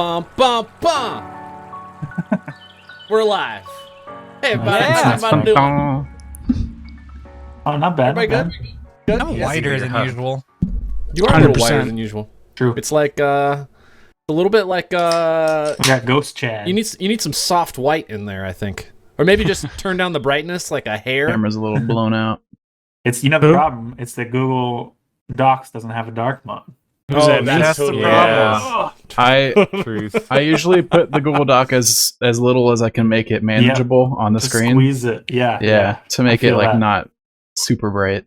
bum, bum, bum. We're live. Hey, everybody. How's everybody doing? Oh, not bad. Everybody good? I'm whiter than usual. You are a little 100%. whiter than usual. True. It's like a little bit like We got Ghost Chad. you need some soft white in there, I think, or maybe just turn down the brightness like a hair. Camera's a little blown out. It's the problem. It's that Google Docs doesn't have a dark mode. That's totally problem. I usually put the Google Doc as little as I can make it manageable on the To screen. Squeeze it. Yeah. To make it feel like that. not super bright.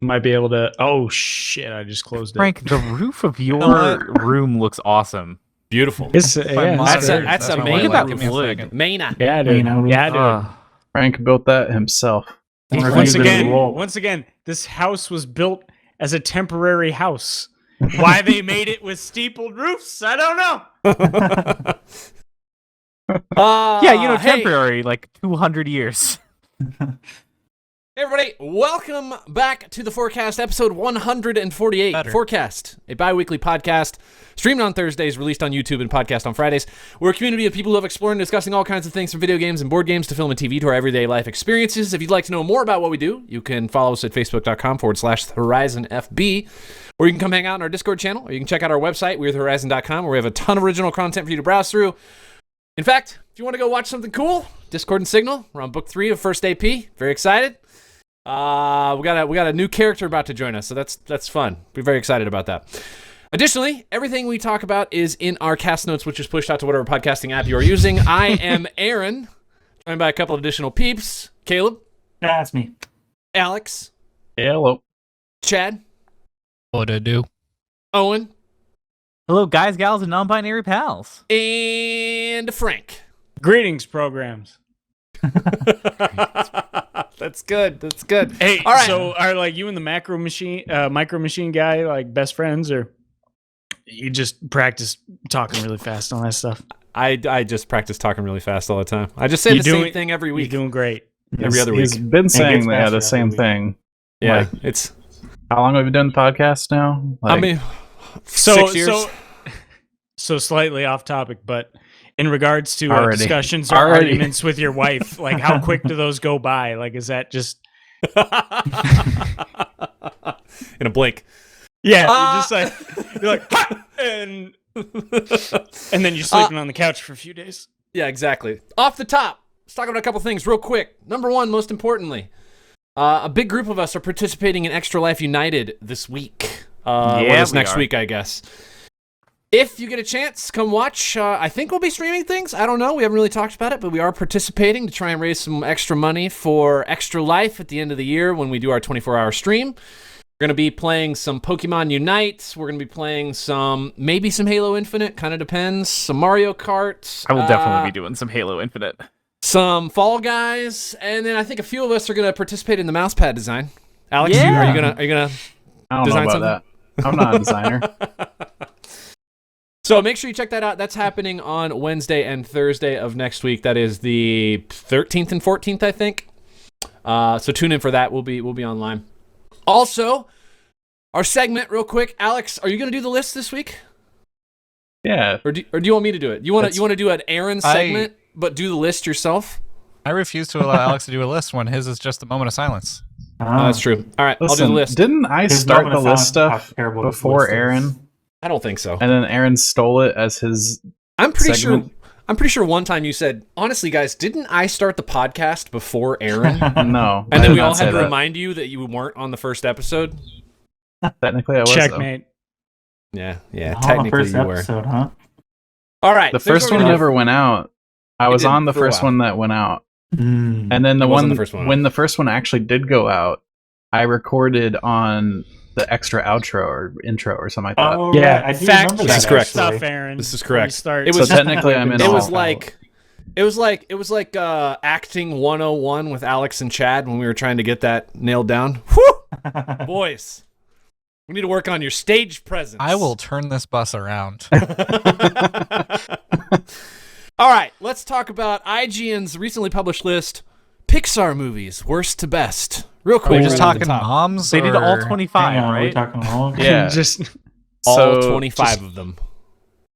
Might be able to. Oh shit! I just closed it. Frank, the roof of your room looks awesome. Beautiful. It's My yeah, monitor- That's a my main monitor. roof. Give me a second. Maina. yeah, dude. Yeah, dude. Frank built that himself. I wonder if Once he did a again, roll. this house was built as a temporary house. Why they made it with steepled roofs, I don't know. Yeah, hey, temporary, like 200 years. everybody, welcome back to the Forecast, episode 148. Better. Forecast, a bi-weekly podcast streamed on Thursdays, released on YouTube, and podcast on Fridays. We're a community of people who love exploring and discussing all kinds of things from video games and board games to film and TV to our everyday life experiences. If you'd like to know more about what we do, you can follow us at facebook.com/HorizonFB, or you can come hang out in our Discord channel, or you can check out our website, WeAreTheHorizon.com, where we have a ton of original content for you to browse through. In fact, if you want to go watch something cool, Discord and Signal, we're on book 3 of First AP. Very excited. We got a new character about to join us, so that's fun. We're very excited about that. Additionally, everything we talk about is in our cast notes, which is pushed out to whatever podcasting app you are using. I am Aaron, joined by a couple of additional peeps. Caleb, That's me. Alex, Hello. Chad, What to do? Owen, Hello, guys, gals, and non-binary pals. and Frank. Greetings, programs. That's good. That's good. Hey, All right. so are like you and the micro machine guy like best friends, or you just practice talking really fast on that stuff? I just practice talking really fast all the time. I just say the same thing every You're week. doing great. Every other week. He's been saying they had the faster same every week. thing. Yeah, Like, it's. how long have you done the podcast now? I mean, So 6 years. So slightly off topic, but in regards to Already. discussions or arguments with your wife, like how quick do those go by? Like, is that just in a blink. you're just like you're like "Ha!" and then you're sleeping on the couch for a few days. Yeah, exactly. Off the top, let's talk about a couple things real quick. Number one, most importantly, a big group of us are participating in Extra Life United this week. Next week, I guess. If you get a chance, come watch. I think we'll be streaming things. I don't know. We haven't really talked about it, but we are participating to try and raise some extra money for Extra Life at the end of the year when we do our 24-hour stream. We're going to be playing some Pokemon Unite. We're going to be playing maybe some Halo Infinite. Kind of depends. Some Mario Kart. I will definitely be doing some Halo Infinite. Some Fall Guys, and then I think a few of us are going to participate in the mousepad design. Alex, Yeah. are you gonna I don't design know about that. I'm not a designer. So make sure you check that out. That's happening on Wednesday and Thursday of next week. That is the 13th and 14th, I think. So tune in for that. We'll be online. Also, our segment, real quick. Alex, are you going to do the list this week, Yeah. or do you want me to do it? You want to do an Aaron segment, but do the list yourself? I refuse to allow Alex to do a list when his is just a moment of silence. That's true. All right, I'll do Listen, the list. didn't I His start moment the of list silence, how stuff terrible this before list is. Aaron? I don't think so. And then Aaron stole it as his I'm pretty segment? sure one time you said, honestly, guys, didn't I start the podcast before Aaron? No. And I then did we all not say had to that. remind you that you weren't on the first episode. Technically, I was. though. Checkmate. Yeah, On the technically first you were. episode, huh? All right. The so here's first what one we're gonna never went out. I was didn't on the for a first while. one that went out. Mm. And then the It wasn't one the first one. when the first one actually did go out, I recorded on the extra outro or intro or something like that. Oh, Yeah, right. I do fact remember This is that, correct. actually. Stuff, Aaron. This is before you correct. start. It So was- technically, I'm in. It all. was like acting 101 with Alex and Chad when we were trying to get that nailed down. Whew! Boys, we need to work on your stage presence. I will turn this bus around. All right, let's talk about IGN's recently published list, Pixar movies, worst to best. Real Are quick, we just right off the talking top. moms? They did all or- 25, Hang on, are we right? talking all? Yeah. just all So, 25 just- of them.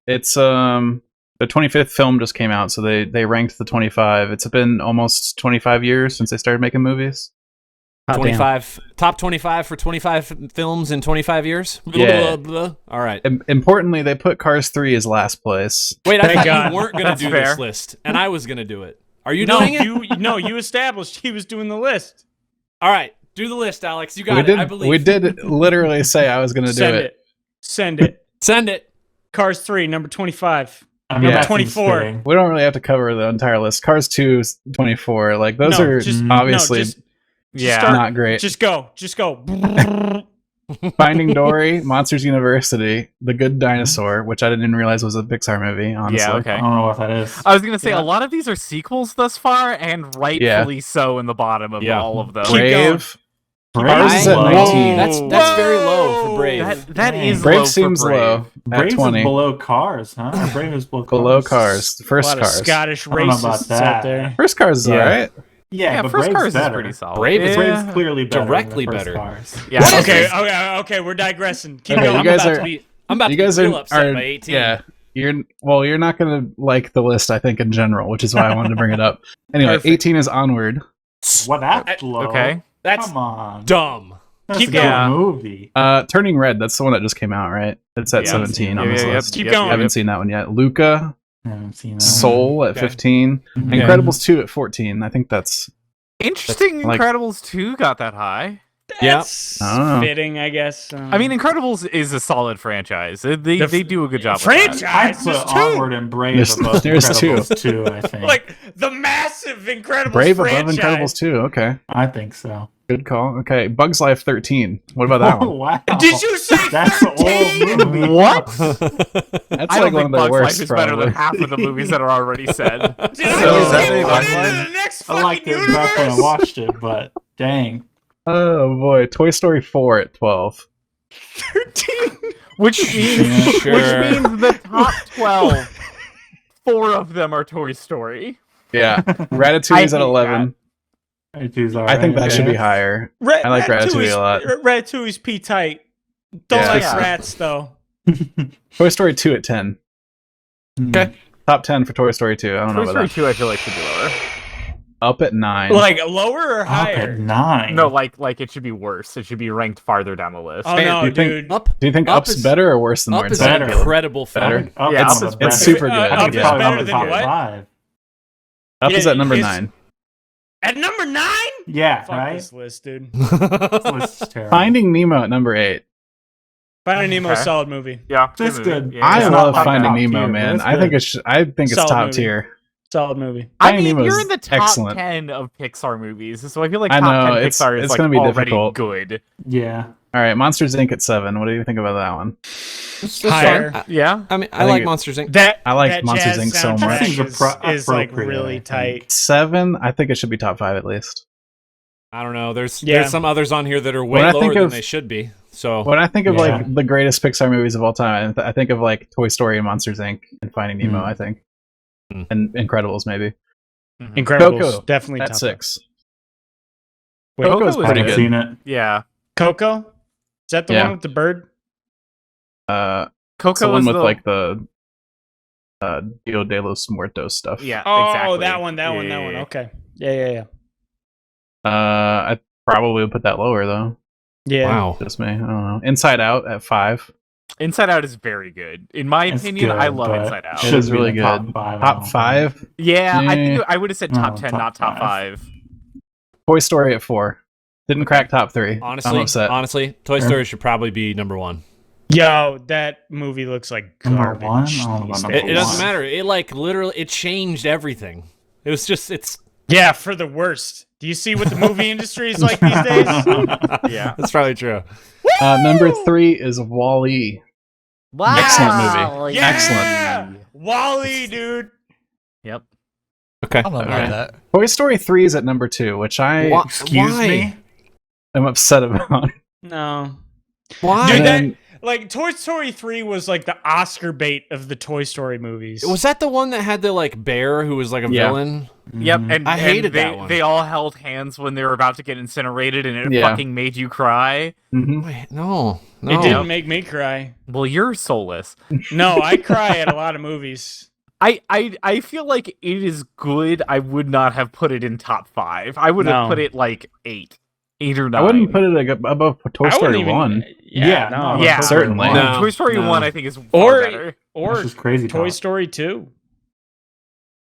It's the 25th film just came out, so they ranked the 25. It's been almost 25 years since they started making movies. 25 top 25 for 25 films in 25 years. Yeah. Blah, blah, blah. All right. Importantly, they put Cars 3 as last place. Wait, I Thank thought God. you weren't going to do fair. this list, and I was going to do it. Are you No, doing it? you established he was doing the list. All right, do the list, Alex. You got We it. did. I believe. We did literally say I was going to do Send it. it. Send it. Send it. Cars 3, number 25. I mean, Yeah. that seems 24. fitting. We don't really have to cover the entire list. Cars 2 is 24. Like those No, are just- obviously just Yeah. start- not great. Just go. Finding Dory, Monsters University, The Good Dinosaur, which I didn't even realize was a Pixar movie. Honestly, Yeah, I okay. don't know what that is. I was gonna say Yeah. a lot of these are sequels thus far, and rightfully so in the bottom of Yeah. all of them. Keep going. Brave. Brave Ours is is at low. 19. That's very low for Brave. That Dang. is Brave low seems for Brave. low at Brave is 20. below Cars, huh? Or Brave is below Cars. Below Cars. The A first lot of Cars. Scottish I don't know about racists that. out there. First Cars is Yeah. alright. Yeah, but first Brave's Cars better. is pretty solid. Brave is- Brave's clearly better. Directly than the first better. Cars. Yeah. What is Okay, this? okay, we're digressing. Keep Okay, going. you guys are- I'm about You to guys be real are upset by 18. yeah. You're not gonna like the list, I think, in general, which is why I wanted to bring it up. Anyway, Perfect. 18 is Onward. What? That's low. Okay. That's Come on. dumb. That's Keep a good going. movie. Turning Red, that's the one that just came out, right? It's at Yeah. 17 on this Yeah, list. Keep Yep, going. I haven't seen that one yet. Luca, I haven't seen that. Soul at Okay. 15, Mhm. Incredibles 2 at 14. I think that's Interesting. Like- Incredibles 2 got that high. Yeah. That's I don't know. fitting, I guess. I mean, Incredibles is a solid franchise. They do a good job. franchise. With that. I'd put There's two. Onward and Brave There's- above there's Incredibles 2, I think. like the massive Incredibles Brave franchise. above Incredibles 2. Okay, I think so. good call. Okay, Bugs Life 13. What about that Oh, one? wow. Did you say That's an 13? old movie. What? That's I like don't one think of the Bugs worst. Life is better than probably. half of the movies that are already said. Did I So- just Is that get a put Bugs into Life? the next I liked fucking it back when I universe? watched it, but dang. Oh boy, Toy Story 4 at 12. 13. Which means, Sure. which means the top 12, 4 of them are Toy Story. Yeah, Ratatouille is I at hate 11. I think that should be higher. I like Ratatouille a lot. Ratatouille's P tight. Don't Yeah. like Yeah. rats though. Toy Story 2 at 10. Okay. Top 10 for Toy Story 2. I don't know Toy about Story that. 2 I feel like should be lower. Up at 9. Like lower or Up higher? at 9. No, like it should be worse. It should be ranked farther down the list. Oh Hey, no, do you think- dude. Up. Do you think Up Up's is- better or worse than Up Lord is and an Better. Samuel? incredible film. Better. Up Yeah, is Up is better. It's super good. I think is it's probably better on the than top what? 5. Up is Yeah, at number is- 9. At number 9? Yeah, Fuck right? this list, dude. This list is terrible. Finding Nemo at number 8. Finding Nemo, Okay. solid movie. Yeah, That's movie. good. Yeah, I It's yeah. not love like Finding top Nemo, tier, but man. it's I think good. it's Solid top movie. tier. Solid movie. I Finding mean, Nemo you're is in the top excellent. 10 of Pixar movies, so I feel like I top know, 10 it's- Pixar is it's like gonna be already difficult. good. Yeah. All right, Monsters Inc. at 7. What do you think about that one? That's Higher. fine. Yeah. I mean, I think like it- Monsters Inc. That I like that Monsters, jazz Inc. so soundtrack much. Seems is like appropriate, I really think. tight. 7, I think it should be top 5 at least. I don't know. There's Yeah. some others on here that are way When I lower think than of- they should be. So When I think of Yeah. like the greatest Pixar movies of all time, I think of like Toy Story and Monsters Inc. and Finding Nemo. Mm. I think, Mm. and Incredibles maybe Incredibles, Coco, definitely at top 6. Wait, Coco's Coco is pretty I've good. seen it. Yeah. Coco? Is that the Yeah. one with the bird? It's the Coco one is with the like the Dia de los Muertos stuff. Yeah, Oh, exactly. that one. Yeah, yeah, yeah. Okay. Yeah. I probably would put that lower though. Yeah. wow. Just me. I don't know. Inside Out at 5. Inside Out is very good. In my It's opinion, good, I love but Inside Out. It should is be really in the top good. 5, I Top don't 5. Yeah, I think Eh. I would have said top No, 10, top not top 5. 5. Toy Story at 4. Didn't crack top 3. I'm Honestly, upset. Toy Sure. Story should probably be number 1. Yo, that movie looks like Number garbage. 1? I don't know about these number It days. doesn't one. matter. It like literally it changed everything. It was just it's Yeah, for the worst. Do you see what the movie industry is like these days? Yeah. that's probably true. Number 3 is Wall-E. Wow. Excellent movie. Yeah! Excellent. Wall-E, dude. Yep. Okay. I don't know about Alright. that. Toy Story 3 is at number 2, which I Excuse Why? me? am upset about. No. Why? Dude, And that, then- like, Toy Story 3 was like the Oscar bait of the Toy Story movies. Was that the one that had the like bear who was like a Yeah. villain? Yep, Mhm. and I hated and they, that one. They all held hands when they were about to get incinerated, and it Yeah. fucking made you cry. Mhm. Wait, no. No. It didn't make me cry. Well, you're soulless. No, I cry at a lot of movies. I feel like it is good. I would not have put it in top 5. I would have No. put it like 8 or 9. I wouldn't put it like above Toy I wouldn't Story even- 1. Yeah, no, no. Yeah, certainly. No. Toy Story No. 1, I think, is far better. Or That's just crazy Toy talk. Story 2.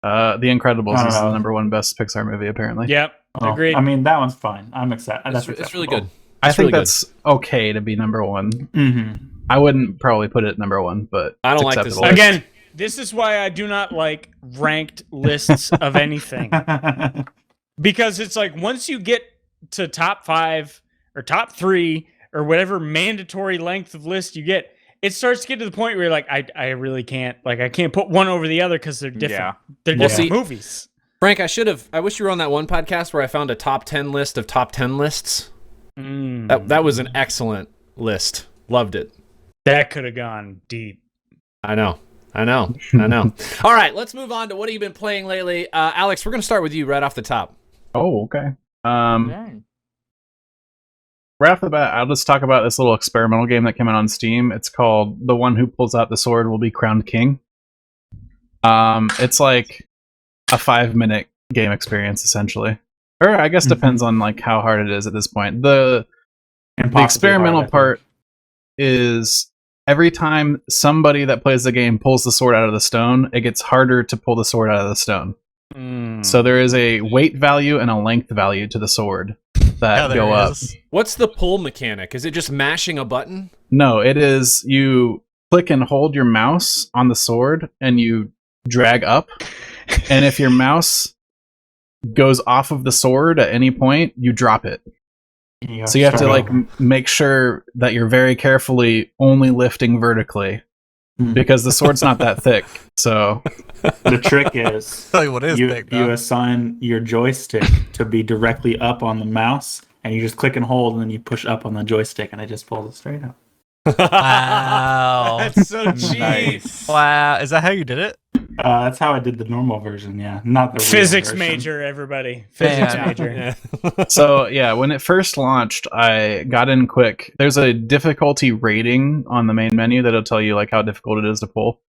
The Incredibles I don't is the know. number 1 best Pixar movie, apparently. Yep, Oh, agreed. I mean, that one's fine. I'm excited. It's really good. I It's think really good. that's okay to be number 1. Mm-hmm. I wouldn't probably put it number 1, but I don't it's like this acceptable. list. Again, this is why I do not like ranked lists of anything. Because it's like once you get to top 5 or top 3 or whatever mandatory length of list you get, it starts to get to the point where you're like, I really can't. Like, I can't put one over the other because they're different. They're Well, different see- movies. Frank, I wish you were on that one podcast where I found a top 10 list of top 10 lists. That was an excellent list. Loved it. That could have gone deep. I know. All right, let's move on to what have you been playing lately. Alex, we're going to start with you right off the top. Oh, okay. Right off the bat, I'll just talk about this little experimental game that came out on Steam. It's called The One Who Pulls Out the Sword Will Be Crowned King. It's like a 5-minute game experience, essentially. Or I guess depends on like how hard it is at this point. The experimental part is every time somebody that plays the game pulls the sword out of the stone, it gets harder to pull the sword out of the stone. So there is a weight value and a length value to the sword that go up. What's the pull mechanic? Is it just mashing a button? No, it is you click and hold your mouse on the sword and you drag up. And if your mouse goes off of the sword at any point, you drop it. So you have to like make sure that you're very carefully only lifting vertically because the sword's not that thick. So the trick is Tell you what is big, you assign your joystick to be directly up on the mouse, and you just click and hold, and then you push up on the joystick, and it just pulls it straight up. Wow. That's so cheap. Nice. Wow. Is that how you did it? That's how I did the normal version. Yeah, not the real Physics version. major, everybody. Physics Yeah. major. So yeah, when it first launched, I got in quick. There's a difficulty rating on the main menu that'll tell you like how difficult it is to pull.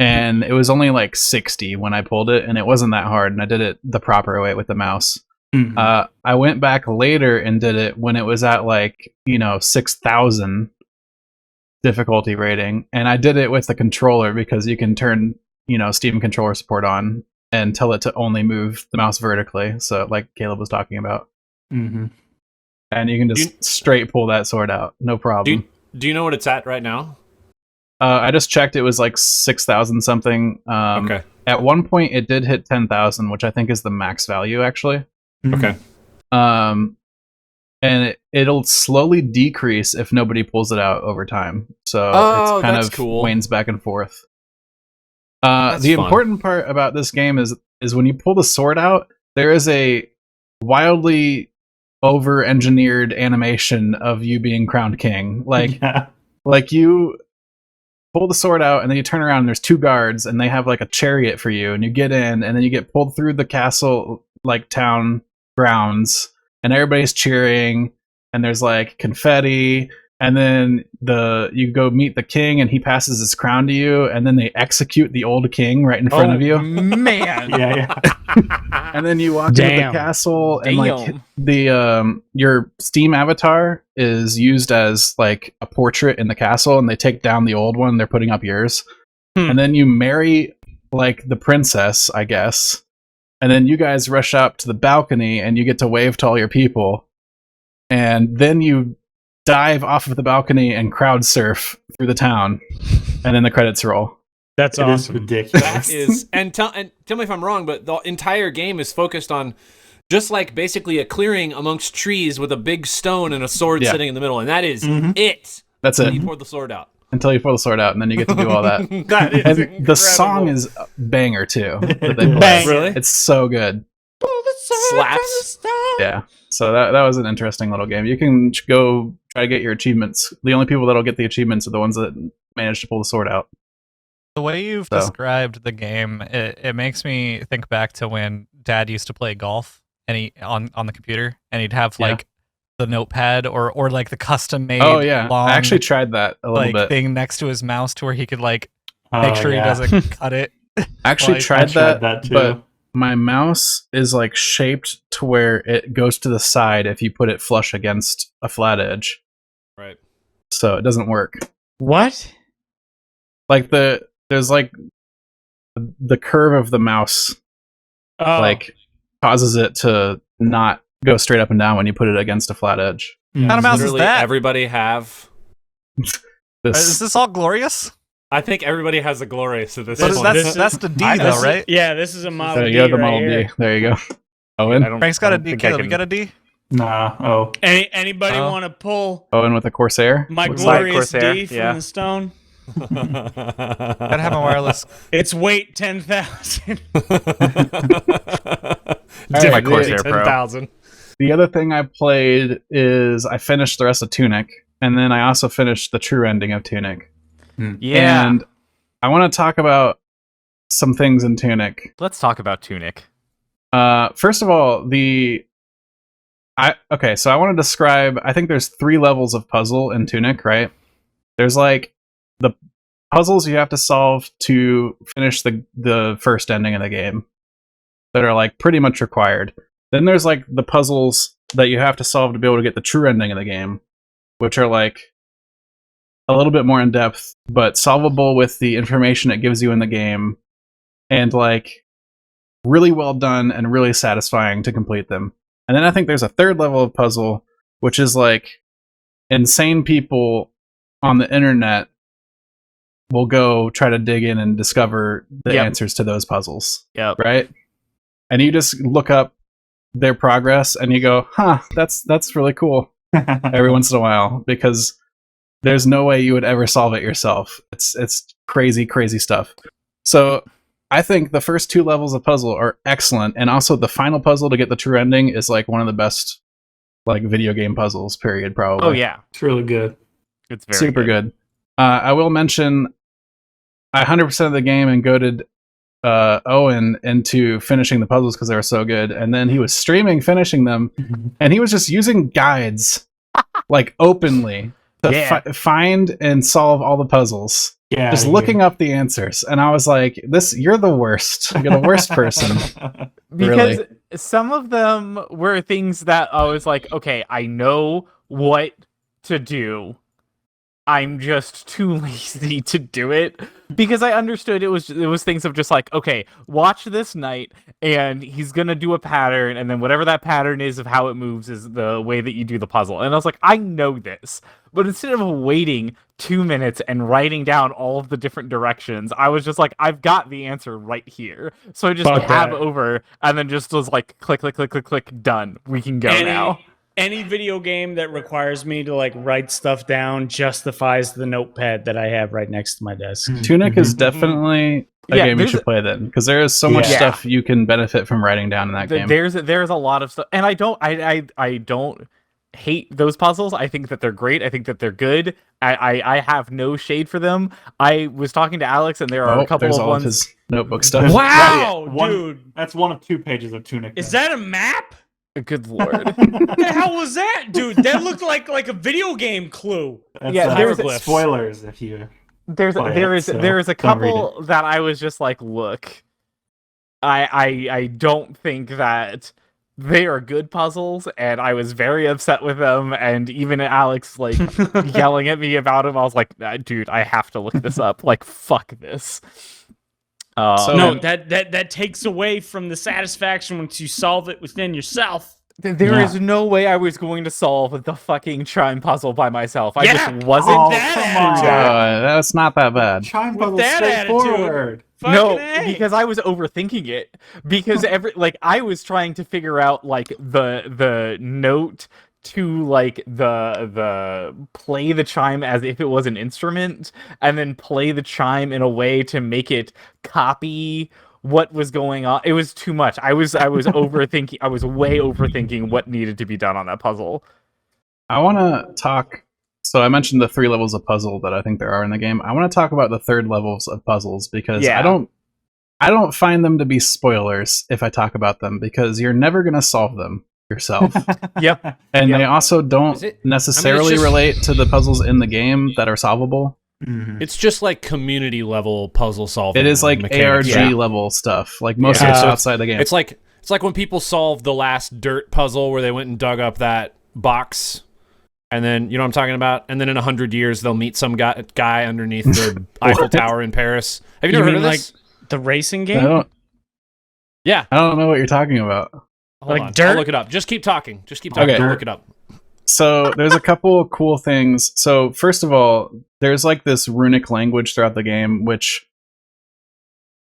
And it was only like 60 when I pulled it, and it wasn't that hard, and I did it the proper way with the mouse. Mhm. I went back later and did it when it was at like, 6,000 difficulty rating, and I did it with the controller because you can turn, Steam controller support on and tell it to only move the mouse vertically, so like Caleb was talking about. Mhm. And you can just straight pull that sword out, no problem. Do you know what it's at right now? I just checked; it was like 6,000 something. Okay. At one point, it did hit 10,000, which I think is the max value, actually. Okay. And it'll slowly decrease if nobody pulls it out over time. So Oh, it's kind that's of cool. wanes back and forth. That's The fun. important part about this game is when you pull the sword out, there is a wildly over-engineered animation of you being crowned king. Yeah. Like you pull the sword out and then you turn around and there's 2 guards and they have like a chariot for you, and you get in and then you get pulled through the castle like town grounds and everybody's cheering and there's like confetti, and then you go meet the king and he passes his crown to you, and then they execute the old king right in front of you. Man. Yeah. And then you walk into the Damn. castle and like Damn. the your Steam avatar is used as like a portrait in the castle, and they take down the old one, they're putting up yours. And then you marry like the princess, I guess. And then you guys rush up to the balcony and you get to wave to all your people. And then you dive off of the balcony and crowd surf through the town. And then the credits roll. That's It is awesome. ridiculous. That is, and tell me if I'm wrong, but the entire game is focused on just like basically a clearing amongst trees with a big stone and a sword Yeah. sitting in the middle, and that is Mhm. it. That's Until it. you pour the sword out. Until you pull the sword out, and then you get to do all that. That is And incredible. the song is a banger too. That they play. Bang. Really? It's so good. Slaps. Yeah. So that was an interesting little game. You can go try to get your achievements. The only people that'll get the achievements are the ones that manage to pull the sword out. The way you've So. described the game, it makes me think back to when Dad used to play golf and he on the computer, and he'd have Yeah. like the notepad or like the custom made Oh yeah, long I actually tried that a little like bit. thing next to his mouse to where he could like Oh, make sure yeah. he doesn't cut it. I actually Like, tried, I tried that, that too. but my mouse is like shaped to where it goes to the side if you put it flush against a flat edge, Right. so it doesn't work. What? Like there's like the curve of the mouse Oh, like causes it to not go straight up and down when you put it against a flat edge. What kind of mouse is Literally that? everybody have. Is This this all glorious? I think everybody has a glorious at this But point. that's the D this though, is- right? Yeah, this is a Model there D you go, the right Model here. D. There you go. I Owen. don't, Frank's I got a don't D. think I Caleb, can- you got a D? Nah. Oh. Anybody Oh. want to pull Owen with the Corsair. my Looks glorious Corsair, D from yeah. the stone? Gotta have a wireless. Its weight 10,000. Alright, my Corsair Pro. 10,000. The other thing I played is I finished the rest of Tunic, and then I also finished the true ending of Tunic. Yeah. And I want to talk about some things in Tunic. Let's talk about Tunic. First of all, so I want to describe. I think there's 3 levels of puzzle in Tunic, right? There's like the puzzles you have to solve to finish the first ending of the game that are like pretty much required. Then there's like the puzzles that you have to solve to be able to get the true ending of the game, which are like a little bit more in depth, but solvable with the information it gives you in the game, and like really well done and really satisfying to complete them. And then I think there's a 3rd level of puzzle, which is like insane people on the internet will go try to dig in and discover the Yep. answers to those puzzles, Yep. right? And you just look up their progress and you go, huh, that's really cool every once in a while, because there's no way you would ever solve it yourself. It's crazy stuff. So I think the first 2 levels of puzzle are excellent, and also the final puzzle to get the true ending is like one of the best like video game puzzles, period, probably. Oh yeah, It's really good. it's very Super good. I will mention I 100% of the game and goaded Owen into finishing the puzzles because they were so good, and then he was streaming finishing them, and he was just using guides like openly to Yeah. find and solve all the puzzles, Yeah. just looking up the answers. And I was like, you're the worst. You're the worst person. because Really. some of them were things that I was like, okay, I know what to do. I'm just too lazy to do it, because I understood it was things of just like, okay, watch this knight and he's gonna do a pattern, and then whatever that pattern is of how it moves is the way that you do the puzzle. And I was like, I know this, but instead of waiting 2 minutes and writing down all of the different directions, I was just like, I've got the answer right here. So I just Fuck tab that. over and then just was like, click, click, click, click, click, done. We can go now. Any video game that requires me to like write stuff down justifies the notepad that I have right next to my desk. Tunic is definitely a Yeah, game you there's should play then, because there is so much Yeah. stuff you can benefit from writing down in that game. There's a lot of stuff, and I don't hate those puzzles. I think that they're great. I think that they're good. I have no shade for them. I was talking to Alex, and there are a couple there's of all ones. of his notebook stuff. Wow, One- dude. That's one of 2 pages of Tunic. Is that a map? Good lord. What the hell was that, dude? That looked like a video game clue. That's, Yeah, there's hieroglyphs. spoilers if you. There is so a don't read couple that I was just like, look, I don't think that they are good puzzles, and I was very upset with them. And even Alex like yelling at me about them, I was like, dude, I have to look this up. Like, fuck this. So- No, that takes away from the satisfaction once you solve it within yourself. There is no way I was going to solve the fucking chime puzzle by myself. I Yeah. just wasn't. Oh, that come on. attitude. That's not that bad. Chime With puzzle's that attitude. straightforward. No, Fucking A. because I was overthinking it. Because I was trying to figure out like the note to like the play the chime as if it was an instrument, and then play the chime in a way to make it copy what was going on. It was too much. I was overthinking. I was way overthinking what needed to be done on that puzzle. I want to talk. So I mentioned the 3 levels of puzzle that I think there are in the game. I want to talk about the 3rd levels of puzzles, because Yeah. I don't find them to be spoilers if I talk about them, because you're never going to solve them. yourself. Yep. And Yep. they also don't Is it- necessarily just- relate to the puzzles in the game that are solvable. Mhm. It's just like community level puzzle solving. It is like mechanics. ARG level stuff. Like most Yeah. of it's So outside the game. It's like when people solved the last dirt puzzle where they went and dug up that box, and then you know what I'm talking about. And then in 100 years they'll meet some guy underneath the Eiffel Tower in Paris. Have you never heard of this? like the racing I game? don't know what you're talking about. Hold like on. dirt? I'll look it up. Just keep talking. Okay. I'll look it up. So there's a couple of cool things. So first of all, there's like this runic language throughout the game, which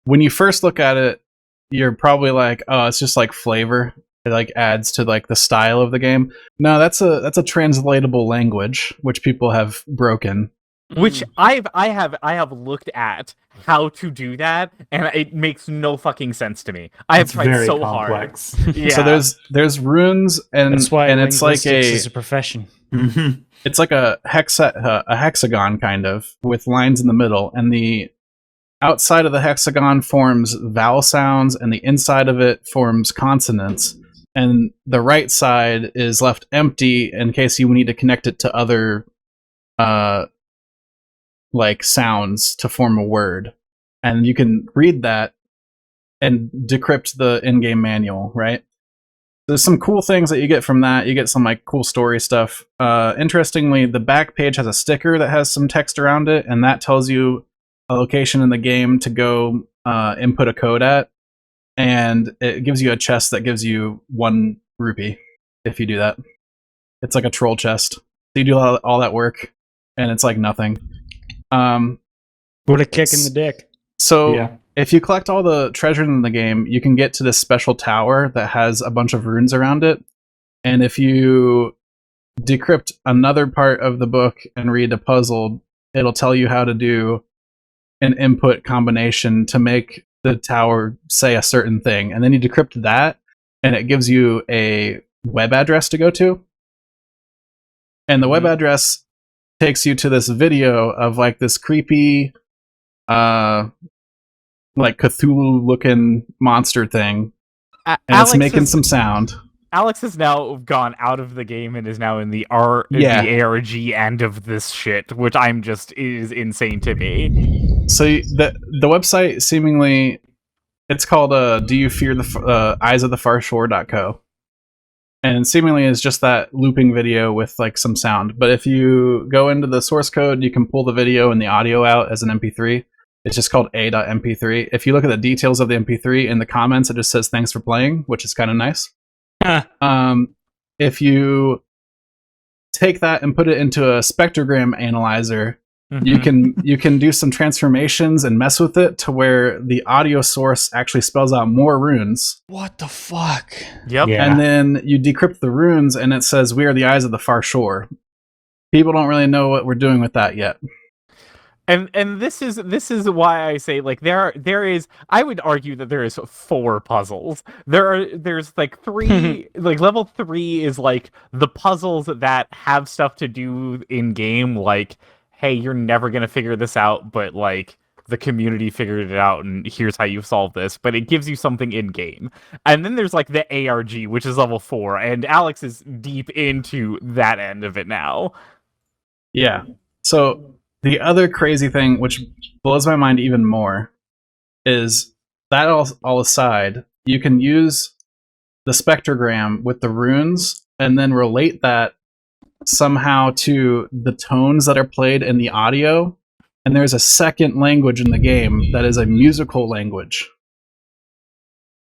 when you first look at it, you're probably like, oh, it's just like flavor. It like adds to like the style of the game. No, that's a translatable language which people have broken. Which I have looked at how to do that, and it makes no fucking sense to me. I have It's tried very so complex. hard. Yeah. So there's runes and That's why and it's like linguistics is a profession. Mhm. it's like a hexagon kind of with lines in the middle, and the outside of the hexagon forms vowel sounds and the inside of it forms consonants, and the right side is left empty in case you need to connect it to other like sounds to form a word. And you can read that and decrypt the in-game manual, right? There's some cool things that you get from that. You get some like cool story stuff. Interestingly, the back page has a sticker that has some text around it, and that tells you a location in the game to go input a code at, and it gives you a chest that gives you 1 rupee if you do that. It's like a troll chest. So you do all that work, and it's like nothing. What a kick in the dick. So Yeah. if you collect all the treasure in the game, you can get to this special tower that has a bunch of runes around it. And if you decrypt another part of the book and read a puzzle, it'll tell you how to do an input combination to make the tower say a certain thing. And then you decrypt that, and it gives you a web address to go to. And the web address takes you to this video of like this creepy like Cthulhu looking monster thing, and it's making some sound. Alex has now gone out of the game and is now in the Yeah. the ARG end of this shit, which I'm just is insane to me. So the website seemingly, it's called Do You Fear the Eyes of the Far Shore.co, and seemingly is just that looping video with like some sound. But if you go into the source code, you can pull the video and the audio out as an MP3. It's just called a.mp3. If you look at the details of the MP3 in the comments, it just says thanks for playing, which is kind of nice. If you take that and put it into a spectrogram analyzer, you can do some transformations and mess with it to where the audio source actually spells out more runes. What the fuck? Yep. Yeah. And then you decrypt the runes and it says we are the eyes of the far shore. People don't really know what we're doing with that yet. And this is why I say like there is I would argue that there is 4 puzzles. There's like 3 like level 3 is like the puzzles that have stuff to do in game, like, hey, you're never gonna figure this out, but like the community figured it out and here's how you solve this, but it gives you something in game. And then there's like the ARG, which is level 4, and Alex is deep into that end of it now. Yeah. So the other crazy thing, which blows my mind even more, is that all aside, you can use the spectrogram with the runes and then relate that somehow to the tones that are played in the audio. And there's a second language in the game that is a musical language.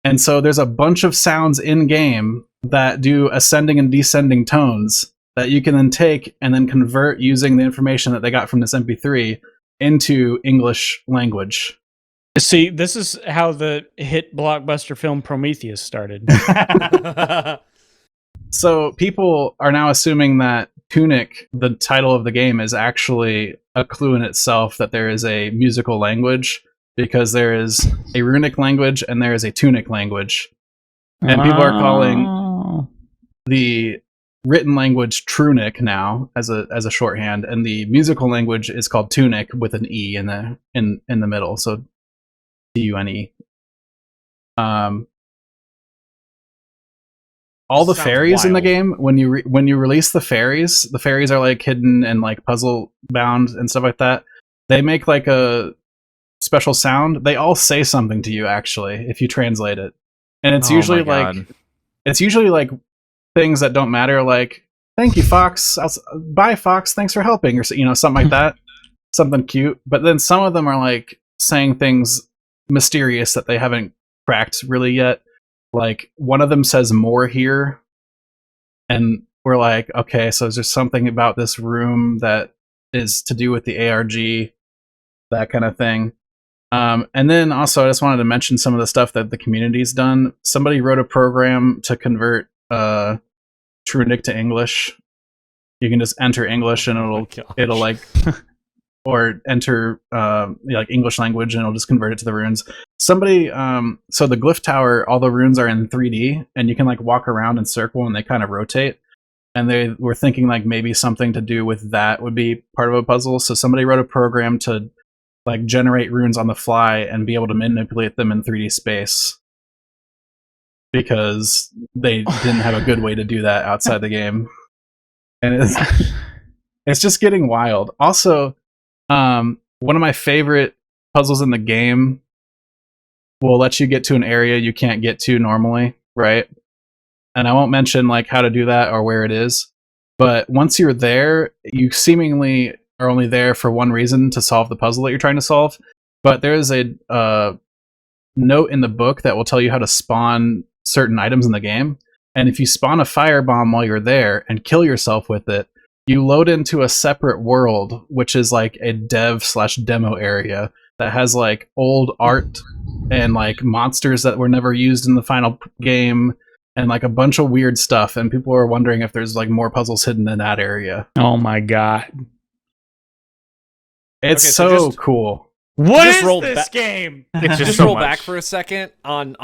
And so there's a bunch of sounds in game that do ascending and descending tones that you can then take and then convert using the information that they got from this MP3 into English language. See, this is how the hit blockbuster film Prometheus started. So people are now assuming that Tunic, the title of the game, is actually a clue in itself that there is a musical language, because there is a runic language and there is a Tunic language. And people are calling the written language Trunic now as a shorthand, and the musical language is called Tunic with an E in the middle, so TUNE. all the Sounds fairies in the wild. game, when you release the fairies are like hidden and like puzzle bound and stuff like that. They make like a special sound. They all say something to you actually if you translate it, and it's Oh usually my God. like things that don't matter, like "Thank you, Fox." "Bye, Fox. Thanks for helping," or something like that. Something cute. But then some of them are like saying things mysterious that they haven't cracked really yet. Like one of them says "more here," and we're like, okay, so is there something about this room that is to do with the ARG, that kind of thing. And then also, I just wanted to mention some of the stuff that the community's done. Somebody wrote a program to convert Trunic to English. You can just enter English, and it'll like, or enter like English language, and it'll just convert it to the runes. Somebody, so the glyph tower, all the runes are in 3D, and you can like walk around in circle, and they kind of rotate. And they were thinking like maybe something to do with that would be part of a puzzle. So somebody wrote a program to like generate runes on the fly and be able to manipulate them in 3D space, because they didn't have a good way to do that outside the game. And it's just getting wild. Also, one of my favorite puzzles in the game will let you get to an area you can't get to normally, right? And I won't mention like how to do that or where it is, but once you're there, you seemingly are only there for one reason, to solve the puzzle that you're trying to solve. But there is a note in the book that will tell you how to spawn certain items in the game. And if you spawn a firebomb while you're there and kill yourself with it, you load into a separate world, which is like a dev/demo area that has like old art and like monsters that were never used in the final game, and like a bunch of weird stuff. And people are wondering if there's like more puzzles hidden in that area. Oh my God. It's Okay, so so just- cool. What Just is roll this back- game? It's Just so roll much. back for a second on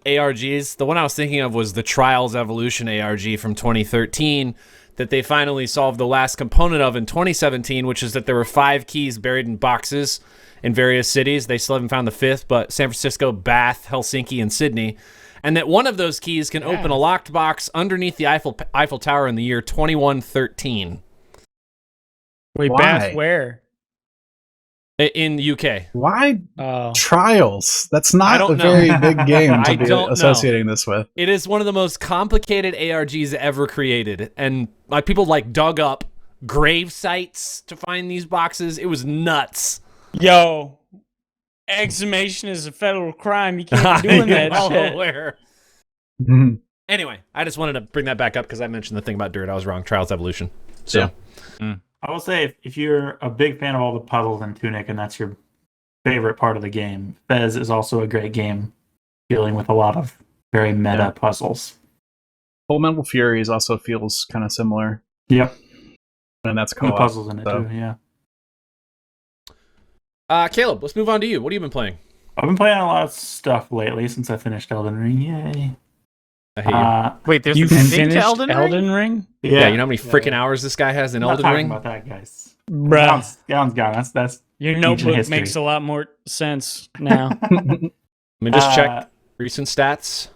ARGs. The one I was thinking of was the Trials Evolution ARG from 2013 that they finally solved the last component of in 2017, which is that there were 5 keys buried in boxes in various cities. They still haven't found the 5th, but San Francisco, Bath, Helsinki, and Sydney. And that one of those keys can open a locked box underneath the Eiffel Tower in the year 2113 Wait, Why? Bath, where? in the UK. Why Oh. Trials? That's I not don't a know. very big game I to be don't know. associating this with. It is one of the most complicated ARGs ever created, and like people like dug up grave sites to find these boxes. It was nuts. Yo, exhumation is a federal crime. You can't be doing that Well shit. aware. Mhm. Anyway, I just wanted to bring that back up because I mentioned the thing about dirt. I was wrong. Trials Evolution. So I will say, if you're a big fan of all the puzzles in Tunic and that's your favorite part of the game, Fez is also a great game dealing with a lot of very meta Yeah. puzzles. Full Metal Furies also feels kind of similar, Yep. and that's Good co-op. puzzles in it so. too, yeah. Caleb, let's move on to you. What have you been playing? I've been playing a lot of stuff lately since I finished Elden Ring. Yay. I hate you. Wait, there's You a thing to finished Elden Ring? Yeah, you know how many freaking hours this guy has in I'm not Elden talking Ring? about that, guys. Bruh. That one's gone. That's Your ancient notebook history. makes a lot more sense now. Let me just Uh, check recent stats.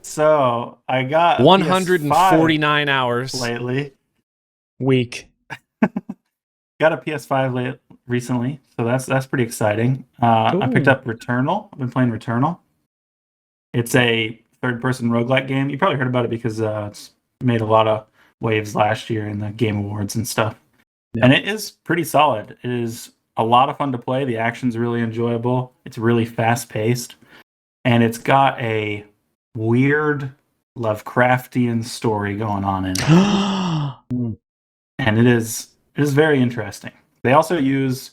So I got a 149 hours. PS5 lately. Weak. Got a PS5 recently, so that's pretty exciting. I picked Ooh. up Returnal. I've been playing Returnal. It's a third-person roguelike game. You probably heard about it because it's made a lot of waves last year in the Game Awards and stuff. Yeah. And it is pretty solid. It is a lot of fun to play. The action's really enjoyable. It's really fast-paced. And it's got a weird Lovecraftian story going on in it. And it is very interesting. They also use,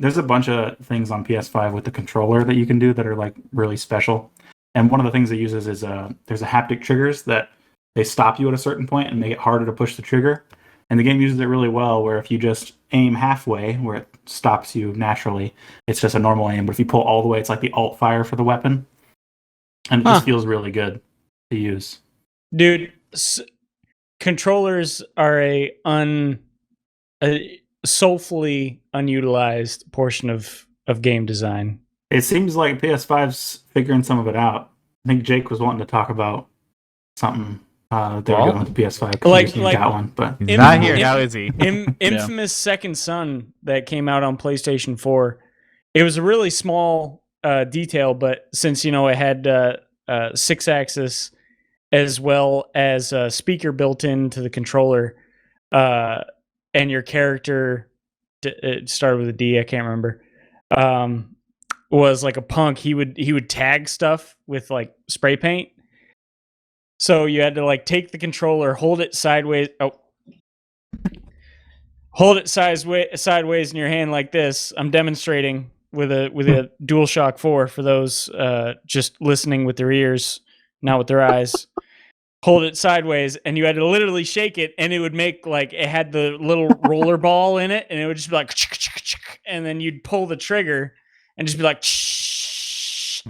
there's a bunch of things on PS5 with the controller that you can do that are like really special. And one of the things it uses is there's a haptic triggers that they stop you at a certain point and make it harder to push the trigger. And the game uses it really well, where if you just aim halfway, where it stops you naturally, it's just a normal aim. But if you pull all the way, it's like the alt fire for the weapon. And it just feels really good to use. Dude, controllers are a soulfully unutilized portion of game design. It seems like PS5's figuring some of it out. I think Jake was wanting to talk about something. There we Well, go with the PS5. like- got one, but He's Im- not here im- now, is he? Infamous Second Son that came out on PlayStation 4. It was a really small detail, but since it had 6-axis as well as a speaker built into the controller, and your character it started with a D, I can't remember. Was like a punk. He would tag stuff with like spray paint. So you had to like take the controller, hold it sideways. Hold it sideways in your hand like this. I'm demonstrating with a DualShock 4 for those just listening with their ears, not with their eyes. Hold it sideways, and you had to literally shake it, and it would make like it had the little roller ball in it, and it would just be like, and then you'd pull the trigger and just be like,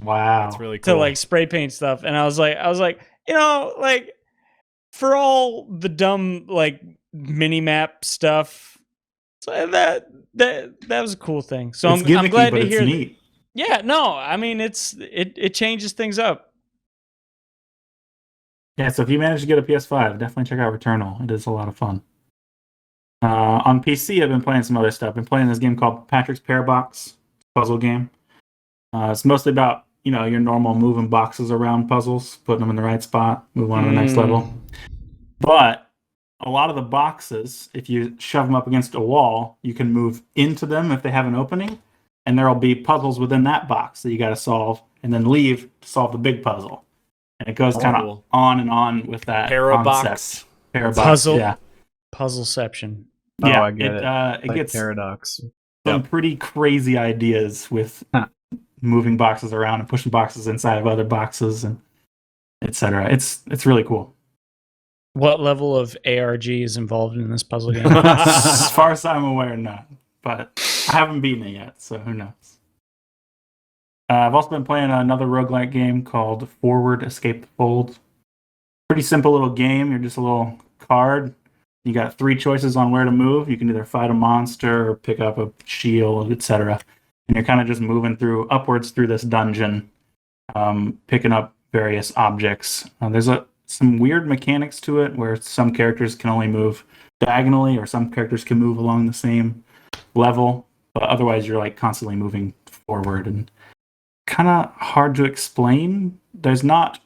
wow, That's really cool. to like spray paint stuff. And I was like, like for all the dumb like mini map stuff, so that was a cool thing. So it's I'm gimmicky, glad but to it's hear. neat. Yeah, no, I mean it changes things up. Yeah, so if you manage to get a PS5, definitely check out Returnal. It is a lot of fun. On PC, I've been playing some other stuff. I've been playing this game called Patrick's Parabox puzzle game. It's mostly about your normal moving boxes around puzzles, putting them in the right spot, move on to the next level. But a lot of the boxes, if you shove them up against a wall, you can move into them if they have an opening, and there'll be puzzles within that box that you got to solve, and then leave to solve the big puzzle. And it goes kind of Cool. on and on with that Parabox. concept. Parabox, Puzzle. yeah. Puzzleception. Oh, Yeah, I get it. It Like gets paradox. some pretty crazy ideas with moving boxes around and pushing boxes inside of other boxes and etc. It's really cool. What level of ARG is involved in this puzzle game? As far as I'm aware, not. But I haven't beaten it yet, so who knows. I've also been playing another roguelike game called Forward Escape the Fold. Pretty simple little game. You're just a little card. You got 3 choices on where to move. You can either fight a monster or pick up a shield, etc. And you're kind of just moving upwards through this dungeon, picking up various objects. There's some weird mechanics to it where some characters can only move diagonally, or some characters can move along the same level, but otherwise you're like constantly moving forward, and kind of hard to explain. There's not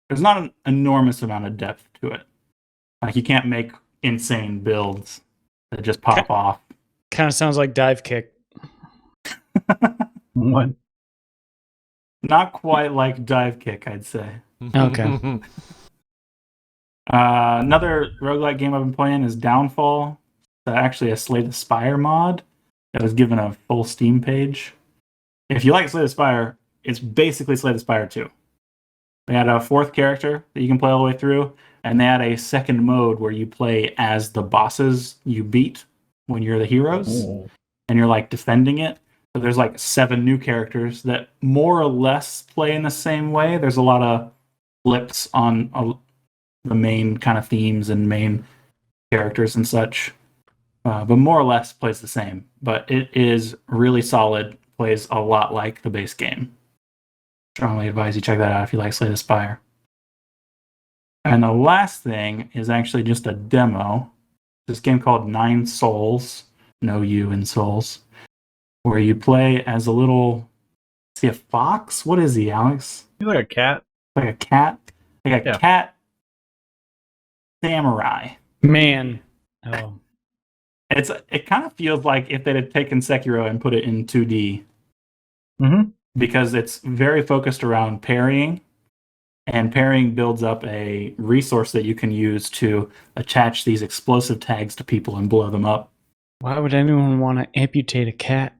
an enormous amount of depth to it. Like you can't make insane builds that just pop off. Kind of sounds like Dive Kick. What? Not quite like Dive Kick, I'd say. Okay. Another roguelike game I've been playing is Downfall. It's actually a Slay the Spire mod that was given a full Steam page. If you like Slay the Spire, it's basically Slay the Spire 2. They had a 4th character that you can play all the way through, and they had a second mode where you play as the bosses you beat when you're the heroes, and you're like defending it. So there's like 7 new characters that more or less play in the same way. There's a lot of flips on the main kind of themes and main characters and such, but more or less plays the same. But it is really solid. Plays a lot like the base game. Strongly advise you check that out if you like Slay the Spire. And the last thing is actually just a demo. This game called 9 Souls, no U in Souls, where you play as a little, is he a fox? What is he, Alex? You like a cat? Like a cat? Like a Yeah. cat samurai. Man. Oh. It kind of feels like if they'd have taken Sekiro and put it in 2D. Mm-hmm. Because it's very focused around parrying, and parrying builds up a resource that you can use to attach these explosive tags to people and blow them up. Why would anyone want to amputate a cat?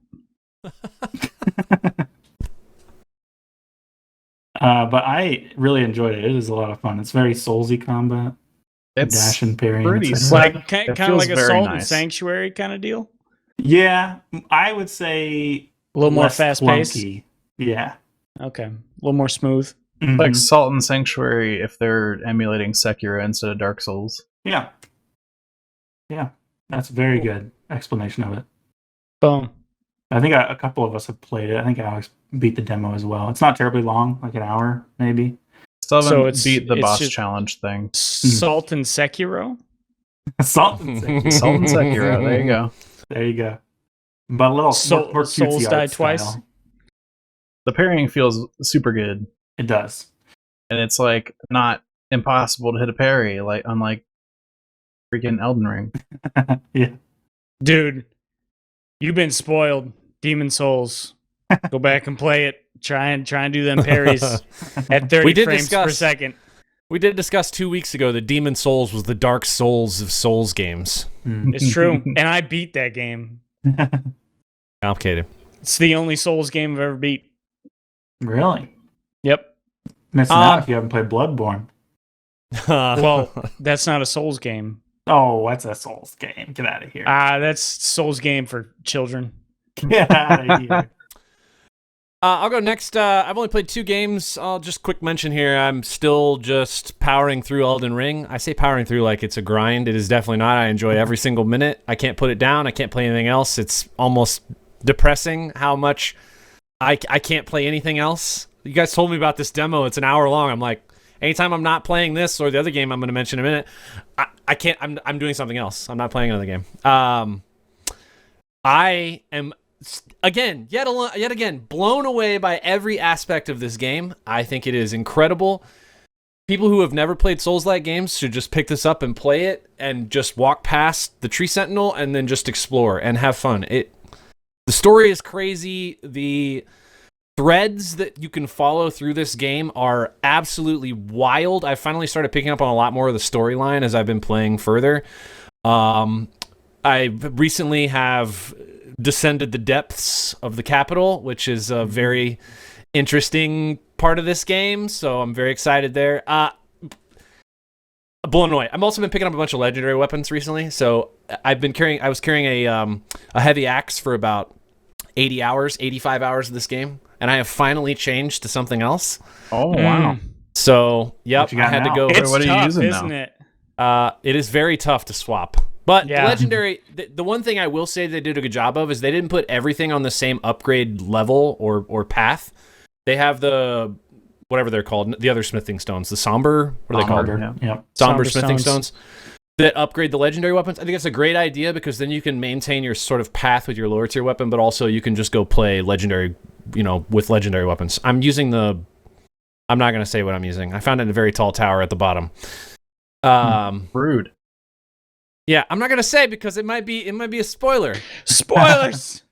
But I really enjoyed it. It is a lot of fun. It's very Soulsy combat. It's Dash and parrying. pretty etc. It's sick. like kind It of feels like very Assault and nice. Sanctuary kind of deal. Yeah, I would say A little more less fast paced. clunky. Yeah. Okay, a little more smooth. Mhm. like Salt and Sanctuary if they're emulating Sekiro instead of Dark Souls. Yeah. Yeah. That's a very good explanation of it. Boom. I think a couple of us have played it. I think Alex beat the demo as well. It's not terribly long, like an hour, maybe. Still Still So haven't it's- beat the it's boss just- challenge thing. Salt and Sekiro. Salt and Sekiro. Salt and Sekiro. There you go. There you go. But a little more Souls cutesy die art twice? style. The parrying feels super good, It does. and it's like not impossible to hit a parry, like unlike freaking Elden Ring. Yeah. Dude, you've been spoiled. Demon Souls. Go back and play it. Try and do them parries at 30 We did frames per discuss- second. We did discuss 2 weeks ago that Demon Souls was the Dark Souls of Souls games. It's true. And I beat that game. Complicated. It's the only Souls game I've ever beat. Really? Yep. Missing out if you haven't played Bloodborne. Well, that's not a Souls game. Oh, that's a Souls game. Get out of here. That's Souls game for children. Get out of here. I'll go next. I've only played 2 games. I'll just quick mention here. I'm still just powering through Elden Ring. I say powering through like it's a grind. It is definitely not. I enjoy every single minute. I can't put it down. I can't play anything else. It's almost depressing how much I can't play anything else. You guys told me about this demo. It's an hour long. I'm like, anytime I'm not playing this or the other game I'm going to mention in a minute, I can't. I'm doing something else. I'm not playing another game. I am yet again blown away by every aspect of this game. I think it is incredible. People who have never played Souls-like games should just pick this up and play it and just walk past the Tree Sentinel and then just explore and have fun. The story is crazy. The threads that you can follow through this game are absolutely wild. I finally started picking up on a lot more of the storyline as I've been playing further. I recently have descended the depths of the capital, which is a very interesting part of this game, so I'm very excited there. Blown away. I've also been picking up a bunch of legendary weapons recently, so I was carrying a heavy axe for about 85 hours of this game, and I have finally changed to something else. Oh wow! So yep, What you got I had now? to go. It's what are you tough, using isn't now? it? It is very tough to swap. But Yeah. legendary, the one thing I will say they did a good job of is they didn't put everything on the same upgrade level or path. They have the, whatever they're called, the other smithing stones, the somber, what are they called? Armor. Yep. Somber Somber smithing stones. stones that upgrade the legendary weapons. I think that's a great idea because then you can maintain your sort of path with your lower tier weapon, but also you can just go play legendary, with legendary weapons. I'm not going to say what I'm using. I found it in a very tall tower at the bottom. Rude. Yeah, I'm not gonna say because it might be a spoiler. Spoilers.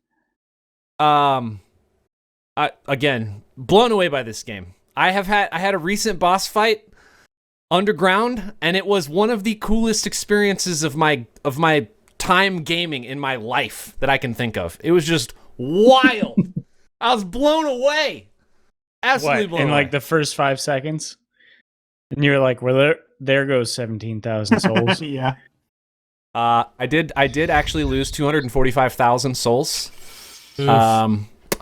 Again, blown away by this game. I had a recent boss fight underground, and it was one of the coolest experiences of my time gaming in my life that I can think of. It was just wild. I was blown away. Absolutely What, blown in away. like the first 5 seconds? And you're like, well, there goes 17,000 souls. Yeah. I did actually lose 245,000 souls.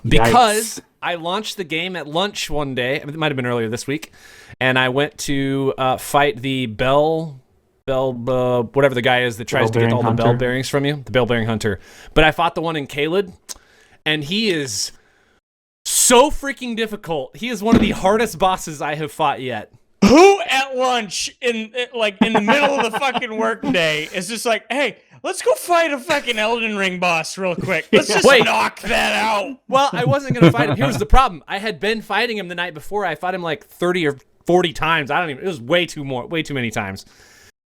Because I launched the game at lunch one day. It might have been earlier this week, and I went to fight the bell, whatever the guy is that tries to get all the bell bearings from you, the bell bearing hunter. But I fought the one in Caelid, and he is so freaking difficult. He is one of the hardest bosses I have fought yet. Who at lunch in the middle of the fucking workday is just like, hey, let's go fight a fucking Elden Ring boss real quick. Let's just knock that out. Well, I wasn't going to fight him. Here's the problem. I had been fighting him the night before. I fought him like 30 or 40 times. It was way too many times.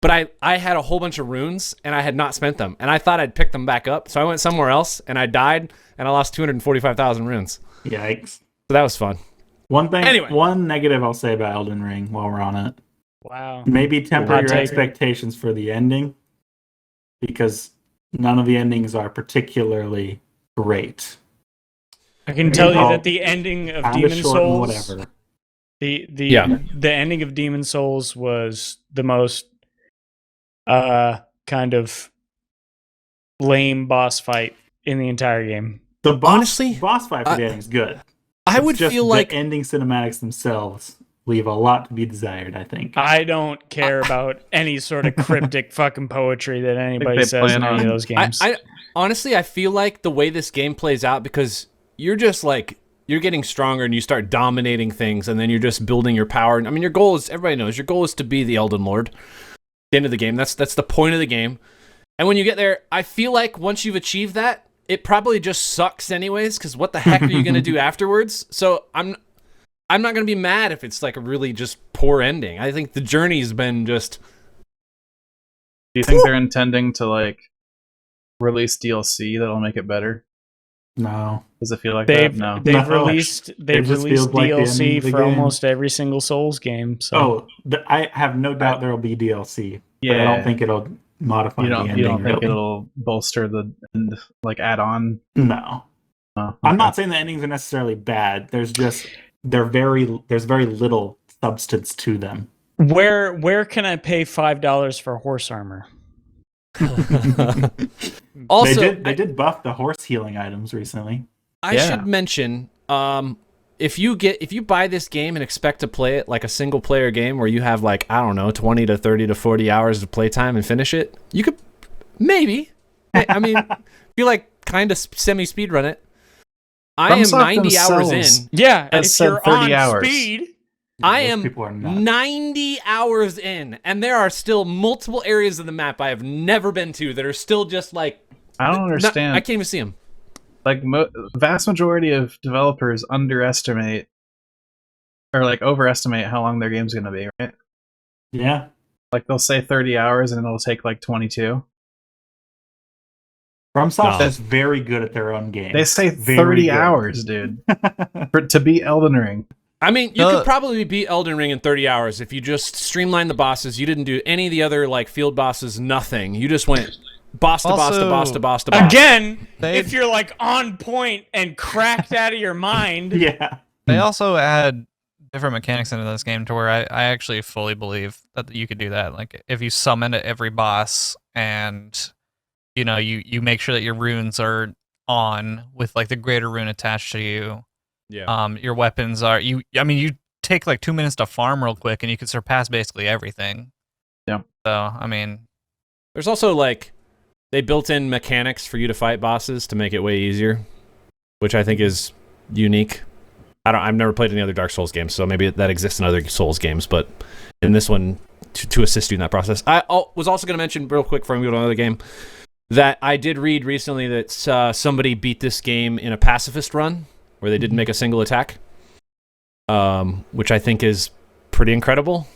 But I had a whole bunch of runes, and I had not spent them. And I thought I'd pick them back up. So I went somewhere else, and I died, and I lost 245,000 runes. Yikes. So that was fun. One negative I'll say about Elden Ring while we're on it. Wow. Maybe temper Hot your take. expectations for the ending, because none of the endings are particularly great. I can tell you that the ending of Kinda Demon short and Souls, whatever. the ending of Demon Souls was the most kind of lame boss fight in the entire game. The boss Honestly, fight for the ending is good. I would It's just feel like the ending cinematics themselves leave a lot to be desired, I think. I don't care about any sort of cryptic fucking poetry that anybody they says plan in any on- of those games. I honestly, I feel like the way this game plays out, because you're just like you're getting stronger and you start dominating things, and then you're just building your power. I mean, your goal is, everybody knows, your goal is to be the Elden Lord. At the end of the game, that's the point of the game. And when you get there, I feel like once you've achieved that, it probably just sucks anyways, because what the heck are you going to do afterwards? So I'm not going to be mad if it's like a really just poor ending. I think the journey's been just... Do you think they're intending to like release DLC that'll make it better? No. Does it feel like They've that? No. released just feels like the ending DLC of the for game. almost every single Souls game. So I have no doubt there will be DLC. But I Yeah. don't think it'll modify You the don't, ending. you don't think really. it'll bolster the end, like add on? No. Oh, I'm okay. not saying the endings are necessarily bad. There's very little substance to them. where can I pay $5 for horse armor? Also, they did buff the horse healing items recently. I should mention, if you buy this game and expect to play it like a single player game where you have like, I don't know, 20 to 30 to 40 hours of playtime and finish it, you could maybe. I mean, if you like kind of semi speed run it. I am FromSoft 90 hours themselves in. Yeah, has if said you're 30 on hours. speed. I Most am people are not. 90 hours in, and there are still multiple areas of the map I have never been to that are still just like... I don't understand. I can't even see them. Like vast majority of developers underestimate or like overestimate how long their game's going to be, right? Yeah. Like they'll say 30 hours and it'll take like 22. FromSoft No. is very good at their own game. They say Very 30 good. hours, dude, to beat Elden Ring. I mean, you could probably beat Elden Ring in 30 hours if you just streamlined the bosses. You didn't do any of the other like field bosses, nothing. You just went boss to boss to boss to boss to boss. Again, They- if you're like on point and cracked out of your mind. Yeah. They also add different mechanics into this game to where I actually fully believe that you could do that. Like if you summon at every boss and you make sure that your runes are on with like the greater rune attached to you. Yeah. Your weapons are you take like 2 minutes to farm real quick and you can surpass basically everything. Yeah. So I mean, There's also like they built in mechanics for you to fight bosses to make it way easier, which I think is unique. I've never played any other Dark Souls games, so maybe that exists in other Souls games, but in this one to assist you in that process. I was also going to mention real quick before we go to another game that I did read recently that somebody beat this game in a pacifist run where they didn't make a single attack, which I think is pretty incredible.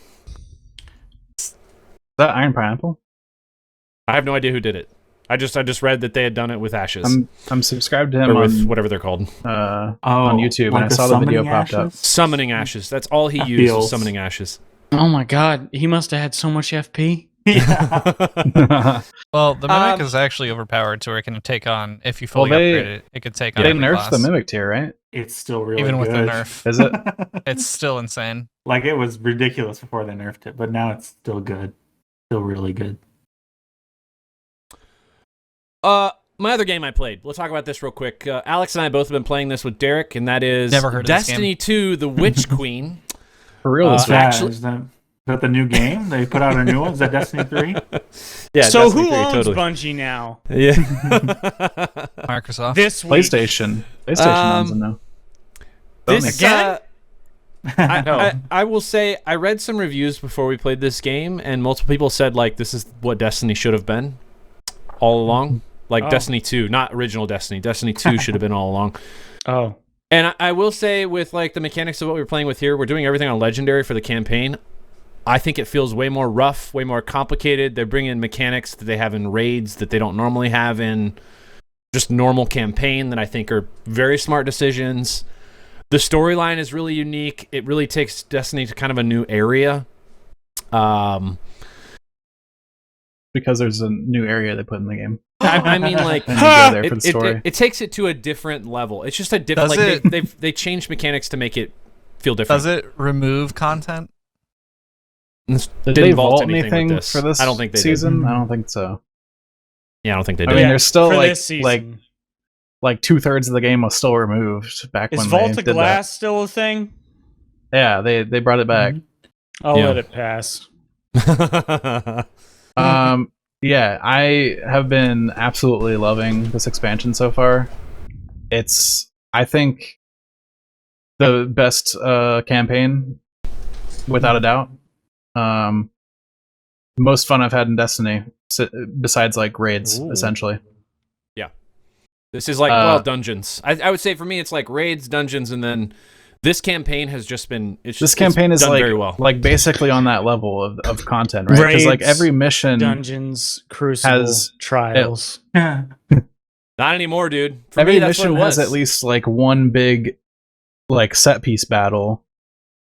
Is that Iron Pineapple? I have no idea who did it. I just read that they had done it with ashes. I'm subscribed to him or with on whatever they're called. On YouTube, like and I saw the video popped up. Summoning ashes. That's all he That used was feels- summoning ashes. Oh my god, he must have had so much FP. Yeah. well, the mimic Um, is actually overpowered to where it can take on if you fully they- upgrade it. It could take on They every nerfed boss. the Mimic tier, right? It's still really Even with the good. nerf. Is it? It's still insane. Like it was ridiculous before they nerfed it, but now it's still good. Still really good. My other game I played. We'll talk about this real quick. Alex and I both have been playing this with Derek, and that is Never heard of this Destiny 2: The Witch Queen. For real this Uh, week. actually- is that the new game? They put out a new one? Is that Destiny 3? Yeah. So Destiny who 3, owns totally. Bungie now? Yeah. Microsoft. This week. PlayStation. PlayStation owns them now. This, Again? I will say I read some reviews before we played this game, and multiple people said like this is what Destiny should have been all along. Like Oh. Destiny 2, not original Destiny. Destiny 2 should have been all along. Oh. And I will say with like the mechanics of what we were playing with here, we're doing everything on Legendary for the campaign. I think it feels way more rough, way more complicated. They're bringing mechanics that they have in raids that they don't normally have in just normal campaign that I think are very smart decisions. The storyline is really unique. It really takes Destiny to kind of a new area. Because there's a new area they put in the game. I mean, like And you go there for the it, story. it takes it to a different level. It's just a different. Does Like they changed mechanics to make it feel different. Does it remove content? Did Didn't they vault vault anything anything with this. for this I don't think they did. season? I don't think so. Yeah, I don't think they I did. mean, there's still for like this season. like 2/3 of the game was still removed back Is when Vault they of did Glass still a thing? that. Yeah, they brought it back. I'll Yeah. let it pass. Yeah, I have been absolutely loving this expansion so far. I think the best campaign, without a doubt. Most fun I've had in Destiny, besides like raids, Ooh. essentially. This is like dungeons. I would say for me, it's like raids, dungeons, and then this campaign has just been. This campaign is done like very well. like basically on that level of content, right? Because like Raids, every mission dungeons, crucible, has- trials. Not anymore, dude. For every me, that's mission what it has was. at least like one big like set piece battle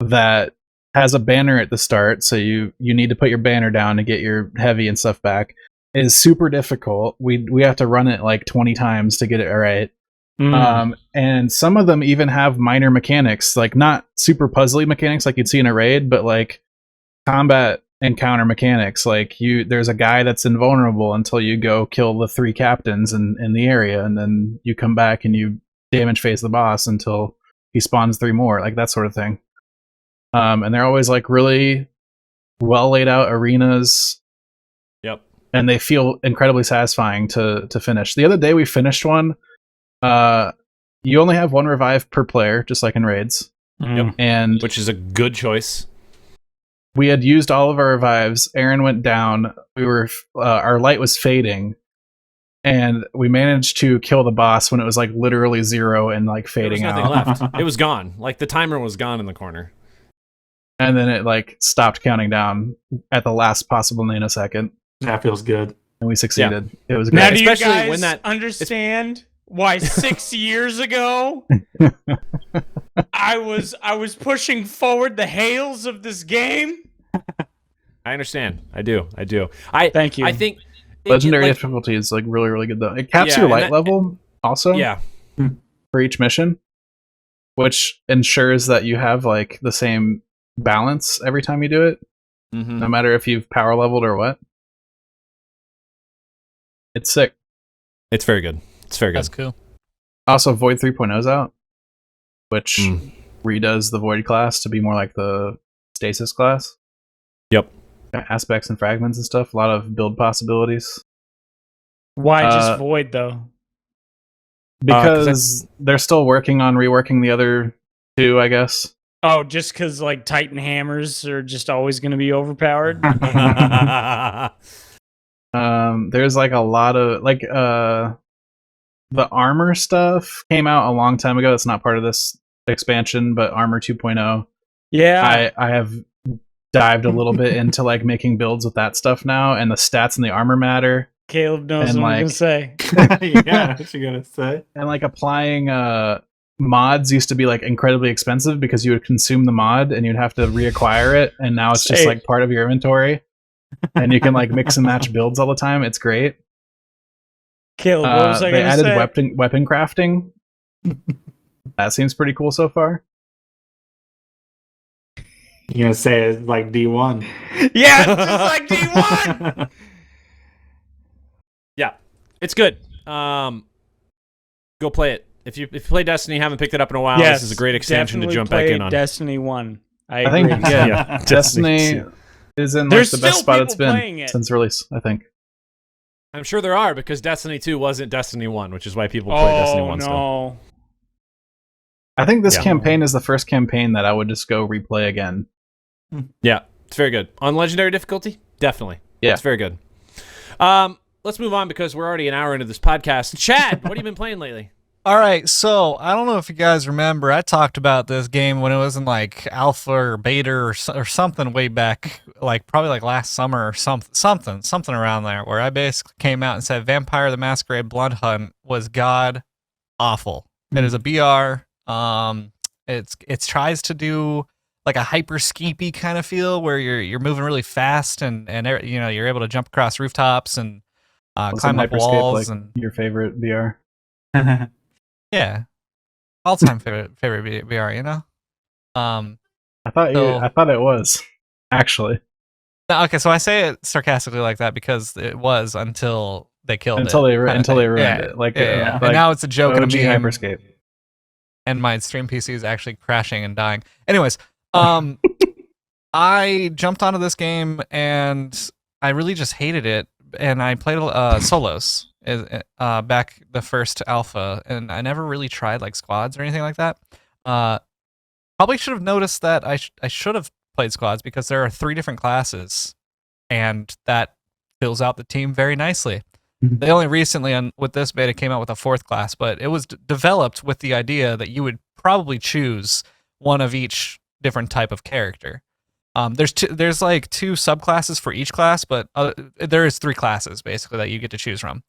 that has a banner at the start, so you need to put your banner down to get your heavy and stuff back. It is super difficult. We have to run it like 20 times to get it right. And some of them even have minor mechanics, like not super puzzly mechanics like you'd see in a raid, but like combat encounter mechanics. Like there's a guy that's invulnerable until you go kill the 3 captains in the area, and then you come back and you damage phase the boss until he spawns 3 more, like that sort of thing. And they're always like really well laid out arenas. Yep. And they feel incredibly satisfying to finish. The other day we finished one. You only have 1 revive per player, just like in raids. Yep. And Which is a good choice. we had used all of our revives. Aaron went down. We were our light was fading, and we managed to kill the boss when it was like literally 0 and like There was fading nothing out. left. It was gone. Like the timer was gone in the corner. And then it like stopped counting down at the last possible nanosecond, That feels good. and we succeeded. It was Now, great. do you Especially guys when that- understand why 6 years ago I was pushing forward the hails of this game? I understand. I do. Thank you. I think Legendary like, difficulty is like really, really good though. It caps Yeah, your and light that- level also yeah. for each mission, which ensures that you have like the same balance every time you do it, Mm-hmm. no matter if you've power leveled or what. It's sick. It's very good. It's very good. That's cool. Also, Void 3.0's out, which Mm. redoes the Void class to be more like the Stasis class. Yep. Aspects and fragments and stuff. A lot of build possibilities. Why just Uh, void though? Because they're still working on reworking the other 2, I guess. Oh, just because like Titan hammers are just always going to be overpowered. There's like a lot of like the armor stuff came out a long time ago. It's not part of this expansion, but Armor 2.0. Yeah, I have dived a little bit into like making builds with that stuff now, and the stats and the armor matter. Caleb knows and, what I'm like- gonna say. Yeah, what you gonna say? And like applying mods used to be like incredibly expensive because you would consume the mod and you'd have to reacquire it, and now it's just Hey. like part of your inventory. And you can like mix and match builds all the time. It's great. Caleb, what was I They gonna added say? weapon crafting. That seems pretty cool so far. You gonna say it's like D1? Yeah, it's just like D1. Yeah, it's good. Go play it. If you play Destiny, haven't picked it up in a while, Yes, this is a great extension to definitely jump back play in on. Destiny 1. I I think agree. yeah, Destiny is in like There's the best still spot it's people playing been it. since release. I think. I'm sure there are, because Destiny 2 wasn't Destiny 1, which is why people play Destiny 1 still. no. I think this Yeah. campaign is the first campaign that I would just go replay again. Yeah, it's very good. On Legendary difficulty? Definitely. Yeah. It's very good. Let's move on because we're already an hour into this podcast. Chad, what have you been playing lately? All right, so I don't know if you guys remember, I talked about this game when it was in like alpha or beta or something way back, like probably like last summer or something around there, where I basically came out and said Vampire the Masquerade Blood Hunt was god awful. It is a BR. It tries to do like a hyper skeepy kind of feel where you're moving really fast and you know you're able to jump across rooftops and climb up Hyperscape, walls like, and your favorite VR. yeah, all time favorite VR. You know. I thought So- I thought it was actually Okay, so I say it sarcastically like that because it was until they killed until it. they kinda until they thing. ruined Yeah, it. Like yeah. like And now it's a joke and a OG meme. Hyperscape. And my stream PC is actually crashing and dying. Anyways, I jumped onto this game and I really just hated it. And I played solos back the first alpha, and I never really tried like squads or anything like that. probably should have noticed that I should have played squads because there are 3 different classes, and that fills out the team very nicely. They only recently, with this beta, came out with a 4th class, but it was developed with the idea that you would probably choose one of each different type of character. There's like 2 subclasses for each class, but there is 3 classes basically that you get to choose from.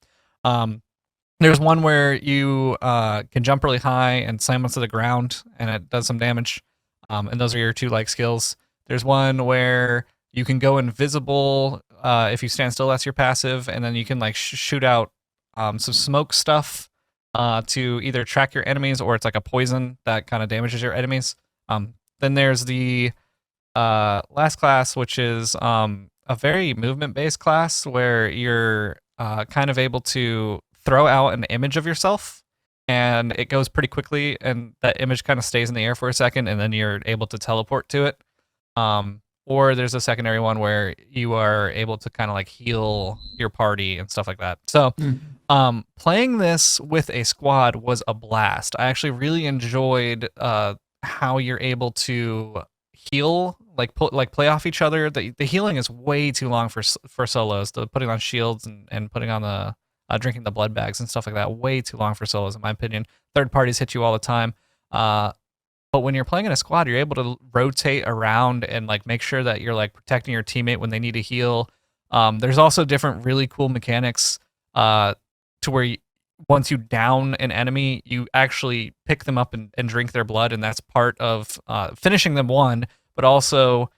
There's one where you can jump really high and slam onto the ground, and it does some damage. And those are your 2 like skills. There's one where you can go invisible if you stand still. That's your passive, and then you can like shoot out some smoke stuff to either track your enemies, or it's like a poison that kind of damages your enemies. Then there's the last class, which is a very movement-based class where you're kind of able to throw out an image of yourself, and it goes pretty quickly, and that image kind of stays in the air for a second, and then you're able to teleport to it. Or there's a secondary one where you are able to kind of like heal your party and stuff like that. So playing this with a squad was a blast. I actually really enjoyed how you're able to heal, like play off each other. The healing is way too long for solos. The putting on shields and putting on the drinking the blood bags and stuff like that, way too long for solos in my opinion. Third parties hit you all the time. But when you're playing in a squad, you're able to rotate around and like make sure that you're like protecting your teammate when they need to heal. There's also different really cool mechanics to where once you down an enemy, you actually pick them up and drink their blood, and that's part of finishing them one, but also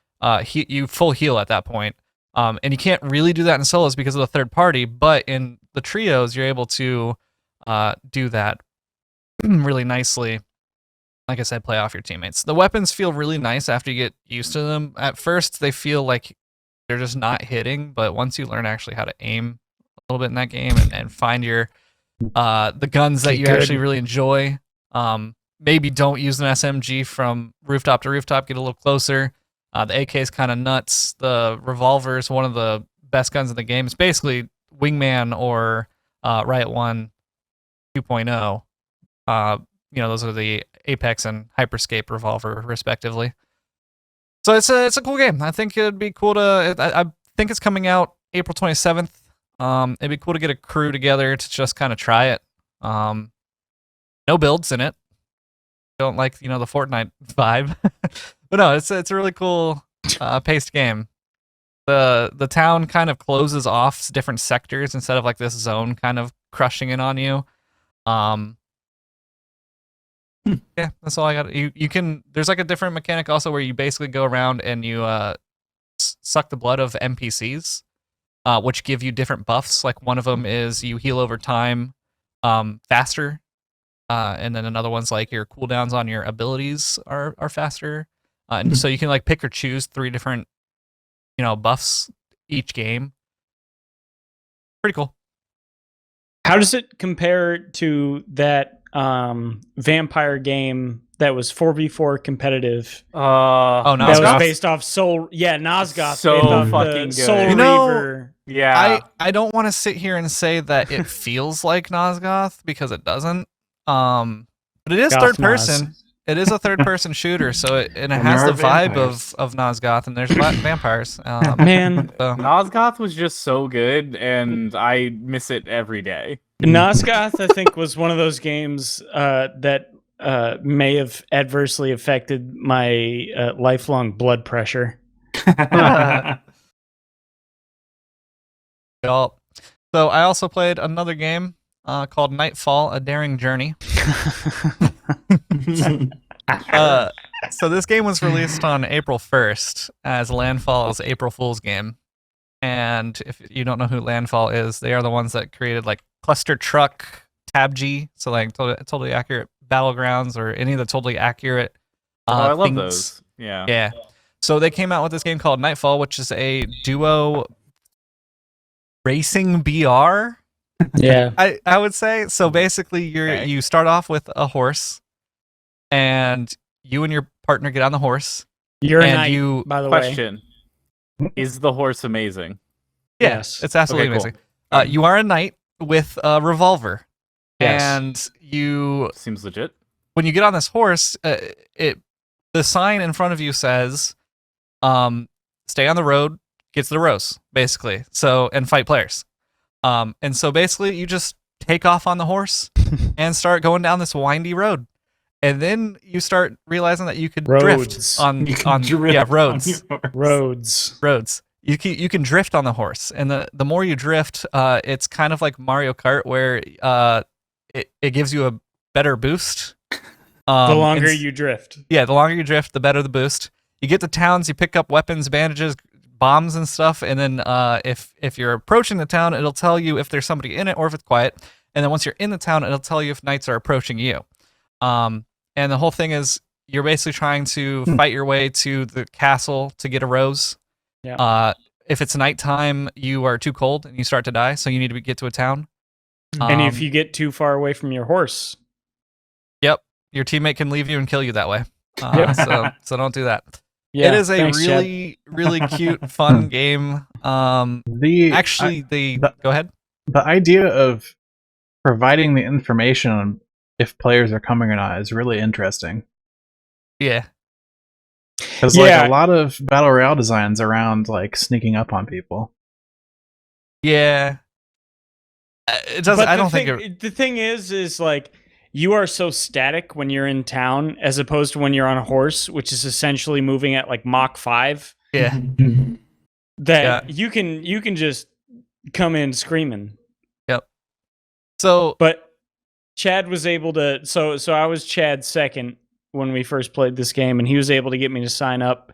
you full heal at that point. And you can't really do that in solos because of the third party, but in the trios, you're able to do that really nicely. Like I said, play off your teammates. The weapons feel really nice after you get used to them. At first, they feel like they're just not hitting, but once you learn actually how to aim a little bit in that game and find your the guns that you actually really enjoy, maybe don't use an SMG from rooftop to rooftop, get a little closer. The AK is kind of nuts. The revolver is one of the best guns in the game. It's basically Wingman or Riot 1 2.0. Those are the Apex and Hyperscape revolver, respectively. So it's a cool game. I think it'd be cool to. I think it's coming out April 27th. It'd be cool to get a crew together to just kind of try it. No builds in it. Don't like the Fortnite vibe, but no, it's a really cool paced game. The town kind of closes off different sectors instead of like this zone kind of crushing in on you. Yeah, that's all I got. You can. There's like a different mechanic also where you basically go around and you suck the blood of NPCs, which give you different buffs. Like one of them is you heal over time faster, and then another one's like your cooldowns on your abilities are faster, and so you can like pick or choose 3 different buffs each game. Pretty cool. How does it compare to that vampire game that was 4v4 competitive? Nosgoth? That was based off Soul. Yeah, Nosgoth. So fucking good. Soul Reaver. Yeah. I don't want to sit here and say that it feels like Nosgoth because it doesn't. But it is third person. It is a third person shooter, so it has the vibe of Nosgoth, and there's vampires. Man, Nosgoth was just so good, and I miss it every day. Nosgoth, I think, was one of those games that may have adversely affected my lifelong blood pressure. So I also played another game called Nightfall: A Daring Journey. So this game was released on April 1st as Landfall's April Fool's game. And if you don't know who Landfall is, they are the ones that created like Cluster Truck, Tab G, so like totally accurate Battlegrounds or any of the totally accurate I love things. those. Yeah. Yeah. So they came out with this game called Nightfall, which is a duo racing BR. Yeah. I would say. So basically you start off with a horse and you and your partner get on the horse. You're a and knight, by the way. Question. Is the horse amazing? Yes, it's absolutely Okay, amazing. cool. You are a knight with a revolver. Yes. And you Seems legit. when you get on this horse, it the sign in front of you says, "Stay on the road, get to the rows," basically. So and fight players. And so basically, you just take off on the horse and start going down this windy road. And then you start realizing that you could drift on roads. Roads. You can drift on the horse, and the more you drift, it's kind of like Mario Kart, where it gives you a better boost. The longer you drift. Yeah, the longer you drift, the better the boost. You get to towns, you pick up weapons, bandages, bombs, and stuff, and then if you're approaching the town, it'll tell you if there's somebody in it or if it's quiet. And then once you're in the town, it'll tell you if knights are approaching you. And the whole thing is you're basically trying to fight your way to the castle to get a rose. Yeah. If it's nighttime, you are too cold and you start to die, so you need to get to a town. And if you get too far away from your horse, yep, your teammate can leave you and kill you that way. So don't do that. yeah, it is a thanks, Chad. really cute, fun game. Go ahead. The idea of providing the information on if players are coming or not is really interesting. Yeah. Because like a lot of battle royale designs around like sneaking up on people. Yeah. It doesn't. I don't think the thing is like you are so static when you're in town as opposed to when you're on a horse, which is essentially moving at like Mach 5. Yeah. That you can just come in screaming. Yep. So, but Chad was able to. So I was Chad's second when we first played this game, and he was able to get me to sign up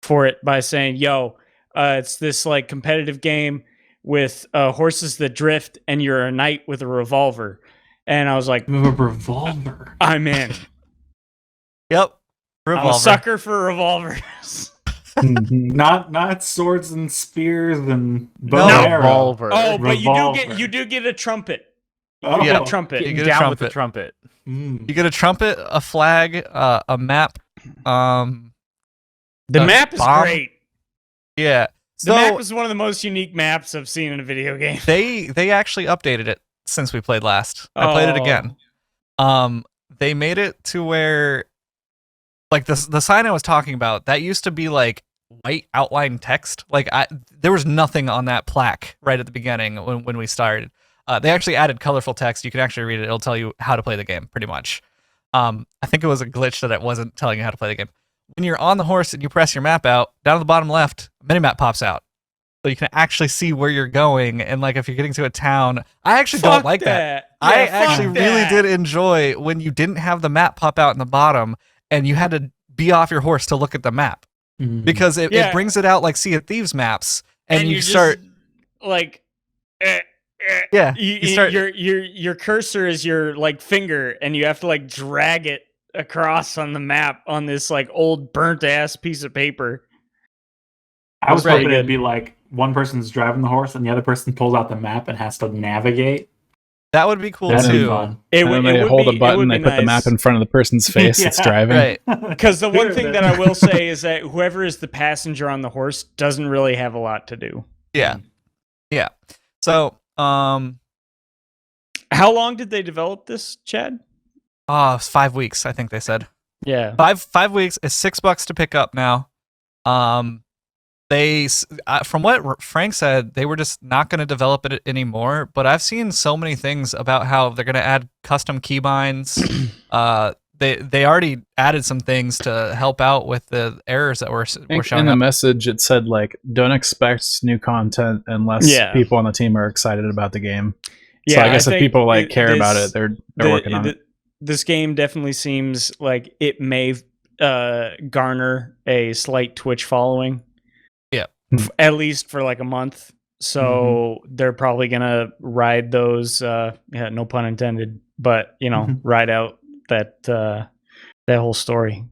for it by saying, "Yo, it's this like competitive game with horses that drift, and you're a knight with a revolver." And I was like, A revolver. I'm in. yep. I'm a sucker for revolvers. not swords and spears and bow No. and arrow. Revolver. Oh, but Revolver. you do get a trumpet. Oh. You get Yeah. a trumpet. You Getting get a down with the trumpet. trumpet. Mm. You get a trumpet, a flag, a map. The a map is bomb. great. Yeah. The So map is one of the most unique maps I've seen in a video game. they actually updated it since we played last. I played it again. They made it to where, like the sign I was talking about, that used to be like white outline text. Like there was nothing on that plaque right at the beginning when we started. They actually added colorful text. You can actually read it. It'll tell you how to play the game, pretty much. I think it was a glitch that it wasn't telling you how to play the game. When you're on the horse and you press your map out, down at the bottom left, a minimap pops out. So you can actually see where you're going, and like if you're getting to a town, I actually don't like that. Yeah, I fuck actually really that. did enjoy when you didn't have the map pop out in the bottom, and you had to be off your horse to look at the map because it brings it out like Sea of Thieves maps, and you start just, like, you start your cursor is your like finger, and you have to like drag it across on the map on this like old burnt ass piece of paper. I was Right. hoping it'd be like one person's driving the horse and the other person pulls out the map and has to navigate. that would be cool That'd be too. fun. And then they hold a button, they put the nice. map in front of the person's face that's Yeah. driving. Right. Because the one thing that I will say is that whoever is the passenger on the horse doesn't really have a lot to do. Yeah. Yeah. So How long did they develop this, Chad? 5 weeks, I think they said. Yeah. 5 weeks is $6 to pick up now. They from what Frank said, they were just not going to develop it anymore, but I've seen so many things about how they're going to add custom keybinds. They already added some things to help out with the errors that were I think showing in the up. message it said like don't expect new content unless Yeah. people on the team are excited about the game. So Yeah, I guess if think people like care about this- it, they're working on it. This game definitely seems like it may garner a slight Twitch following. Yeah. At least for like a month. So they're probably gonna ride those. No pun intended. But ride out that whole story.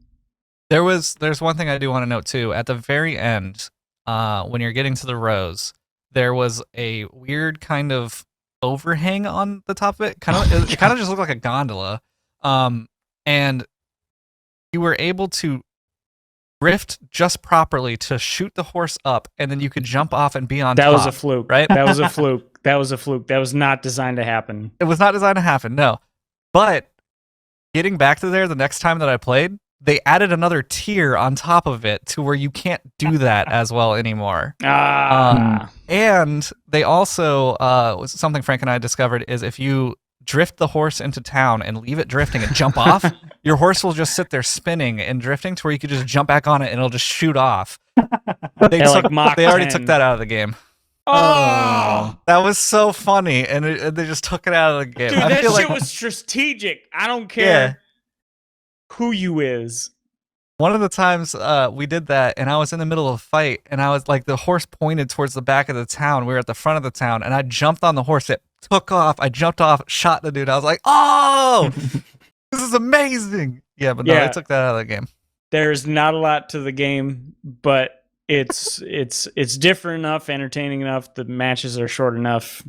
There's one thing I do want to note too. At the very end, when you're getting to the rows, there was a weird kind of overhang on the top of it. It kind of just looked like a gondola. And you were able to drift just properly to shoot the horse up, and then you could jump off and be on That top. was a fluke, right? That was a fluke. That was a fluke. That was not designed to happen. It was not designed to happen, no. But getting back to there the next time that I played, they added another tier on top of it to where you can't do that as well anymore. And they also something Frank and I discovered is if you drift the horse into town and leave it drifting and jump off, your horse will just sit there spinning and drifting to where you could just jump back on it and it'll just shoot off. They already took that out of the game. Oh, that was so funny, and they just took it out of the game. Dude, that shit was strategic. I don't care who you is. One of the times we did that, and I was in the middle of a fight, and I was like, the horse pointed towards the back of the town. We were at the front of the town, and I jumped on the horse. It took off. I jumped off, shot the dude. I was like, oh, this is amazing. Yeah, but no, they took that out of the game. There's not a lot to the game, but it's different enough, entertaining enough. The matches are short enough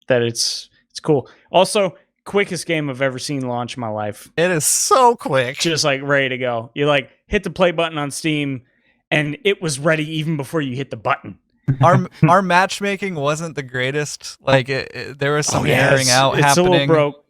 that it's cool. Also, quickest game I've ever seen launch in my life. It is so quick. Just like ready to go. You like hit the play button on Steam and it was ready even before you hit the button. Our matchmaking wasn't the greatest. Like there was some airing out happening. It's a little broke.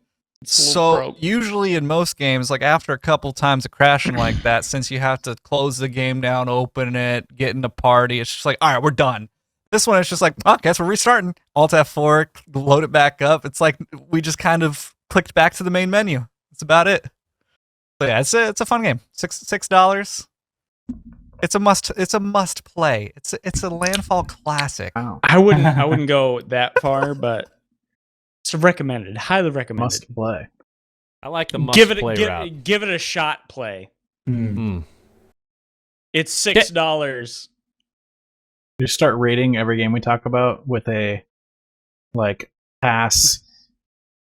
So usually in most games, like after a couple times of crashing like that, since you have to close the game down, open it, get in the party, it's just like, all right, we're done. This one, it's just like, oh, guess we're restarting. Alt F4, load it back up. It's like we just kind of clicked back to the main menu. That's about it. But yeah, it's a fun game. $6. It's a must play. It's a Landfall classic. Wow. I wouldn't go that far, but it's recommended. Highly recommended. Must play. I like the must play route. Give it a shot. Play. Mm. It's $6. You start rating every game we talk about with a like pass,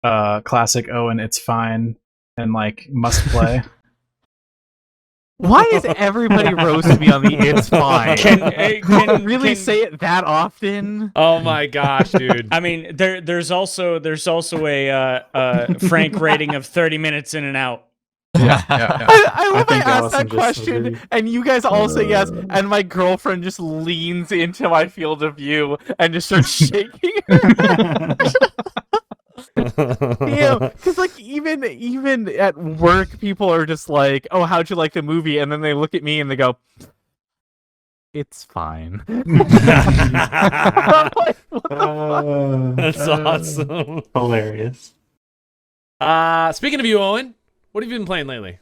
classic Owen, it's fine, and like must play. Why is everybody roasting me on the it's fine? Can really say it that often? Oh my gosh, dude. I mean, there's also a Frank rating of 30 minutes in and out. Yeah. I love I asked Allison that question, and you guys all say yes, and my girlfriend just leans into my field of view and just starts shaking her. Yeah, because like even at work, people are just like, "Oh, how'd you like the movie?" And then they look at me and they go, "It's fine." I'm like, what the fuck? That's awesome. Hilarious. Speaking of you, Owen, what have you been playing lately?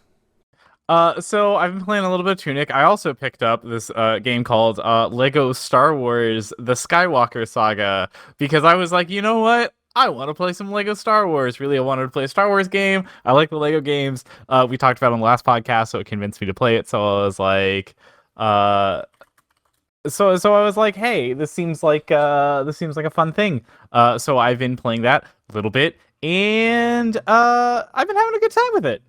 So I've been playing a little bit of Tunic. I also picked up this game called Lego Star Wars: The Skywalker Saga because I was like, you know what? I want to play some Lego Star Wars. Really, I wanted to play a Star Wars game. I like the Lego games. We talked about it on the last podcast, so it convinced me to play it. So I was like, so I was like, hey, this seems like a fun thing. So I've been playing that a little bit, and I've been having a good time with it.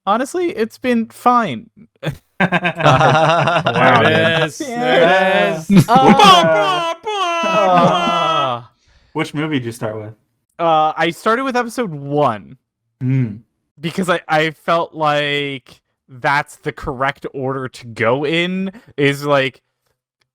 Honestly, it's been fine. Wow, there it is. There it is. Which movie did you start with? I started with episode 1 because I felt like that's the correct order to go in. Is like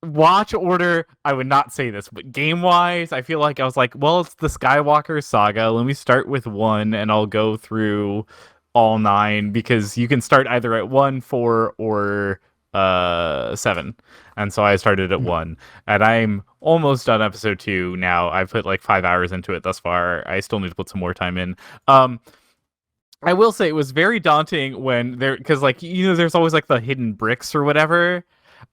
watch order. I would not say this, but game wise, I feel like I was like, well, it's the Skywalker Saga. Let me start with 1, and I'll go through all 9 because you can start either at 1, 4, or 7. And so I started at 1, and I'm almost done episode 2 now. I've put like 5 hours into it thus far. I still need to put some more time in. I will say it was very daunting when because like, you know, there's always like the hidden bricks or whatever.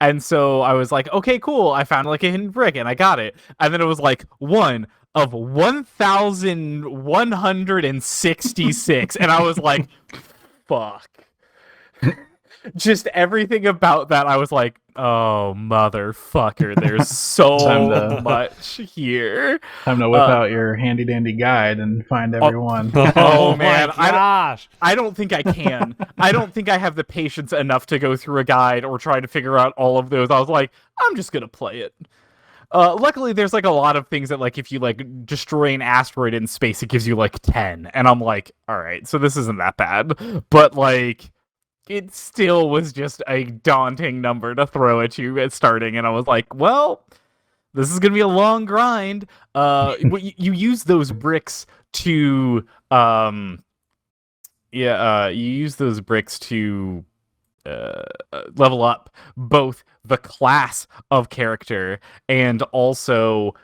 And so I was like, okay, cool. I found like a hidden brick and I got it. And then it was like 1 of 1,166. And I was like, fuck. Just everything about that, I was like, oh, motherfucker, there's so much here. Time to whip out your handy-dandy guide and find everyone. Oh, man. My gosh. I don't think I can. I don't think I have the patience enough to go through a guide or try to figure out all of those. I was like, I'm just going to play it. Luckily, there's like a lot of things that like if you like destroy an asteroid in space, it gives you like 10. And I'm like, all right, so this isn't that bad. But like, it still was just a daunting number to throw at you at starting, and I was like, well, this is going to be a long grind. You use those bricks to, you use those bricks to level up both the class of character and also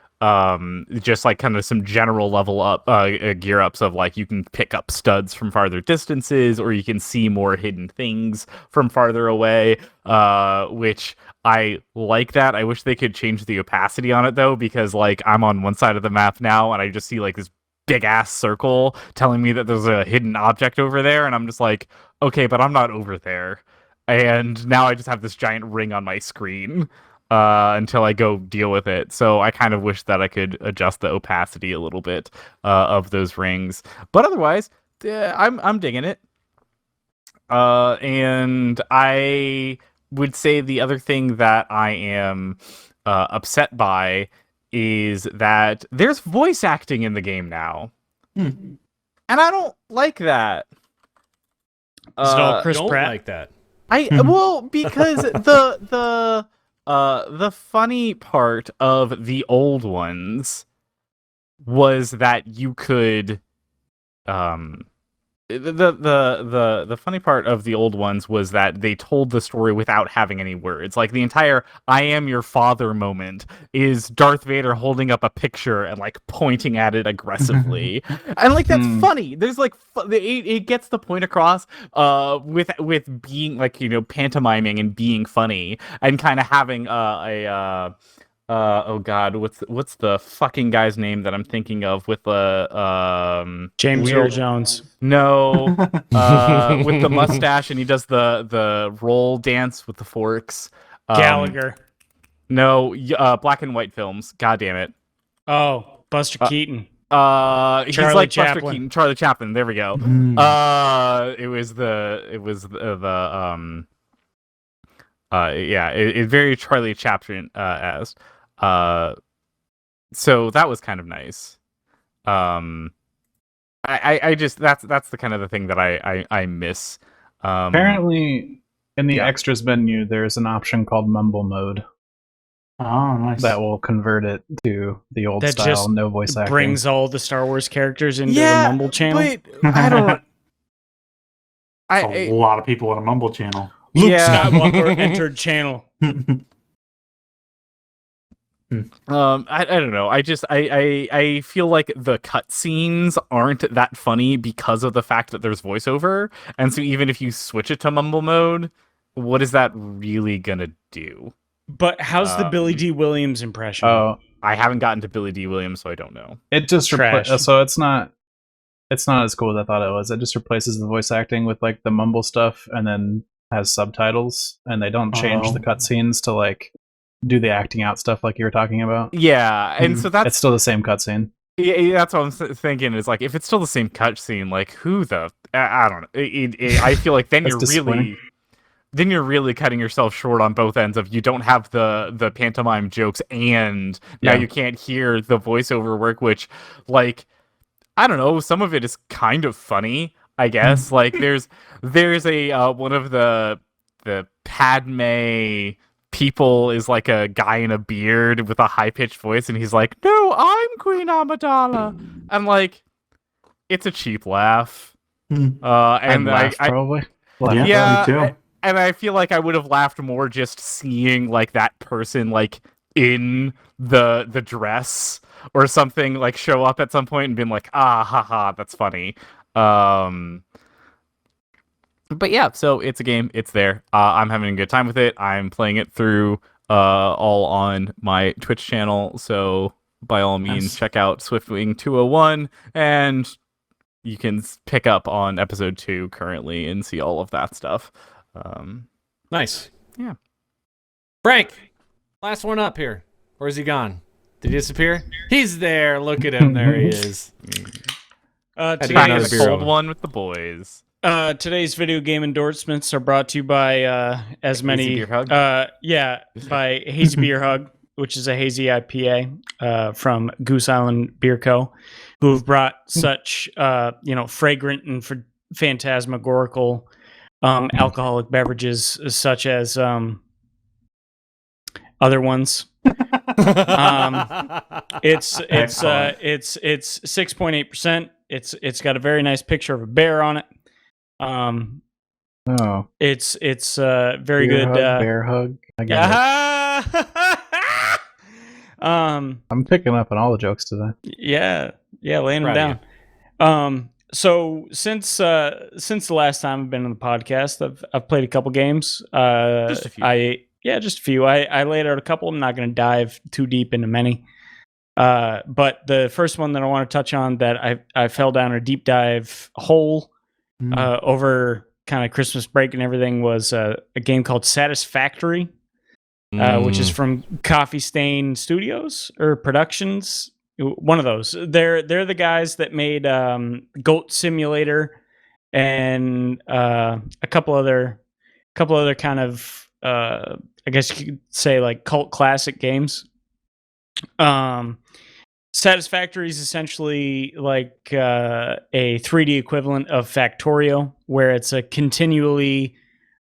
just like kind of some general level up gear ups of like you can pick up studs from farther distances or you can see more hidden things from farther away, which I like that. I wish they could change the opacity on it though, because like I'm on one side of the map now and I just see like this big ass circle telling me that there's a hidden object over there, and I'm just like, okay, but I'm not over there. And now I just have this giant ring on my screen until I go deal with it. So I kind of wish that I could adjust the opacity a little bit of those rings. But otherwise, I'm digging it. And I would say the other thing that I am upset by is that there's voice acting in the game now. And I don't like that. Is it all Chris Don't Pratt? like that. Well, because the funny part of the old ones was that you could the funny part of the old ones was that they told the story without having any words. Like the entire "I am your father" moment is Darth Vader holding up a picture and like pointing at it aggressively, and like that's funny. There's like it gets the point across with being like, you know, pantomiming and being funny and kind of having oh god, what's the fucking guy's name that I'm thinking of with the James weird... Earl Jones. No, with the mustache and he does the roll dance with the forks. Gallagher. No, black and white films. God damn it. Oh, Buster Keaton. He's like Chaplin. Buster Keaton, Charlie Chaplin. There we go. It was it very Charlie Chaplin as. So that was kind of nice. I just that's the kind of the thing that I miss. Apparently, in the extras menu, there's an option called Mumble Mode. Oh, nice. That will convert it to the old That style, just no voice acting. brings all the Star Wars characters into the Mumble channel. But I don't. A lot of people on a Mumble channel. Luke Yeah. Skywalker entered channel. I don't know. I feel like the cutscenes aren't that funny because of the fact that there's voiceover, and so even if you switch it to Mumble Mode, what is that really gonna do? But how's the Billy D. Williams impression? Oh, I haven't gotten to Billy D. Williams, so I don't know. it just Trash. so it's not as cool as I thought it was. It just replaces the voice acting with like the mumble stuff, and then has subtitles, and they don't change the cutscenes to like do the acting out stuff like you were talking about. Yeah, and so It's still the same cutscene. Yeah, that's what I'm thinking. Is like if it's still the same cutscene, like who the I don't know. I feel like then you're really cutting yourself short on both ends of you don't have the pantomime jokes and now you can't hear the voiceover work, which like I don't know, some of it is kind of funny, I guess. Like there's a one of the Padme people is like a guy in a beard with a high-pitched voice, and he's like, "No, I'm Queen Amidala." I'm like, it's a cheap laugh. And laugh, probably. Yeah, me too. And I feel like I would have laughed more just seeing like that person like in the dress or something like show up at some point and being like, ah, haha, that's funny. But yeah, so it's a game. It's there. I'm having a good time with it. I'm playing it through all on my Twitch channel. So by all means, check out Swiftwing 201, and you can pick up on episode 2 currently and see all of that stuff. Nice. Yeah. Frank, last one up here. Where's he gone? Did he disappear? He's there. Look at him. There he is. Today's cold one with the boys. Today's video game endorsements are brought to you by as many Hazy Beer Hug? By Hazy Beer Hug, which is a hazy IPA from Goose Island Beer Co., who have brought such fragrant and phantasmagorical alcoholic beverages such as other ones. It's 6.8%. It's got a very nice picture of a bear on it. Oh, It's very good. bear hug. I get it. I'm picking up on all the jokes today. Yeah, laying them Proud of down. So since the last time I've been on the podcast, I've played a couple games. Just a few. Just a few. I laid out a couple. I'm not going to dive too deep into many. But the first one that I want to touch on that I fell down a deep dive hole over kind of Christmas break and everything was a game called Satisfactory, which is from Coffee Stain Studios or Productions. One of those. They're the guys that made Goat Simulator and a couple other kind of I guess you could say like cult classic games. Satisfactory is essentially like a 3D equivalent of Factorio, where it's a continually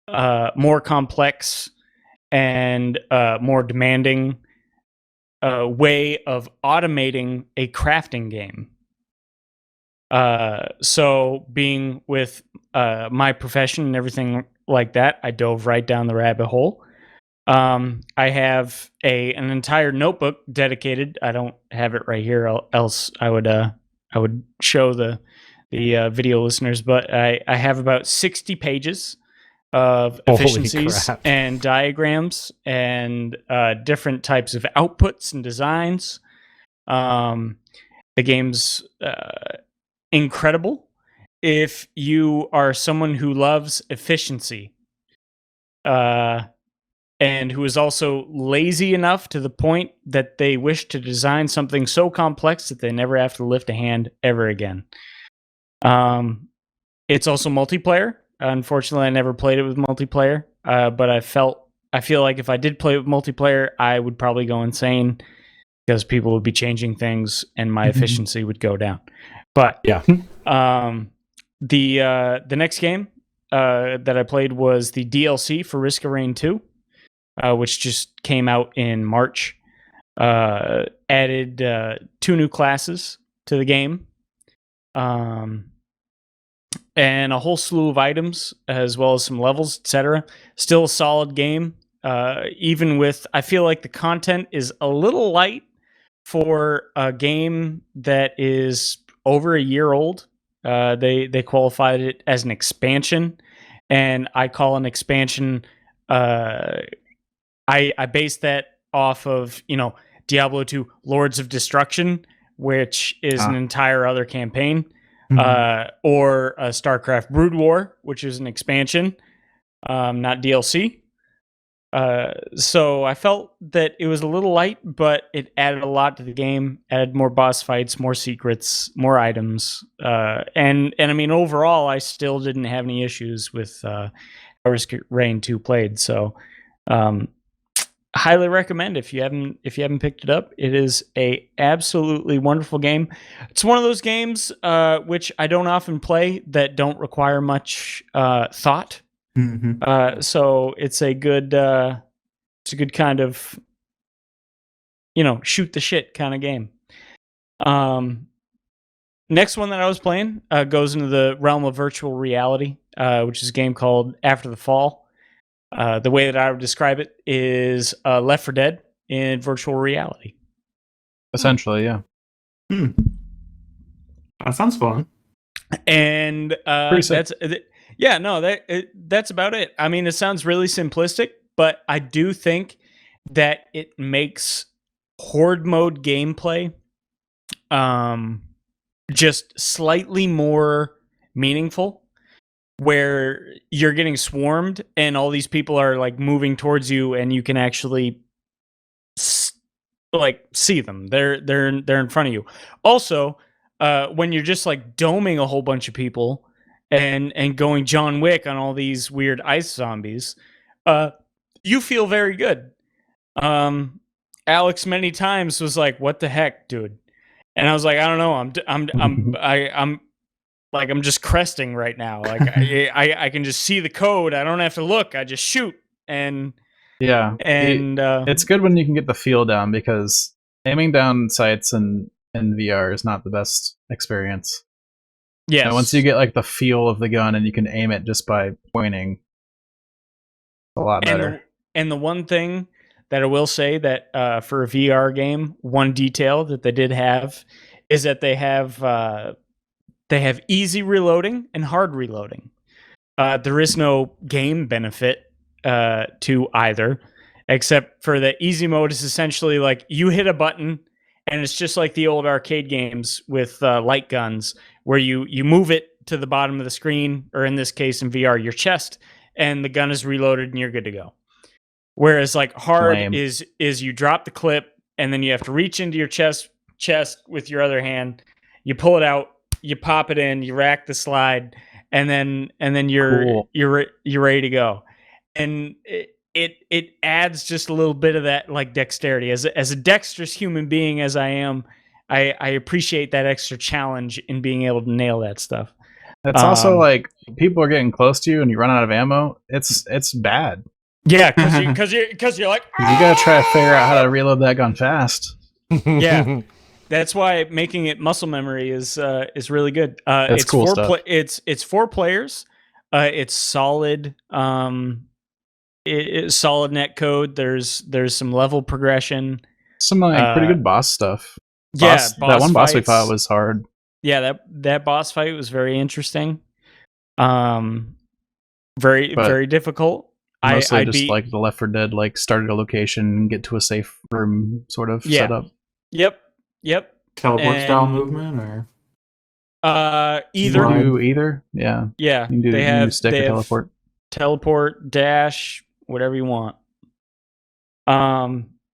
more complex and more demanding way of automating a crafting game. So being with my profession and everything like that, I dove right down the rabbit hole. I have an entire notebook dedicated. I don't have it right here, else I would show the video listeners. But I have about 60 pages of Holy efficiencies crap. and diagrams and different types of outputs and designs. The game's incredible if you are someone who loves efficiency. And who is also lazy enough to the point that they wish to design something so complex that they never have to lift a hand ever again. It's also multiplayer. Unfortunately, I never played it with multiplayer, but I feel like if I did play it with multiplayer, I would probably go insane because people would be changing things and my efficiency would go down. But Yeah. The next game that I played was the DLC for Risk of Rain 2. Which just came out in March. Added 2 new classes to the game. And a whole slew of items, as well as some levels, etc. Still a solid game. Even with, I feel like the content is a little light for a game that is over a year old. They qualified it as an expansion, and I call an expansion... I based that off of, Diablo 2 Lords of Destruction, which is an entire other campaign, or StarCraft Brood War, which is an expansion, not DLC. So I felt that it was a little light, but it added a lot to the game, added more boss fights, more secrets, more items. And I mean, overall, I still didn't have any issues with how Risk of Rain 2 played. So, highly recommend if you haven't picked it up. It is a absolutely wonderful game. It's one of those games which I don't often play that don't require much thought. So it's a good kind of shoot the shit kind of game. Next one that I was playing goes into the realm of virtual reality, which is a game called After the Fall. The way that I would describe it is Left 4 Dead in virtual reality. Essentially, yeah. That sounds fun. And that's about it. I mean, it sounds really simplistic, but I do think that it makes horde mode gameplay just slightly more meaningful, where you're getting swarmed and all these people are like moving towards you and you can actually see them. They're in front of you. Also, when you're just like doming a whole bunch of people and going John Wick on all these weird ice zombies, you feel very good. Alex many times was like, "What the heck, dude?" And I was like, "I don't know. I'm just cresting right now. Like I can just see the code. I don't have to look. I just shoot." And it's good when you can get the feel down, because aiming down sights in VR is not the best experience. Yes. And once you get like the feel of the gun and you can aim it just by pointing, it's a lot better. And the one thing that I will say that for a VR game, one detail that they did have is that they have easy reloading and hard reloading. There is no game benefit to either, except for the easy mode is essentially like you hit a button and it's just like the old arcade games with light guns where you move it to the bottom of the screen, or in this case in VR, your chest, and the gun is reloaded and you're good to go. Whereas like hard Lame. is you drop the clip and then you have to reach into your chest with your other hand, you pull it out, you pop it in, you rack the slide, and then you're Cool. you're ready to go. And it adds just a little bit of that like dexterity. As a dexterous human being as I am, I appreciate that extra challenge in being able to nail that stuff. It's also like people are getting close to you and you run out of ammo. It's bad. Yeah, because you're like, You gotta try to figure out how to reload that gun fast. Yeah. That's why making it muscle memory is really good. That's it's cool four stuff. It's 4 players. It's solid. It's solid net code. There's some level progression. Some like pretty good boss stuff. That one boss we fights. fought was hard. Yeah, that boss fight was very interesting. Very difficult. Mostly I just beat, like the Left 4 Dead, like start at a location, get to a safe room sort of setup. Yep. Teleport style movement, or either. You can do either. Yeah. Yeah, You can do, they you can have do stick or teleport. Teleport, dash, whatever you want.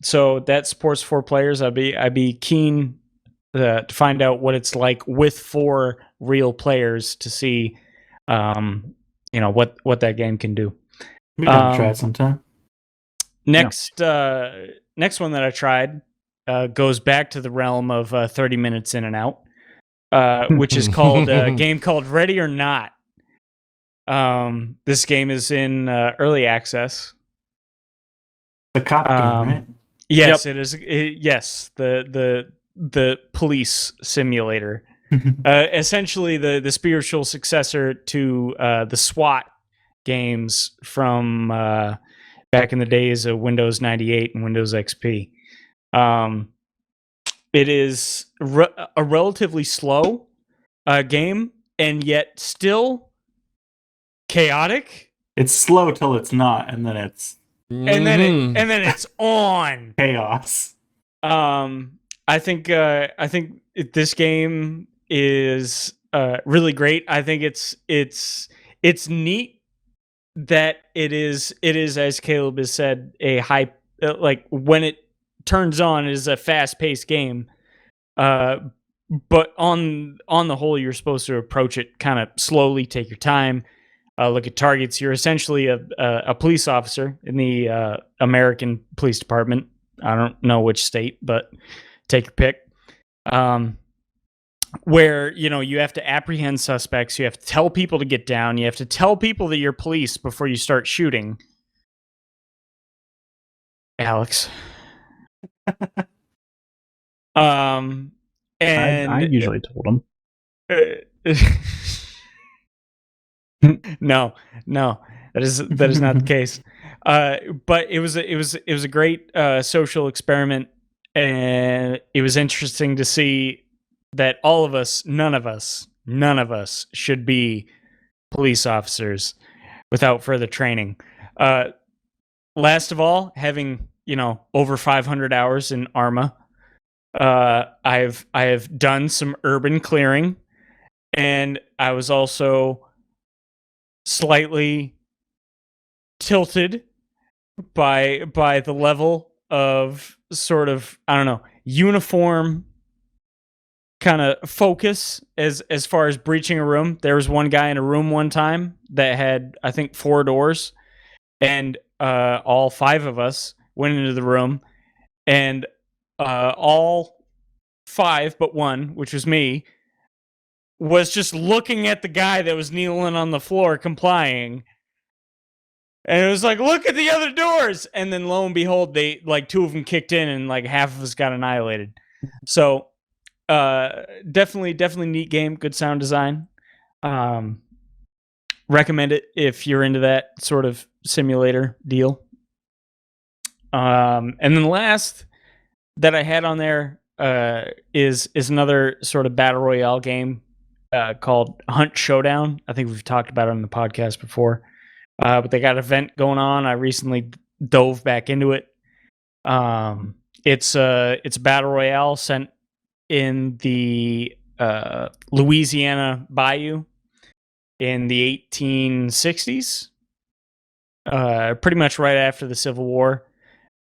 So that supports 4 players. I'd be keen to find out what it's like with 4 real players to see, what that game can do. we can try it sometime. Next one that I tried goes back to the realm of 30 minutes in and out, which is called a game called Ready or Not. This game is in early access. The cop game, right? Yes, it is. Yes, the police simulator. Essentially, the spiritual successor to the SWAT games from back in the days of Windows 98 and Windows XP. It is a relatively slow game, and yet still chaotic. It's slow till it's not, and then it's And then it's on. chaos. I think this game is really great. I think it's neat that it is, as Caleb has said, a high, like when it turns on, it is a fast-paced game. But on the whole, you're supposed to approach it kind of slowly, take your time, look at targets. You're essentially a police officer in the American Police Department. I don't know which state, but take your pick. Where, you have to apprehend suspects. You have to tell people to get down. You have to tell people that you're police before you start shooting. Alex. And I usually told him. No, that is not the case. But it was a great social experiment, and it was interesting to see that all of us, none of us should be police officers without further training. Last of all, having over 500 hours in Arma, I have done some urban clearing, and I was also slightly tilted by the level of sort of, I don't know, uniform kind of focus as far as breaching a room. There was one guy in a room one time that had, I think, 4 doors, and all 5 of us went into the room, and all 5 but 1, which was me, was just looking at the guy that was kneeling on the floor complying. And it was like, look at the other doors. And then lo and behold, they, like, 2 of them kicked in and like half of us got annihilated. So definitely neat game, good sound design. Recommend it if you're into that sort of simulator deal. And then the last that I had on there is another sort of battle royale game called Hunt Showdown. I think we've talked about it on the podcast before. But they got an event going on. I recently dove back into it. It's a battle royale sent in the Louisiana Bayou in the 1860s, pretty much right after the Civil War,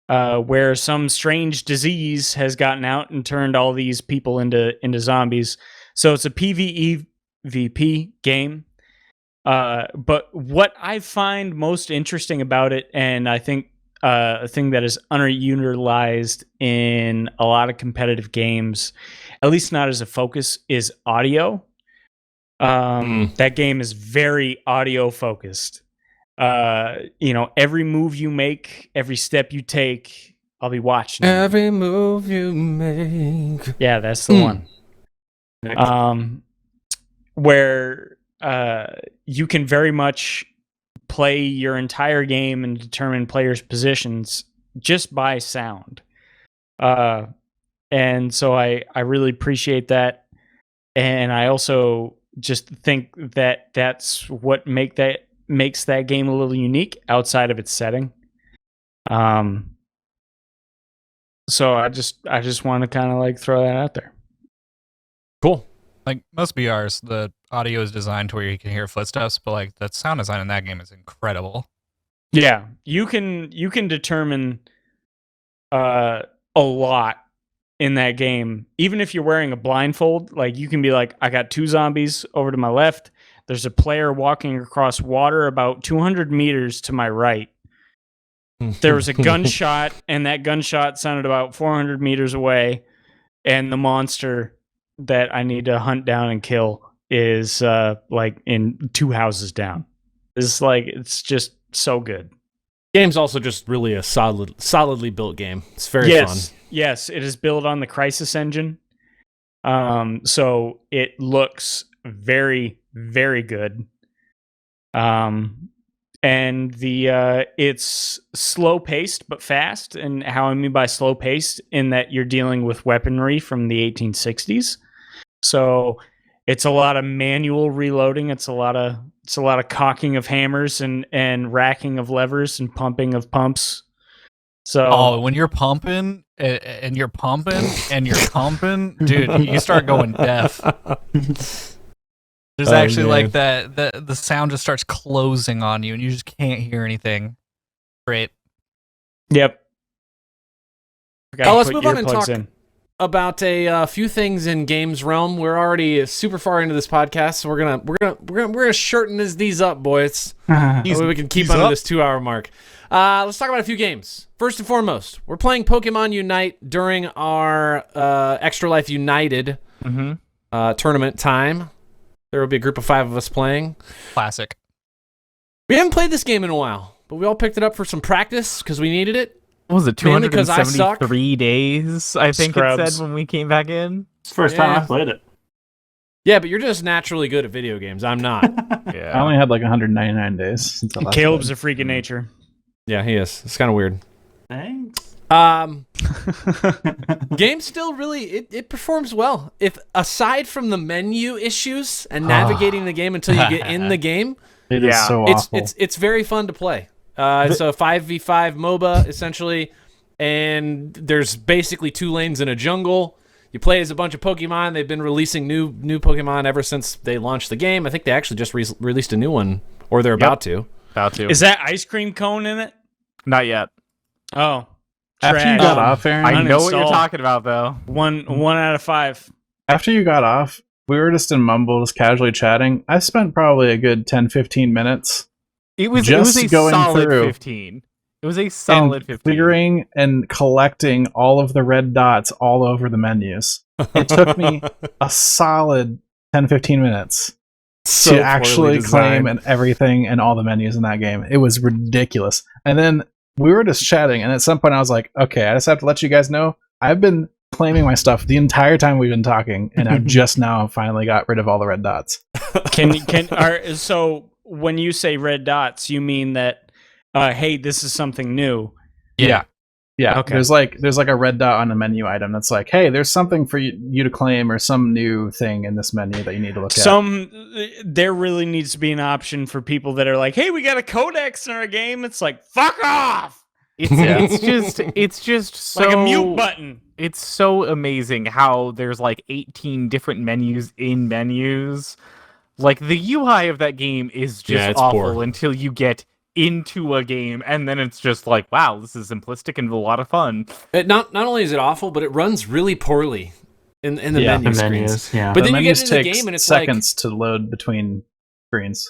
where some strange disease has gotten out and turned all these people into zombies. So it's a PvEVP game. But what I find most interesting about it, and I think a thing that is underutilized in a lot of competitive games, at least not as a focus, is audio. That game is very audio focused. Every move you make, every step you take, I'll be watching. Every move you make. Yeah, that's the one. Where you can very much play your entire game and determine players' positions just by sound. And so I really appreciate that. And I also just think that that's what makes that game a little unique outside of its setting. So I just want to kind of like throw that out there. Cool. Like most BRs, the audio is designed to where you can hear footsteps, but like the sound design in that game is incredible. Yeah, you can determine a lot in that game. Even if you're wearing a blindfold, like you can be like, I got 2 zombies over to my left. There's a player walking across water about 200 meters to my right. There was a gunshot, and that gunshot sounded about 400 meters away, and the monster that I need to hunt down and kill is like in 2 houses down. It's just so good. Game's also just really a solidly built game. It's very fun. Yes, it is built on the Crysis engine. So it looks very, very good. And it's slow paced but fast. And how I mean by slow paced, in that you're dealing with weaponry from the 1860s. So it's a lot of manual reloading. It's a lot of cocking of hammers and racking of levers and pumping of pumps. So when you're pumping and you're pumping and you're pumping, dude, you start going deaf. There's actually like the sound just starts closing on you and you just can't hear anything. Great. Yep. Let's move on and talk about a few things in games realm. We're already super far into this podcast, so we're gonna shorten these up, boys. So we can keep under this 2-hour mark. Let's talk about a few games. First and foremost, we're playing Pokemon Unite during our Extra Life United tournament time. There will be a group of 5 of us playing. Classic. We haven't played this game in a while, but we all picked it up for some practice because we needed it. What was it, Mainly 273 days, I think it said when we came back in? It's the first time I played it. Yeah, but you're just naturally good at video games. I'm not. I only had like 199 days since I last Caleb's played. a freak of nature. Yeah, he is. It's kind of weird. Thanks. Game still really it performs well. If aside from the menu issues and navigating the game until you get in the game, It is so awful. it's very fun to play. It's a 5v5 MOBA essentially, and there's basically 2 lanes in a jungle. You play as a bunch of Pokemon. They've been releasing new Pokemon ever since they launched the game. I think they actually just released a new one, or they're about to. Is that ice cream cone in it? Not yet. Oh. After you got off, Aaron, I know what you're Uninstall. talking about, though. One out of 5. after you got off, we were just in Mumble, just casually chatting. I spent probably a good 10-15 minutes. It was a going solid through 15. It was a solid 15. Figuring and collecting all of the red dots all over the menus. It took me a solid 10-15 minutes to actually claim and everything and all the menus in that game. It was ridiculous. And then we were just chatting, and at some point I was like, okay, I just have to let you guys know I've been claiming my stuff the entire time we've been talking, and I've just now finally got rid of all the red dots. So when you say red dots, you mean that hey, this is something new. Yeah. Okay. There's like a red dot on a menu item that's like, hey, there's something for you to claim or some new thing in this menu that you need to look at. There really needs to be an option for people that are like, hey, we got a codex in our game. It's like, fuck off. It's just so like a mute button. It's so amazing how there's like 18 different menus in menus. Like the UI of that game is just awful poor. Until you get into a game, and then it's just like, wow, this is simplistic and a lot of fun. Not only is it awful, but it runs really poorly in the menu screens. Yeah. But then you get into the game and it's seconds to load between screens.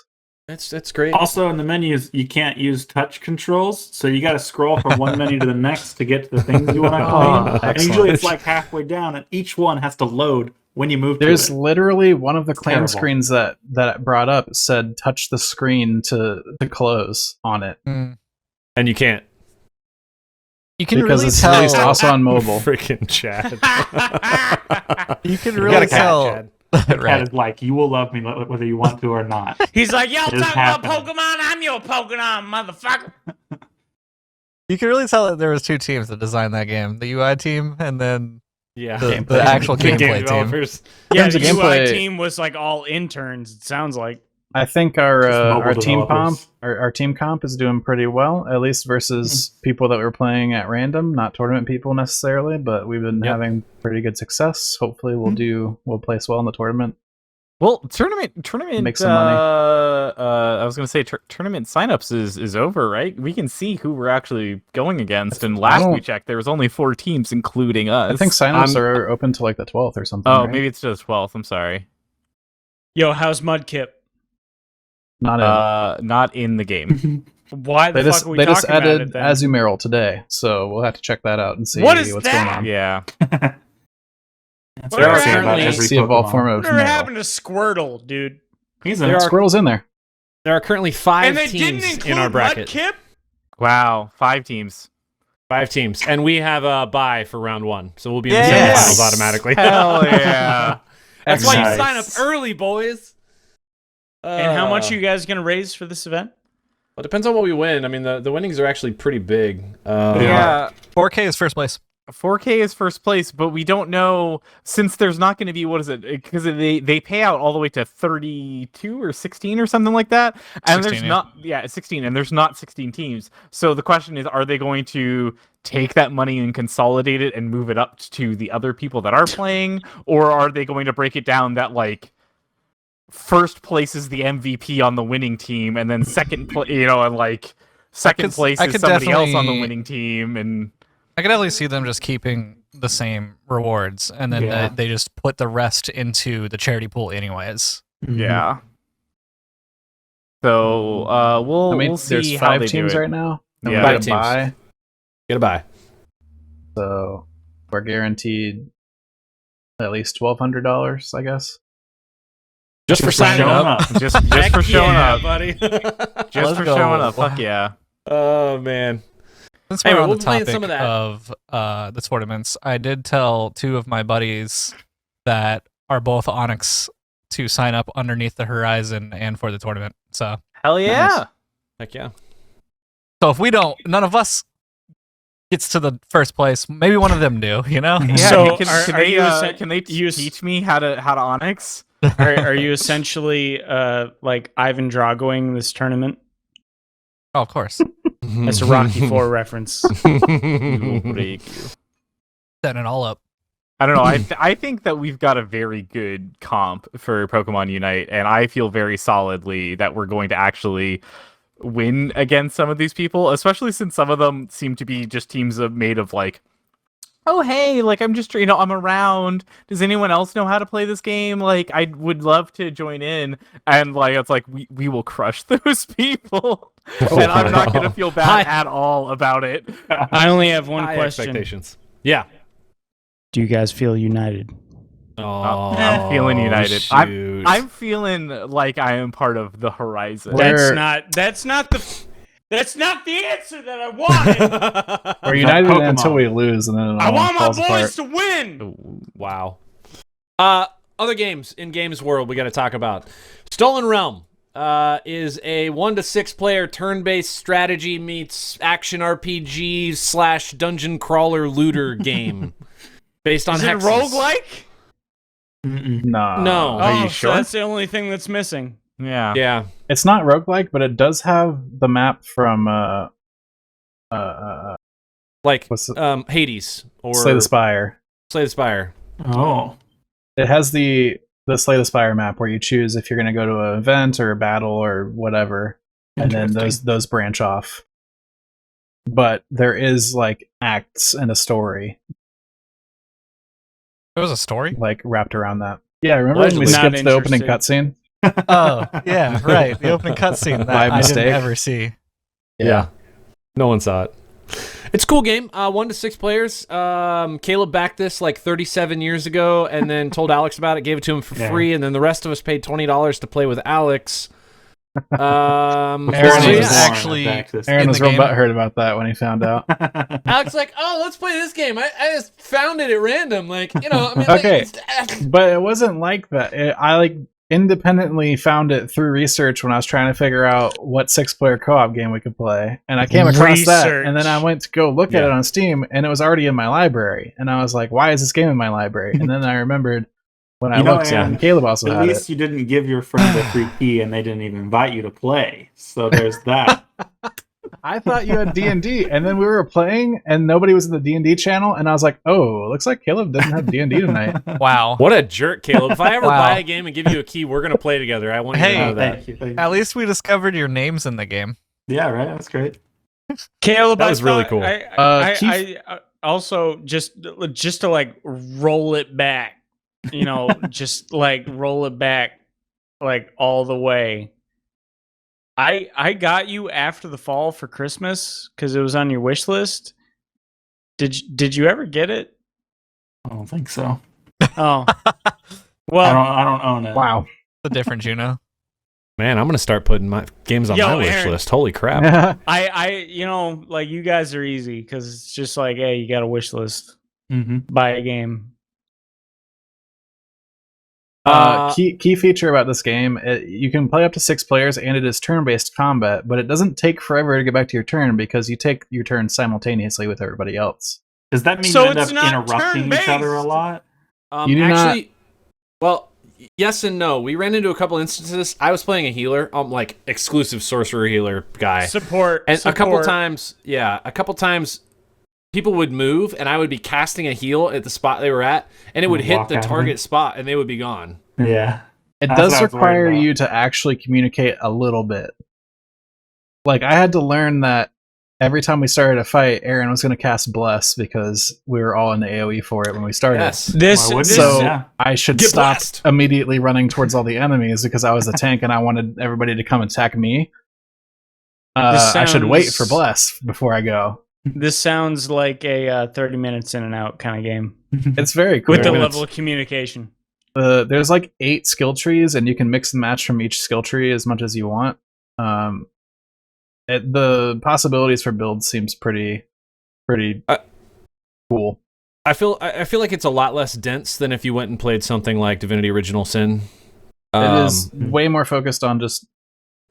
That's great. Also, in the menus, you can't use touch controls, so you got to scroll from one menu to the next to get to the things you want to claim. And usually it's like halfway down, and each one has to load when you move There's to it. Literally one of the claim screens that it brought up said touch the screen to close on it. And you can't. You can because really it's tell. released also on mobile. Freaking Chad. You can really tell. Chad. Cat is like, you will love me whether you want to or not. He's like, yo, talk about Pokemon, I'm your Pokemon, motherfucker. You can really tell that there was two teams that designed that game. The UI team and then the actual gameplay team. Yeah, the UI team was like all interns, it sounds like. I think our team comp is doing pretty well, at least versus people that were playing at random, not tournament people necessarily, but we've been having pretty good success. Hopefully we'll place well in the tournament. Well, tournament make some money. I was going to say tournament signups is over, right? We can see who we're actually going against, and last we checked there was only 4 teams including us. I think signups are open to like the 12th or something. Oh, right? maybe it's just 12th. I'm sorry. Yo, how's Mudkip? Not in the game. Why the fuck are we they talking just added about it then? Azumeral today, so we'll have to check that out and see what's going on. Yeah. Whatever happened See a ball form of Whatever happened to Squirtle, dude? Squirtle's in there. There are currently 5 teams in our bracket. Mudkip? Wow, 5 teams. 5 teams, and we have a bye for round 1, so we'll be in the semifinals automatically. Hell yeah! That's why you sign up early, boys. And how much are you guys going to raise for this event? Well, it depends on what we win. I mean, the winnings are actually pretty big. 4K is first place. 4K is first place, but we don't know, since there's not going to be, what is it? Because they pay out all the way to 32 or 16 or something like that. And 16, there's 16, and there's not 16 teams. So the question is, are they going to take that money and consolidate it and move it up to the other people that are playing? Or are they going to break it down that, like, first place is the MVP on the winning team, and then second place is somebody else on the winning team, and I could definitely see them just keeping the same rewards, and then they just put the rest into the charity pool anyways. Yeah. So we'll see there's how 5 they teams do it. right now. And Yeah, we 5 get a teams. bye. Get a bye. So we're guaranteed at least $1,200, I guess. Just for signing up. Just for showing up, buddy. Just for showing up. Fuck yeah. Oh man. Since we're on we'll the play topic some of that. of the tournaments, I did tell 2 of my buddies that are both Onyx to sign up underneath the horizon and for the tournament. So Hell yeah. Nice. Heck yeah. So if we don't, none of us gets to the first place. Maybe one of them do, you know? Yeah, So can they teach me how to Onyx? Are you essentially like Ivan Dragoing this tournament? Oh, of course. That's a Rocky 4 reference. We will break you. Setting it all up. I don't know. I think that we've got a very good comp for Pokemon Unite, and I feel very solidly that we're going to actually win against some of these people, especially since some of them seem to be just teams made of like, oh hey, like I'm just, I'm around. Does anyone else know how to play this game? Like I would love to join in, and like it's like we will crush those people, and I'm not gonna feel bad at all about it. I only have one High question. expectations. Yeah. Do you guys feel united? Oh, I'm feeling united. Shoot. I'm feeling like I am part of the horizon. That's not the answer that I wanted. We're united until we lose, and then it I all want my falls boys apart. to win. Wow. Other games in Games World we got to talk about. Stolen Realm is a 1 to 6 player turn-based strategy meets action RPG / dungeon crawler looter game based on Is it hexes. roguelike? No. No. Are you So sure? that's the only thing that's missing. Yeah. Yeah. It's not roguelike, but it does have the map from Like What's the- Hades or Slay the Spire. Slay the Spire. Oh. It has the Slay the Spire map where you choose if you're going to go to an event or a battle or whatever, and then those branch off. But there is like acts and a story There was a story. like wrapped around that. Yeah, remember when we Allegedly. skipped Not the opening interested. cutscene? Oh, yeah, right. The opening cutscene that My I mistake. didn't ever see. Yeah. No one saw it. It's a cool game. 1 to 6 players. Caleb backed this like 37 years ago and then told Alex about it, gave it to him for free, and then the rest of us paid $20 to play with Alex. Aaron so was yeah. actually Aaron in was the real game. butthurt about that when he found out. Alex like, oh, let's play this game. I just found it at random. Like, you know, I mean, Okay. like, But it wasn't like that. I like independently found it through research when I was trying to figure out what 6-player co-op game we could play, and I came across that, and then I went to go look at it on Steam, and it was already in my library, and I was like, "Why is this game in my library?" And then I remembered when I looked, Aaron, and Caleb also At had least you didn't give your friend a free key, and they didn't even invite you to play. So there's that. I thought you had D&D, and then we were playing, and nobody was in the D&D channel, and I was like, "Oh, looks like Caleb doesn't have D&D tonight." Wow. what a jerk, Caleb. If I ever Wow. buy a game and give you a key, we're going to play together. I want you Hey. to know that. Thank you. Thank you. At least we discovered your names in the game. Yeah, right. That's great. Caleb, That I was really thought- cool. I also just to like roll it back, you know, just like roll it back like all the way. I got you After the Fall for Christmas because it was on your wish list. Did you ever get it? I don't think so. Oh, well, I don't own it. Wow. The different Juno. Man, I'm going to start putting my games on Yo, my wish Aaron. list. Holy crap. I you know, like you guys are easy because it's just like, hey, you got a wish list, Mm-hmm. buy a game. Key feature about this game, you can play up to 6 players, and it is turn-based combat, but it doesn't take forever to get back to your turn because you take your turn simultaneously with everybody else. Does that mean So you end it's up not interrupting each other a turn-based. lot? You do actually, well, yes and no. We ran into a couple instances. I was playing a healer, like exclusive sorcerer healer guy. Support. And a couple support. times, people would move, and I would be casting a heal at the spot they were at, and it would hit Walk the out of target it. spot, and they would be gone. Yeah. It That's what does I was worried require about. you to actually communicate a little bit. Like, I had to learn that every time we started a fight, Aaron was going to cast Bless because we were all in the AoE for it when we started. Yes. This, Why wouldn't this you? So Yeah. I should Get stop blessed. immediately running towards all the enemies because I was a tank and I wanted everybody to come attack me. I should wait for sounds- Bless before I go. this sounds like a 30 minutes in and out kind of game It's very cool. with the I mean, level of communication. there's like 8 skill trees, and you can mix and match from each skill tree as much as you want. The possibilities for builds seems pretty cool. I feel like it's a lot less dense than if you went and played something like Divinity Original Sin. It is way more focused on just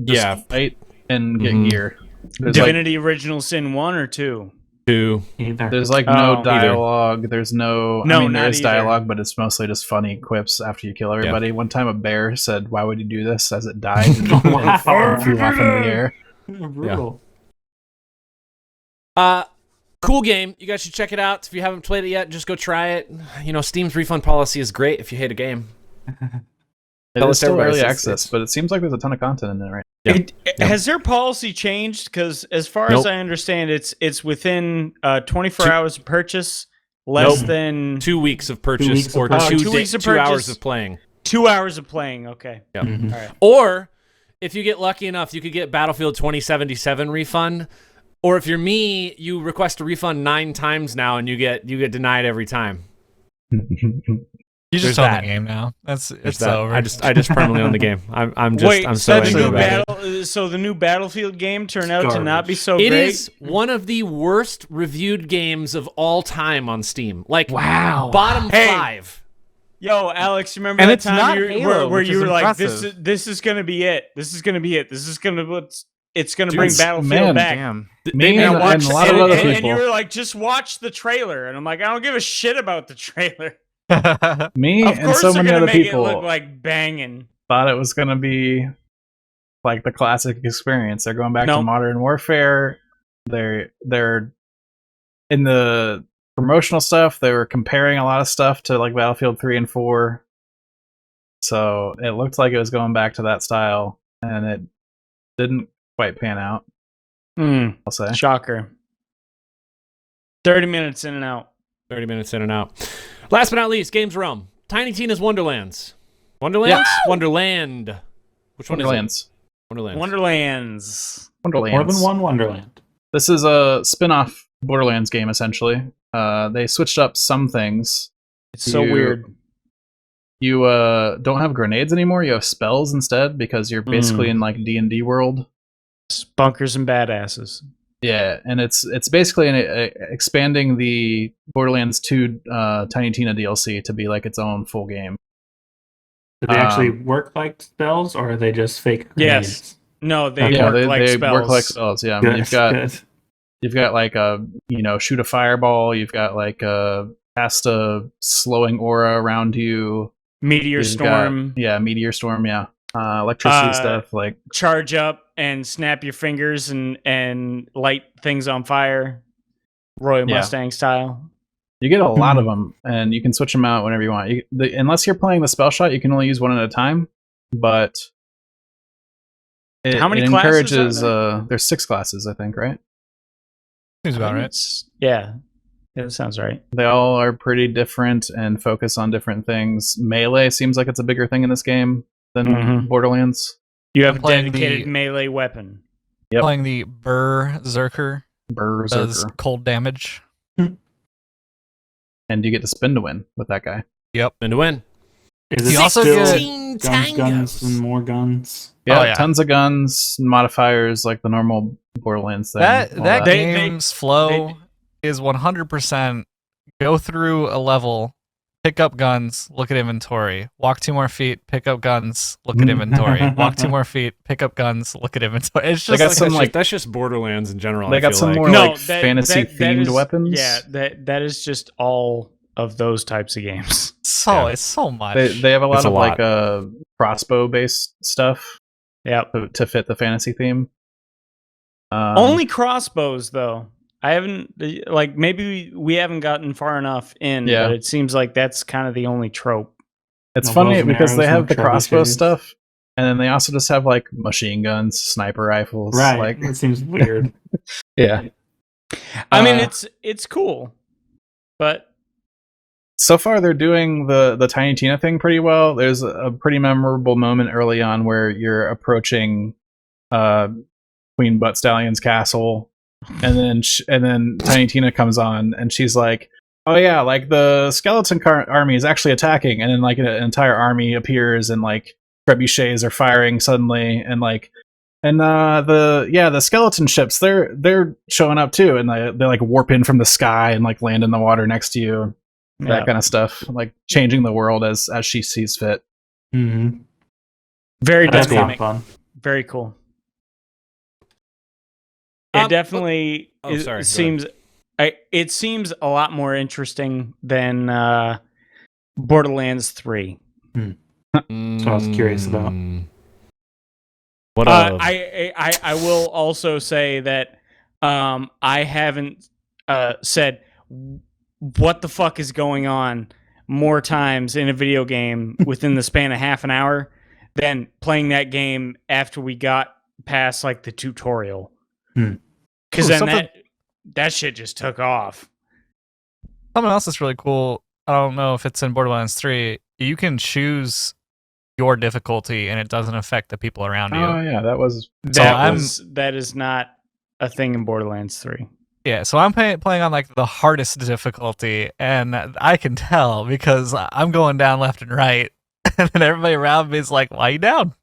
yeah, fight and get Mhm. gear. There's like, Divinity Original Sin 1 or 2? two. Either. there's like Oh. no Either. dialogue. There's no. No, I mean, there not is either. dialogue, but it's mostly just funny quips after you kill everybody. One time, a bear said, "Why would you do this?" as it died and Wow. flew off in the air. Brutal. Cool game. You guys should check it out. If you haven't played it yet, just go try it. You know, Steam's refund policy is great if you hate a game. It Tell is us still everybody, early it's- access, but it seems like there's a ton of content in there, right? Yeah. Has their policy changed? Because as far as Nope. I understand, it's within 24 Two- hours of purchase, less Nope. than 2 weeks of purchase 2 weeks of or purchase. 2 2 weeks of 2 hours purchase. of playing. 2 hours of playing. Okay. Yeah. Mhm. All right. Or if you get lucky enough, you could get Battlefield 2077 refund. Or if you're me, you request a refund 9 times now, and you get denied every time. You There's just own that. the game now. It's There's it's that. over. I just permanently own the game. I'm so Wait, angry the new about it. battle. So the new Battlefield game turned out to not be Garbage. so It great. is one of the worst reviewed games of all time on Steam. Like Wow. bottom Hey. 5. Yo, Alex, you remember And that it's time not where Halo, where which you is were like, impressive. this is gonna be it. This is gonna be it. This is gonna it's gonna Dude, bring Battlefield man, back. Damn. Me made and, me watch and a lot of and- other and- And you people. were like, just watch the trailer. And I'm like, I don't give a shit about the trailer. Me Of and course so they're many gonna other make it people look like banging. thought it was going to be like the classic experience. They're going back to Nope. Modern Warfare. They're in the promotional stuff. They were comparing a lot of stuff to like Battlefield 3 and 4. So it looked like it was going back to that style, and it didn't quite pan out. I'll say. Shocker. 30 minutes in and out. 30 minutes in and out. Last but not least, Games Realm. Tiny Tina's Wonderlands. Wonderlands? Wonderland. Which one Wonderlands. is it? Wonderlands. Wonderlands. Wonderlands. More than one Wonderland. This is a spin-off Borderlands game, essentially. They switched up some things. It's so You- weird. You don't have grenades anymore. You have spells instead because you're basically in like D&D world. Bunkers and badasses. Yeah, and it's basically expanding the Borderlands 2 Tiny Tina DLC to be like its own full game. Do they actually work like spells, or are they just fake Yes. grenades? No, they Yeah, work like they spells. work like spells. Yeah, I mean, Good, you've got like a shoot a fireball. You've got like cast a slowing aura around you. Meteor You've storm. got, meteor storm. Yeah, electricity stuff like. Charge up and snap your fingers and light things on fire. Roy Yeah. Mustang style. You get a lot of them, and you can switch them out whenever you want. Unless you're playing the spell shot, you can only use one at a time. But How many it classes are encourages. There's 6 classes, I think, right? Seems about right. Yeah. That sounds right. They all are pretty different and focus on different things. Melee seems like it's a bigger thing in this game than Mhm. Borderlands. You have a playing dedicated the- melee weapon. Yep. Playing the Berserker does Berserker. cold damage. And you get to spin to win with that guy. And to win. Is You it also still get- guns, and more guns? Yeah, Oh, yeah. tons of guns, modifiers, like the normal Borderlands thing. That all that They- game's flow is 100% go through a level, pick up guns, look at inventory, walk 2 more feet, pick up guns, look at inventory, walk 2 more feet, pick up guns, look at inventory. It's They just got like, some like That's just Borderlands in general. they I got feel some like. more like fantasy themed is- weapons. Yeah, that is just all of those types of games. it's so much. They have a lot It's a of lot. like crossbow based stuff Yep. to fit the fantasy theme. Only crossbows though. I haven't like maybe we haven't gotten far enough in, Yeah. but it seems like that's kind of the only trope. It's No funny bows and because they arrows, have no the crossbow trebuchets. stuff, and then they also just have like machine guns, sniper rifles. Right. Like It seems weird. yeah. I mean, Uh, it's cool, but So far, they're doing the Tiny Tina thing pretty well. There's a pretty memorable moment early on where you're approaching Queen Butt Stallion's castle, and then Tiny Tina comes on, and she's like, "Oh yeah, like the skeleton army is actually attacking," and then like an entire army appears, and like trebuchets are firing suddenly, and like. And the skeleton ships they're showing up too, and they like warp in from the sky and like land in the water next to you. That kind of stuff, like changing the world as she sees fit. Mm-hmm. very That's kind dynamic, of fun. very cool. It definitely oh, sorry, go seems it seems a lot more interesting than Borderlands 3. So I was curious about. What I will also say that I haven't said what the fuck is going on more times in a video game within the span of half an hour than playing that game after we got past like the tutorial. Because then something- that shit just took off. Something else that's really cool. I don't know if it's in Borderlands 3. You can choose your difficulty, and it doesn't affect the people around you. Oh yeah, that was That is not a thing in Borderlands 3. Yeah, so I'm playing on like the hardest difficulty, and I can tell because I'm going down left and right, and then everybody around me is like, "Why you down?"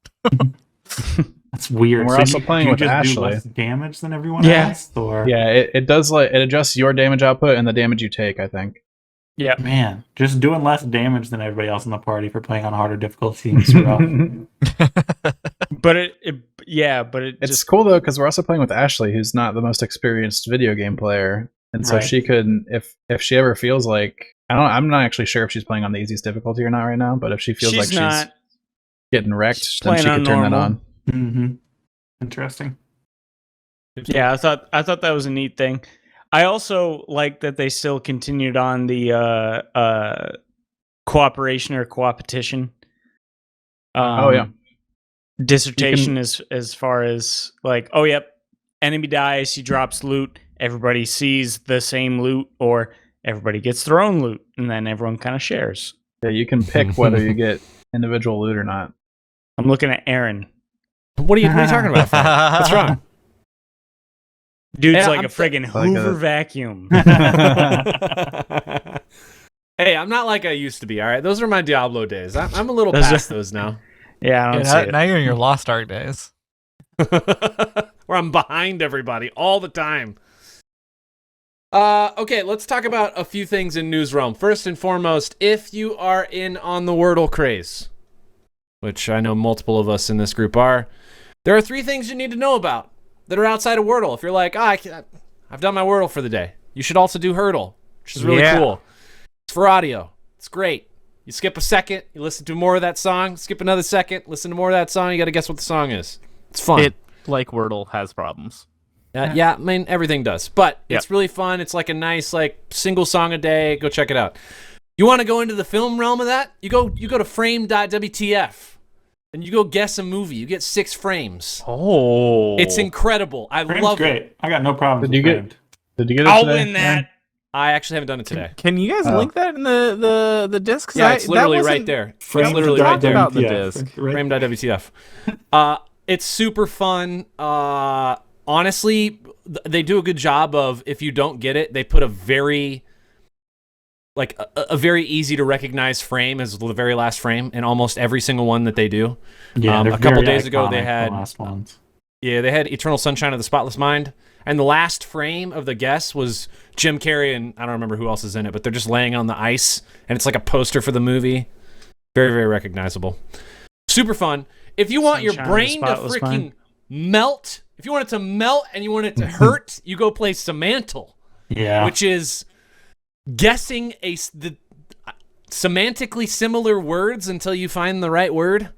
That's weird. And we're So also you, playing do you with just Ashley. do less damage than everyone Yeah. else, or yeah. It does like it adjusts your damage output and the damage you take. I think. Yeah. Man, just doing less damage than everybody else in the party for playing on harder difficulty is rough. But it It's just cool though because we're also playing with Ashley, who's not the most experienced video game player, and so Right. she could, if she ever feels like I'm not actually sure if she's playing on the easiest difficulty or not right now, but if she feels she's like not she's getting wrecked, she's then she playing could turn that normal. on. Mm-hmm. Interesting. Yeah, I thought that was a neat thing. I also like that they still continued on the cooperation or coopetition. Oh, yeah. Dissertation as far as like, oh yep, enemy dies, he drops loot, everybody sees the same loot, or everybody gets their own loot, and then everyone kind of shares. Yeah, you can pick whether you get individual loot or not. I'm looking at Aaron. What are you talking about, Frank? What's wrong? Dude's Yeah, like I'm a friggin' like Hoover a- vacuum. Hey, I'm not like I used to be. All right, those are my Diablo days. I'm a little Those past those now. Yeah, I don't see Yeah, it. now you're in your Lost Ark days. Where I'm behind everybody all the time. Okay, let's talk about a few things in news realm. First and foremost, if you are in on the Wordle craze, which I know multiple of us in this group are, there are 3 things you need to know about that are outside of Wordle. If you're like, I've done my Wordle for the day, you should also do Hurdle, which is really cool. It's for audio. It's great. You skip a second, you listen to more of that song, skip another second, listen to more of that song, you got to guess what the song is. It's fun. It, like Wordle, has problems. Yeah, I mean, everything does. But it's really fun. It's like a nice, like, single song a day. Go check it out. You want to go into the film realm of that? You go to frame.wtf, and you go guess a movie. You get 6 frames. Oh. It's incredible. I Frame's love great. it. I got no problems Did you with get- Framed. Did you get it I'll today? win that. I actually haven't done it today. Can you guys link that in the disc? 'Cause Yeah, it's that literally wasn't- right there. It's Framed literally right there. about the WTF. disc. Right. Frame.wtf. It's super fun. Honestly, they do a good job of, if you don't get it, they put a very a very easy to recognize frame as the very last frame in almost every single one that they do. Yeah, they're a couple very days ago they iconic, had the last ones. Yeah, they had Eternal Sunshine of the Spotless Mind, and the last frame of the guess was Jim Carrey, and I don't remember who else is in it, but they're just laying on the ice, and it's like a poster for the movie. Very, very recognizable. Super fun. If you want your Sunshine of the brain to Spotless freaking Mind. melt, if you want it to melt and you want it to hurt, you go play Semantle, Yeah. which is guessing the semantically similar words until you find the right word.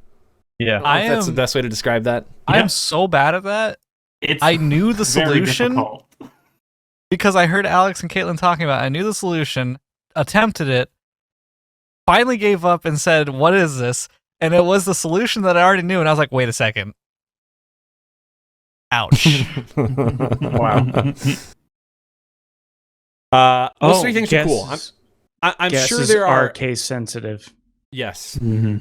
Yeah. I don't know if that's the best way to describe that. I Yeah. am so bad at that It's I knew the very solution difficult. because I heard Alex and Caitlin talking about it. I knew the solution, attempted it, finally gave up and said, "What is this?" And it was the solution that I already knew, and I was like, "Wait a second. Ouch." Wow. Those 3 things are cool. I'm sure there are. case sensitive. Yes. Mm-hmm.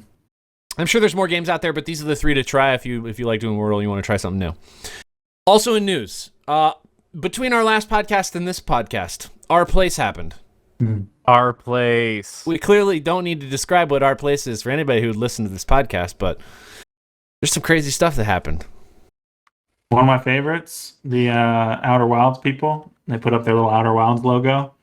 I'm sure there's more games out there, but these are the 3 to try if you like doing Wordle and you want to try something new. Also in news, between our last podcast and this podcast, Our Place happened. Our Place. We clearly don't need to describe what Our Place is for anybody who would listen to this podcast, but there's some crazy stuff that happened. One of my favorites, the Outer Wilds people. They put up their little Outer Wilds logo.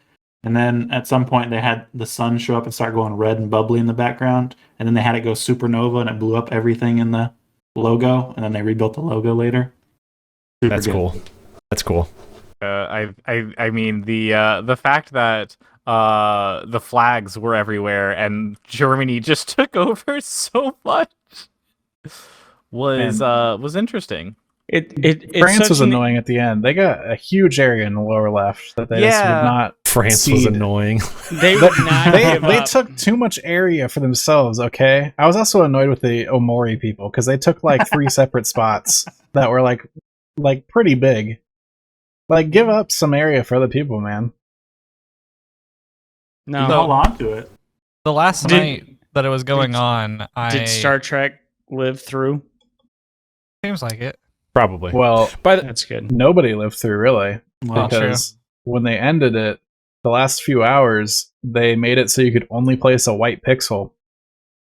And then at some point they had the sun show up and start going red and bubbly in the background. And then they had it go supernova and it blew up everything in the logo. And then they rebuilt the logo later. Super That's good. cool. That's cool. I mean the fact that the flags were everywhere and Germany just took over so much was interesting. It's France such was an- annoying at the end. They got a huge area in the lower left that they just would Yeah. not. France was Seed. annoying. They would not give They up. took too much area for themselves. Okay, I was also annoyed with the Omori people because they took like 3 separate spots that were like pretty big. Like, give up some area for other people, man. You No. hold on to it. The last Did- night that it was going on, Did Star Trek live through? seems like it. Probably. Well, By the, That's good. nobody lived through really Well, because when they ended it, the last few hours they made it so you could only place a white pixel,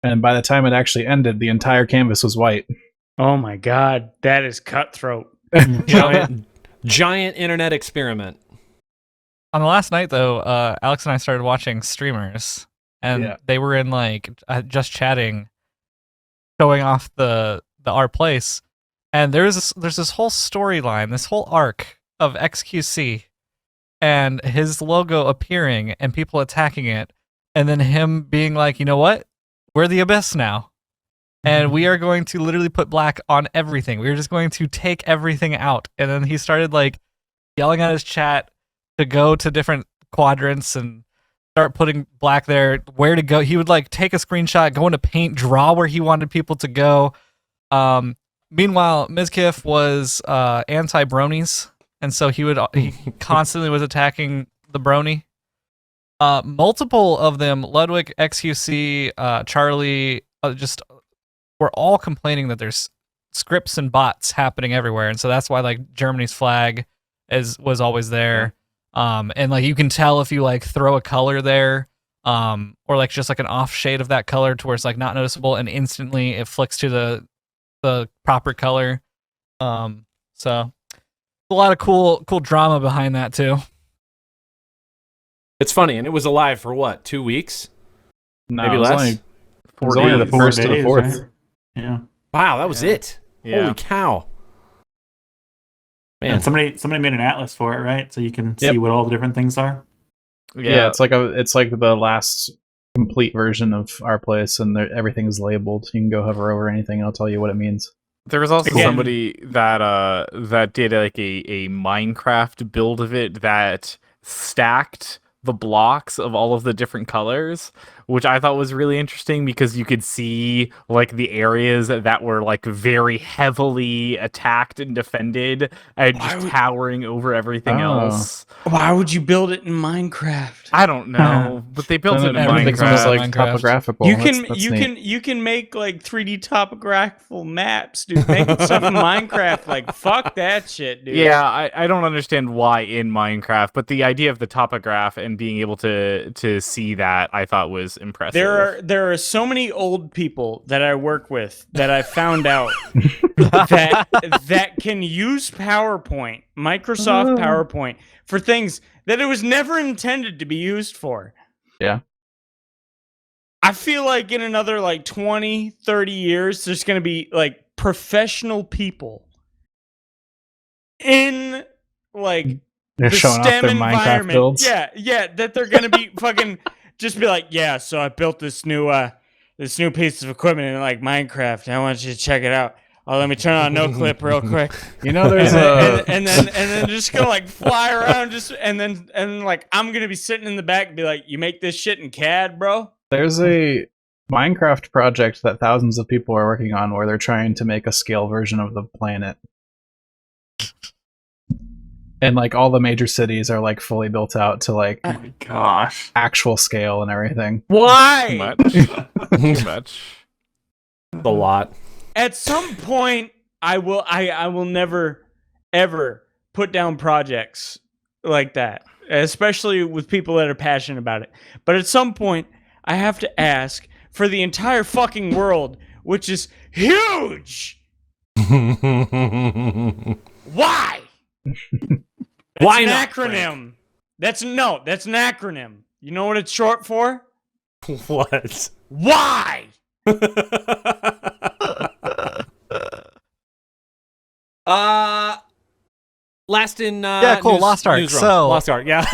and by the time it actually ended, the entire canvas was white. Oh my god, that is cutthroat. giant internet experiment. on the last night though, Alex and I started watching streamers, and they were in like just chatting, showing off the our place, and there's this whole storyline, this whole arc of XQC, and his logo appearing and people attacking it, and then him being like, you know what, we're the Abyss now. And we are going to literally put black on everything. We're just going to take everything out. And then he started like yelling at his chat to go to different quadrants and start putting black there, where to go. He would like take a screenshot, go into paint, draw where he wanted people to go. Meanwhile, Mizkif was anti-bronies. And so he constantly was attacking the brony. Multiple of them, Ludwig, XQC, Charlie, just... we're all complaining that there's scripts and bots happening everywhere, and so that's why like Germany's flag was always there, and like you can tell if you like throw a color there, or like just like an off shade of that color to where it's like not noticeable, and instantly it flicks to the proper color. So a lot of cool drama behind that too. It's funny, and it was alive for what, 2 weeks? No, Maybe it was less. It was only the 1st to the 4th. Right? Yeah. Wow, that was it. Yeah. Holy cow. Man, And somebody made an atlas for it, right? So you can see what all the different things are. Yeah, it's like the last complete version of our place, and everything's labeled. You can go hover over anything, and it'll tell you what it means. There was also Again- somebody that did like a Minecraft build of it that stacked the blocks of all of the different colors, which I thought was really interesting because you could see like the areas that were like very heavily attacked and defended and just towering over everything else. Why would you build it in Minecraft? I don't know, but they built it in Everything's Minecraft. just like Minecraft. topographical. You can make like 3D topographical maps, dude. Making stuff in Minecraft, like fuck that shit, dude. Yeah, I don't understand why in Minecraft, but the idea of the topograph and being able to see that I thought was impressive. There are so many old people that I work with that I found out that can use Microsoft PowerPoint, for things that it was never intended to be used for. Yeah. I feel like in another like 20, 30 years, there's going to be like professional people in like They're the showing off STEM their Minecraft environment. builds. Yeah, that they're gonna be fucking just be like, yeah, so I built this new piece of equipment in like Minecraft. I want you to check it out. Oh, let me turn on no clip real quick. You know, there's and then just gonna like fly around and then like I'm gonna be sitting in the back and be like, you make this shit in CAD, bro? there's a Minecraft project that thousands of people are working on where they're trying to make a scale version of the planet. And like all the major cities are like fully built out to like Oh my gosh. actual scale and everything. Why? Too much. a lot. At some point, I will never ever put down projects like that, especially with people that are passionate about it. But at some point, I have to ask for the entire fucking world, which is huge. Why? Why It's an not, acronym. That's an acronym. You know what it's short for? What? Why? Last in Yeah, cool, Lost Ark. newsroom. So- Lost Ark, yeah.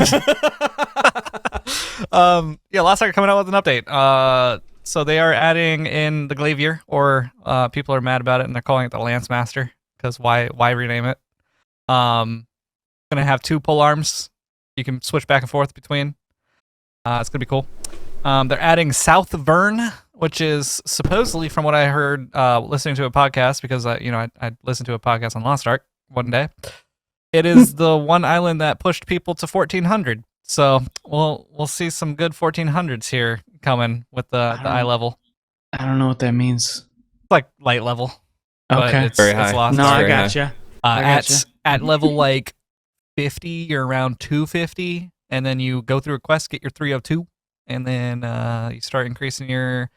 Lost Ark coming out with an update. So they are adding in the Glavier, or people are mad about it and they're calling it the Lance Master because why rename it? Gonna have 2 pole arms you can switch back and forth between. It's gonna be cool. They're adding South Vern, which is supposedly, from what I heard listening to a podcast, because I listened to a podcast on Lost Ark one day. It is the one island that pushed people to 1400. So we'll see some good 1400s here coming with the eye level. I don't know what that means. It's like light level. But Okay. it's, Very it's high. Lost No, Ark. I Very high. gotcha. I gotcha. At level like 50, you're around 250, and then you go through a quest, get your 302, and then you start increasing your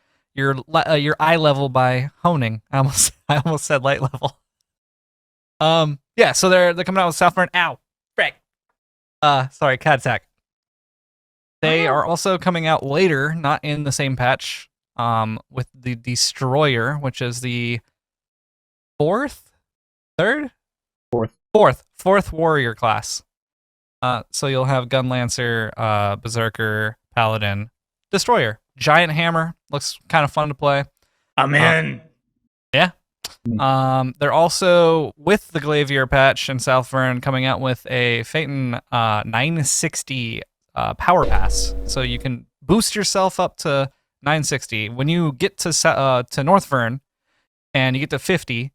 eye level by honing. I almost said light level. Yeah, so they're coming out with South Vern. Ow, frick. Sorry, cat attack. They are also coming out later, not in the same patch, with the Destroyer, which is the fourth warrior class. So you'll have Gun Lancer, Berserker, Paladin, Destroyer, Giant Hammer. Looks kind of fun to play. I'm in. Yeah. They're also, with the Glavier patch in Southvern, coming out with a Phaeton 960 power pass. So you can boost yourself up to 960. When you get to Northvern and you get to 50,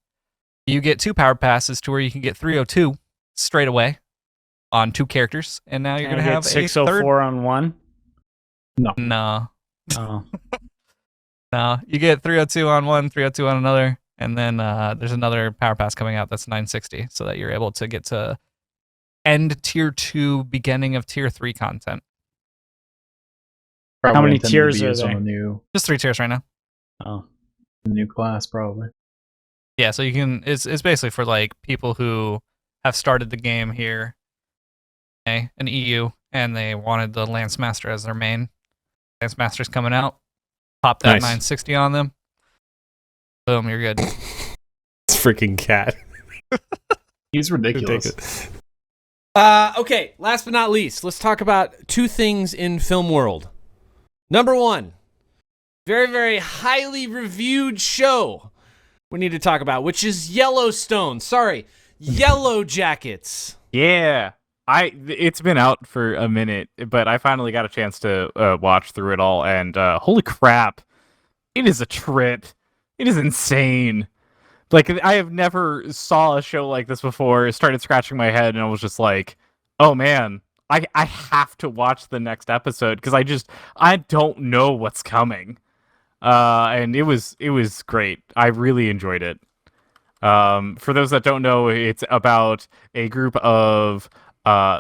you get 2 power passes to where you can get 302 straight away on 2 characters. And now you're going to have 604 on one. No. Oh. No, you get 302 on one, 302 on another, and then there's another power pass coming out that's 960, so that you're able to get to end tier 2, beginning of tier 3 content. Probably How many intended to tiers be are used on there? the new, Just 3 tiers right now. Oh. the new class, probably. Yeah, so you can. It's basically for like people who have started the game here, an EU, and they wanted the Lance Master as their main. Lance Master's coming out. Pop that Nice. 960 on them. Boom, you're good. It's freaking cat. He's ridiculous. Okay, last but not least, let's talk about 2 things in film world. Number 1, very, very highly reviewed show we need to talk about, which is Yellowstone. Sorry, Yellow Jackets. Yeah. It's been out for a minute, but I finally got a chance to watch through it all, and holy crap, it is a trip. It is insane. Like, I have never saw a show like this before. Started scratching my head, and I was just like, oh man, I have to watch the next episode, because I don't know what's coming. And it was great. I really enjoyed it. For those that don't know, it's about a group of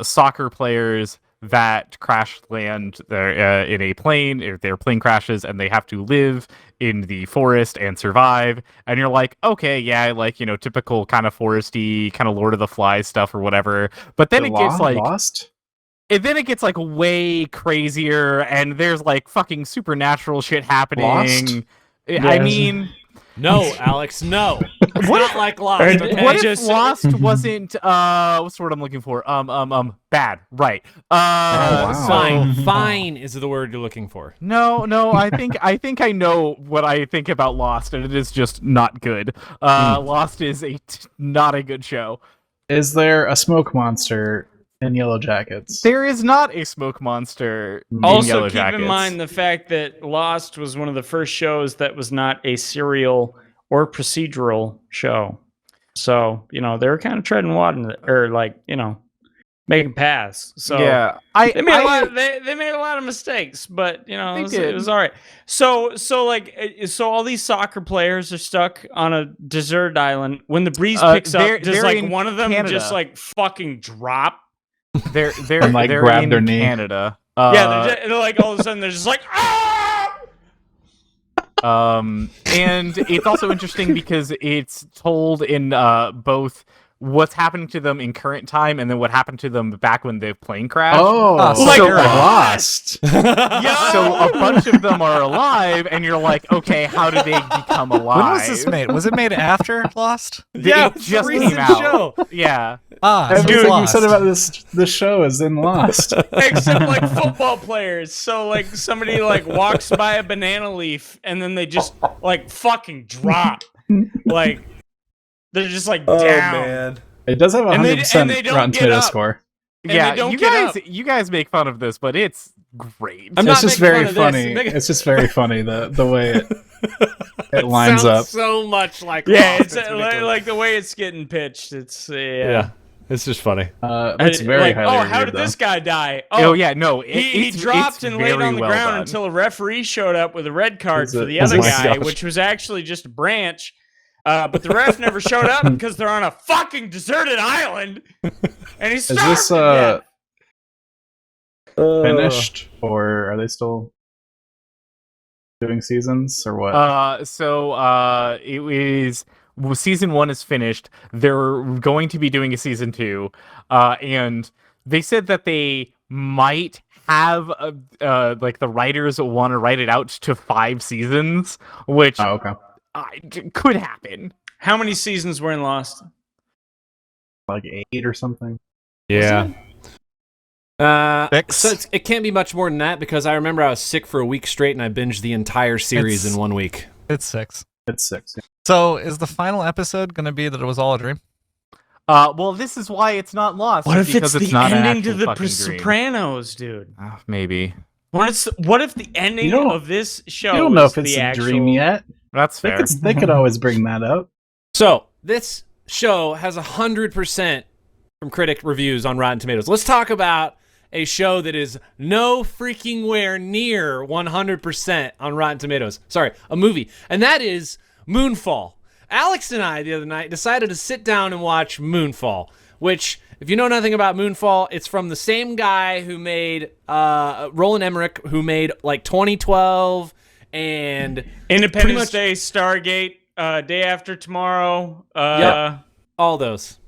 soccer players that crash land in a plane. Their plane crashes and they have to live in the forest and survive. And you're like, okay, yeah, like, typical kind of foresty, kind of Lord of the Flies stuff or whatever. But then it gets like Lost? And then it gets like way crazier, and there's like fucking supernatural shit happening. Lost? I mean, No, Alex, no. It's not like Lost. Okay? what if Lost wasn't what's the word I'm looking for? Bad, right? Fine. Fine is the word you're looking for. No, I think I know what I think about Lost, and it is just not good. Lost is not a good show. Is there a smoke monster in Yellow Jackets? There is not a smoke monster in Also, Yellow keep Jackets. in mind the fact that Lost was one of the first shows that was not a serial or procedural show. So, they were kind of treading water, or making paths. So yeah, they made a lot of mistakes, but it was all right. So all these soccer players are stuck on a deserted island. When the breeze picks up, does like one of them Canada. just like fucking drop? They're And, like, they're grab in their knee. Canada. They're like all of a sudden they're just like ah! And it's also interesting because it's told in both what's happening to them in current time and then what happened to them back when the plane crashed. So so- Lost. So a bunch of them are alive, and you're like, okay, how did they become alive? When was this made? Was it made after Lost? It just came out. Yeah. So it's Everything you Lost. said about this show is in Lost. Except like football players. So like somebody like walks by a banana leaf and then they just like fucking drop. Like they're just like down. It does have a And they 100% don't Rotten get Tomato up. score. And Yeah, they don't you get guys up. you guys make fun of this, but it's great. I'm not It's just making very fun of this. funny. Make it- It's just very funny the way it lines Sounds up. so much like Yeah, Lost. it's like the way it's getting pitched. It's yeah, it's just funny. It's very like, highly how reviewed, did though. this guy die? Oh yeah, no, He it's dropped and laid very on the well ground done. until a referee showed up with a red card Is for it- the oh other my guy, gosh. which was actually just a branch. But the ref never showed up because they're on a fucking deserted island. And he's Is this finished, or are they still doing seasons, or what? It is season 1 is finished. They're going to be doing a season 2, and they said that they might have like the writers want to write it out to 5 seasons, which okay. Could happen. How many seasons were in Lost? Like 8 or something. Yeah. 6. So it can't be much more than that because I remember I was sick for a week straight and I binged the entire series in 1 week. It's 6. It's 6. Yeah. So is the final episode going to be that it was all a dream? Well, this is why it's not Lost. What if because it's the not an ending to actual the fucking dream. Sopranos, dude? Maybe. What if the ending of this show? You don't know is if it's the a actual... dream yet. That's fair. They could always bring that up. So this show has 100% from critic reviews on Rotten Tomatoes. Let's talk about a show that is no freaking where near 100% on Rotten Tomatoes. Sorry, a movie. And that is Moonfall. Alex and I, the other night, decided to sit down and watch Moonfall, which, if you know nothing about Moonfall, it's from the same guy who made, Roland Emmerich, who made, like, 2012 and... Independence Day, Stargate, Day After Tomorrow. Yep. All those.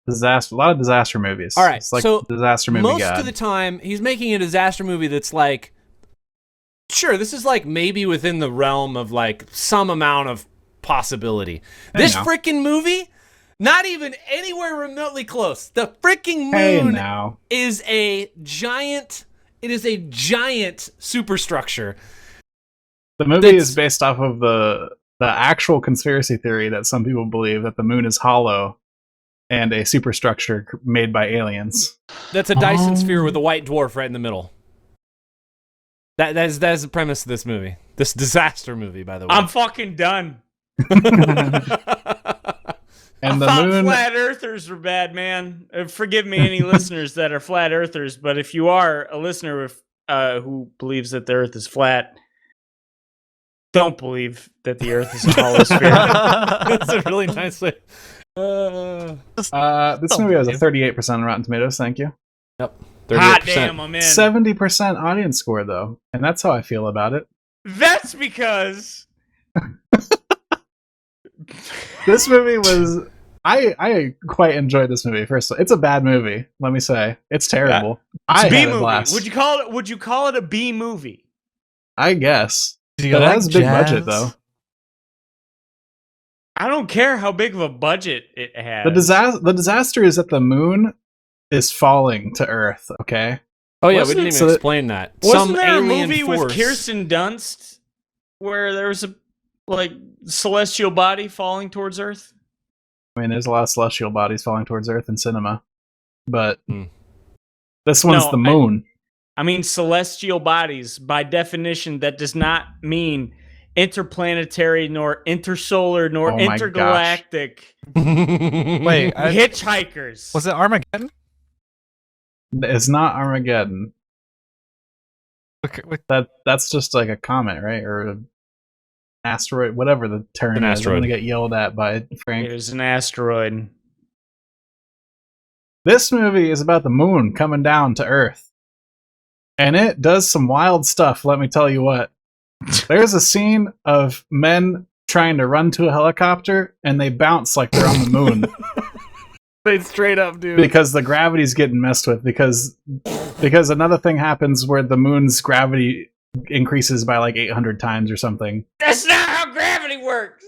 A lot of disaster movies. All right, it's like so disaster movie most god. of the time, he's making a disaster movie that's like, sure, this is like maybe within the realm of like some amount of possibility. This freaking movie, not even anywhere remotely close. The freaking moon is a giant. It is a giant superstructure. The movie is based off of the actual conspiracy theory that some people believe that the moon is hollow and a superstructure made by aliens. That's a Dyson sphere with a white dwarf right in the middle. That is the premise of this movie. This disaster movie, by the way. I'm fucking done. And I thought flat earthers were bad, man. Forgive me, any listeners that are flat earthers, but if you are a listener with, who believes that the earth is flat, don't believe that the earth is a hollow sphere. That's a really nice way. This movie has a 38% on Rotten Tomatoes, thank you. Yep. 38%. Hot damn, I'm in. 70% audience score, though. And that's how I feel about it. That's because... This movie was... I quite enjoyed this movie. First, it's a bad movie, let me say. It's terrible. It's I a B had a movie. blast. Would you call it a B movie? I guess. Do you But it like has a big jazz? budget, though. I don't care how big of a budget it has. The disaster is that the moon is falling to Earth, okay? Oh yeah, Wasn't we it- didn't even explain that. Wasn't Some there a alien movie force. with Kirsten Dunst where there was a celestial body falling towards Earth? I mean, there's a lot of celestial bodies falling towards Earth in cinema. But this one's the moon. I mean, celestial bodies, by definition, that does not mean interplanetary, nor intersolar, nor Oh my intergalactic. Wait, Hitchhikers. was it Armageddon? It's not Armageddon. Okay, wait, That's just like a comet, right? Or an asteroid, whatever the term An is. asteroid. I'm gonna get yelled at by Frank. It is an asteroid. This movie is about the moon coming down to Earth. And it does some wild stuff, let me tell you what. There's a scene of men trying to run to a helicopter, and they bounce like they're on the moon. They straight up, dude. Because the gravity's getting messed with. Because another thing happens where the moon's gravity increases by like 800 times or something. That's not how gravity works.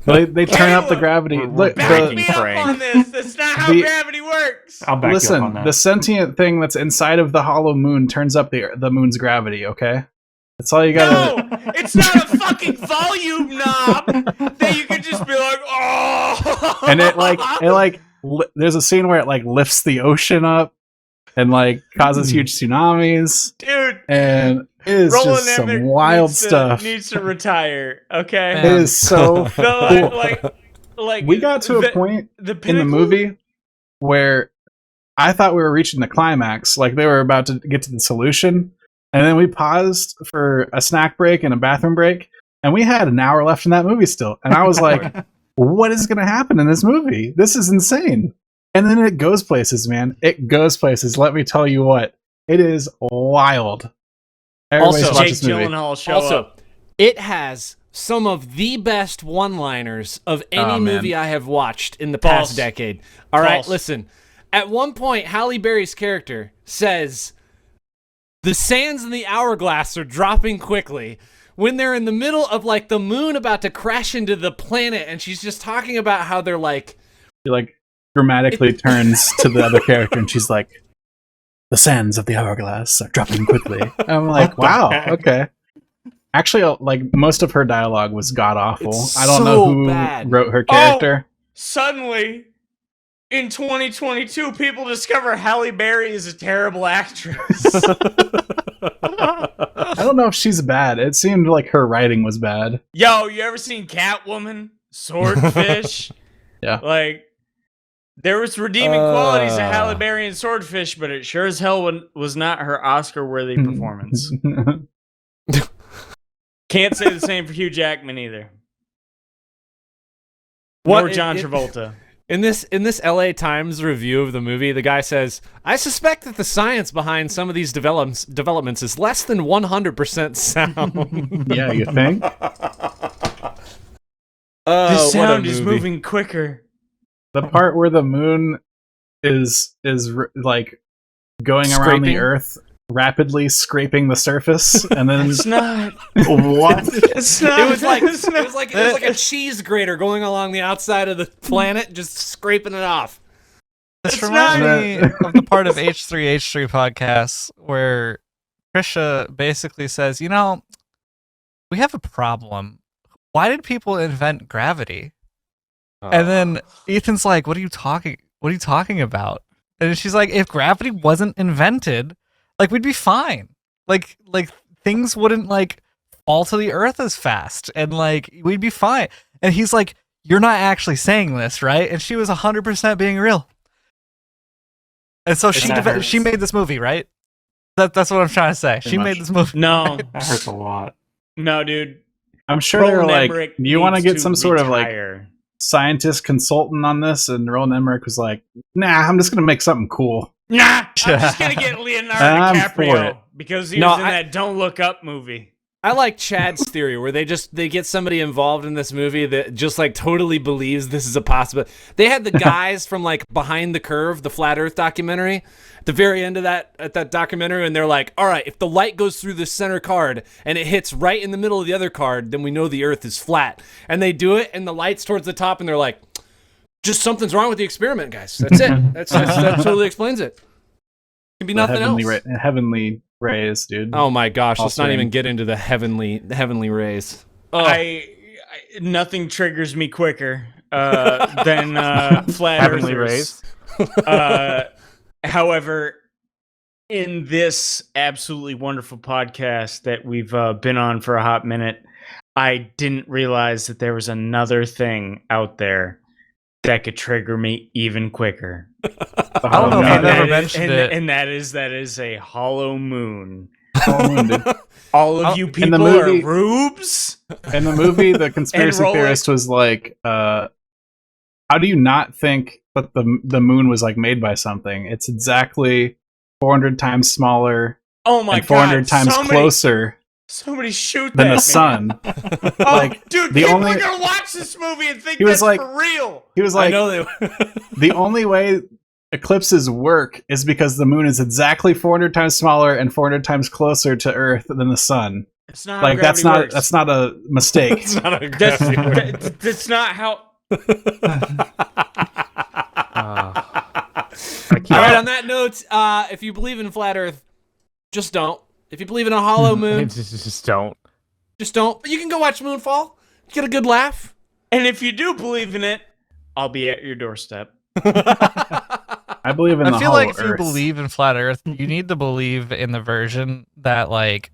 They turn up the gravity. Look, Back me up on this. That's not how the- gravity works. I'll back you up on listen, that. the sentient thing that's inside of the hollow moon turns up the moon's gravity, okay? That's all you gotta... No, it's not a fucking volume knob that you can just be like, oh. And there's a scene where it like lifts the ocean up and like causes huge tsunamis. Dude, And it is Roland just some Emmerich wild needs to- stuff. Needs to retire. Okay. It is so No, cool. like We got to a point in the pinnacle- movie where I thought we were reaching the climax, like they were about to get to the solution, and then we paused for a snack break and a bathroom break, and we had an hour left in that movie still, and I was like, what is going to happen in this movie? This is insane. And then it goes places, man. It goes places. Let me tell you what. It is wild. Everybody Also, should watch Jake this movie. Gyllenhaal show Also, up. it has some of the best one-liners of any Oh, man. movie I have watched in the past False. decade. All right, False. listen. At one point, Halle Berry's character says, "The sands in the hourglass are dropping quickly," when they're in the middle of like the moon about to crash into the planet, and she's just talking about how they're like, She like dramatically turns to the other character and she's like, "The sands of the hourglass are dropping quickly." I'm like, wow, okay. Actually, like most of her dialogue was god awful. It's I don't know so who bad. wrote her character. Suddenly, in 2022, people discover Halle Berry is a terrible actress. I don't know if she's bad. It seemed like her writing was bad. Yo, you ever seen Catwoman? Swordfish? Yeah. Like, there was redeeming qualities of Halle Berry and Swordfish, but it sure as hell was not her Oscar-worthy performance. Can't say the same for Hugh Jackman either. Or John Travolta. In this LA Times review of the movie, the guy says, "I suspect that the science behind some of these developments is less than 100% sound." Yeah, you think? The sound is moving quicker. The part where the moon is like going around the Earth, rapidly scraping the surface, and then It's not. What? It's not. It was like a cheese grater going along the outside of the planet, just scraping it off. This reminds me of the part of H3H3 podcast where Trisha basically says, "You know, we have a problem. Why did people invent gravity?" And then Ethan's like, What are you talking about?" And she's like, "If gravity wasn't invented, like we'd be fine. Like things wouldn't like fall to the earth as fast, and like we'd be fine." And he's like, "You're not actually saying this, right?" And she was 100% being real. And so she made this movie, right? That's what I'm trying to say. She made this movie. No. That hurts a lot. No, dude. I'm sure they're Roland like, Emmerich "Do you want to needs get some sort of like retire. scientist consultant on this?" And Roland Emmerich was like, "Nah, I'm just gonna make something cool." Nah, I'm just gonna get Leonardo I'm for it. DiCaprio because he was in that Don't Look Up movie. I like Chad's theory where they get somebody involved in this movie that just like totally believes this is a possibility. They had the guys from like Behind the Curve, the Flat Earth documentary, at the very end of that documentary, and they're like, "All right, if the light goes through the center card and it hits right in the middle of the other card, then we know the Earth is flat." And they do it, and the light's towards the top, and they're like, "Just something's wrong with the experiment, guys. That's it. That totally explains it. It can be nothing else." Heavenly rays, dude. Oh my gosh, let's not Altering. even get into the heavenly rays. Oh. I nothing triggers me quicker than flat Heavenly earthers. However, in this absolutely wonderful podcast that we've been on for a hot minute, I didn't realize that there was another thing out there that could trigger me even quicker. I don't know if I've ever mentioned it. And that is a hollow moon. Dude. All of you people movie- are rubes. In the movie, the conspiracy And Rolex. theorist was like, "How do you not think that the moon was like made by something? It's exactly 400 times smaller Oh my and 400 god! times closer Somebody shoot than that the man. sun." Oh, Like, dude, the people only- are gonna watch this movie and think He was that's like- for real. He was I like, know they. "The only way eclipses work is because the moon is exactly 400 times smaller and 400 times closer to Earth than the sun. It's not Like how that's gravity not works. that's not a mistake." It's not a That's not how. All right. On that note, if you believe in flat Earth, just don't. If you believe in a hollow moon, Just don't. just don't. But you can go watch Moonfall. Get a good laugh. And if you do believe in it, I'll be at your doorstep. I believe in the I feel hollow like if you Earth. believe in flat Earth, you need to believe in the version that like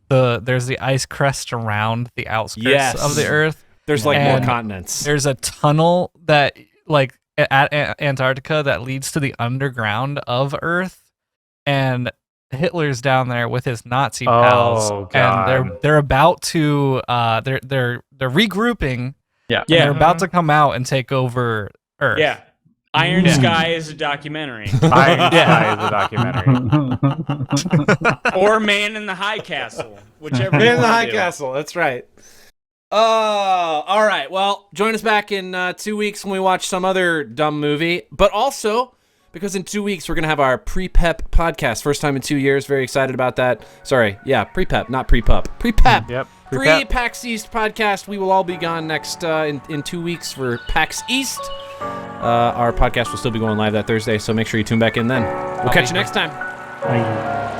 there's the ice crest around the outskirts Yes. of the Earth. There's like And more continents. There's a tunnel that like at Antarctica that leads to the underground of Earth, and Hitler's down there with his Nazi pals, Oh, and they're about to they're regrouping. Yeah. And they're about to come out and take over Earth. Yeah. Iron Yeah. Sky is a documentary. Iron Sky is a documentary. Or Man in the High Castle. Whichever Man you in the wanna High do. Castle. That's right. All right. Well, join us back in 2 weeks when we watch some other dumb movie. But also, because in 2 weeks we're going to have our pre-pep podcast. First time in 2 years. Very excited about that. Sorry. Yeah, pre-pep, not pre-pup. Pre-pep. Yep. Pre-PAX East podcast. We will all be gone next in 2 weeks for PAX East. Our podcast will still be going live that Thursday, so make sure you tune back in then. We'll catch you next time. Bye.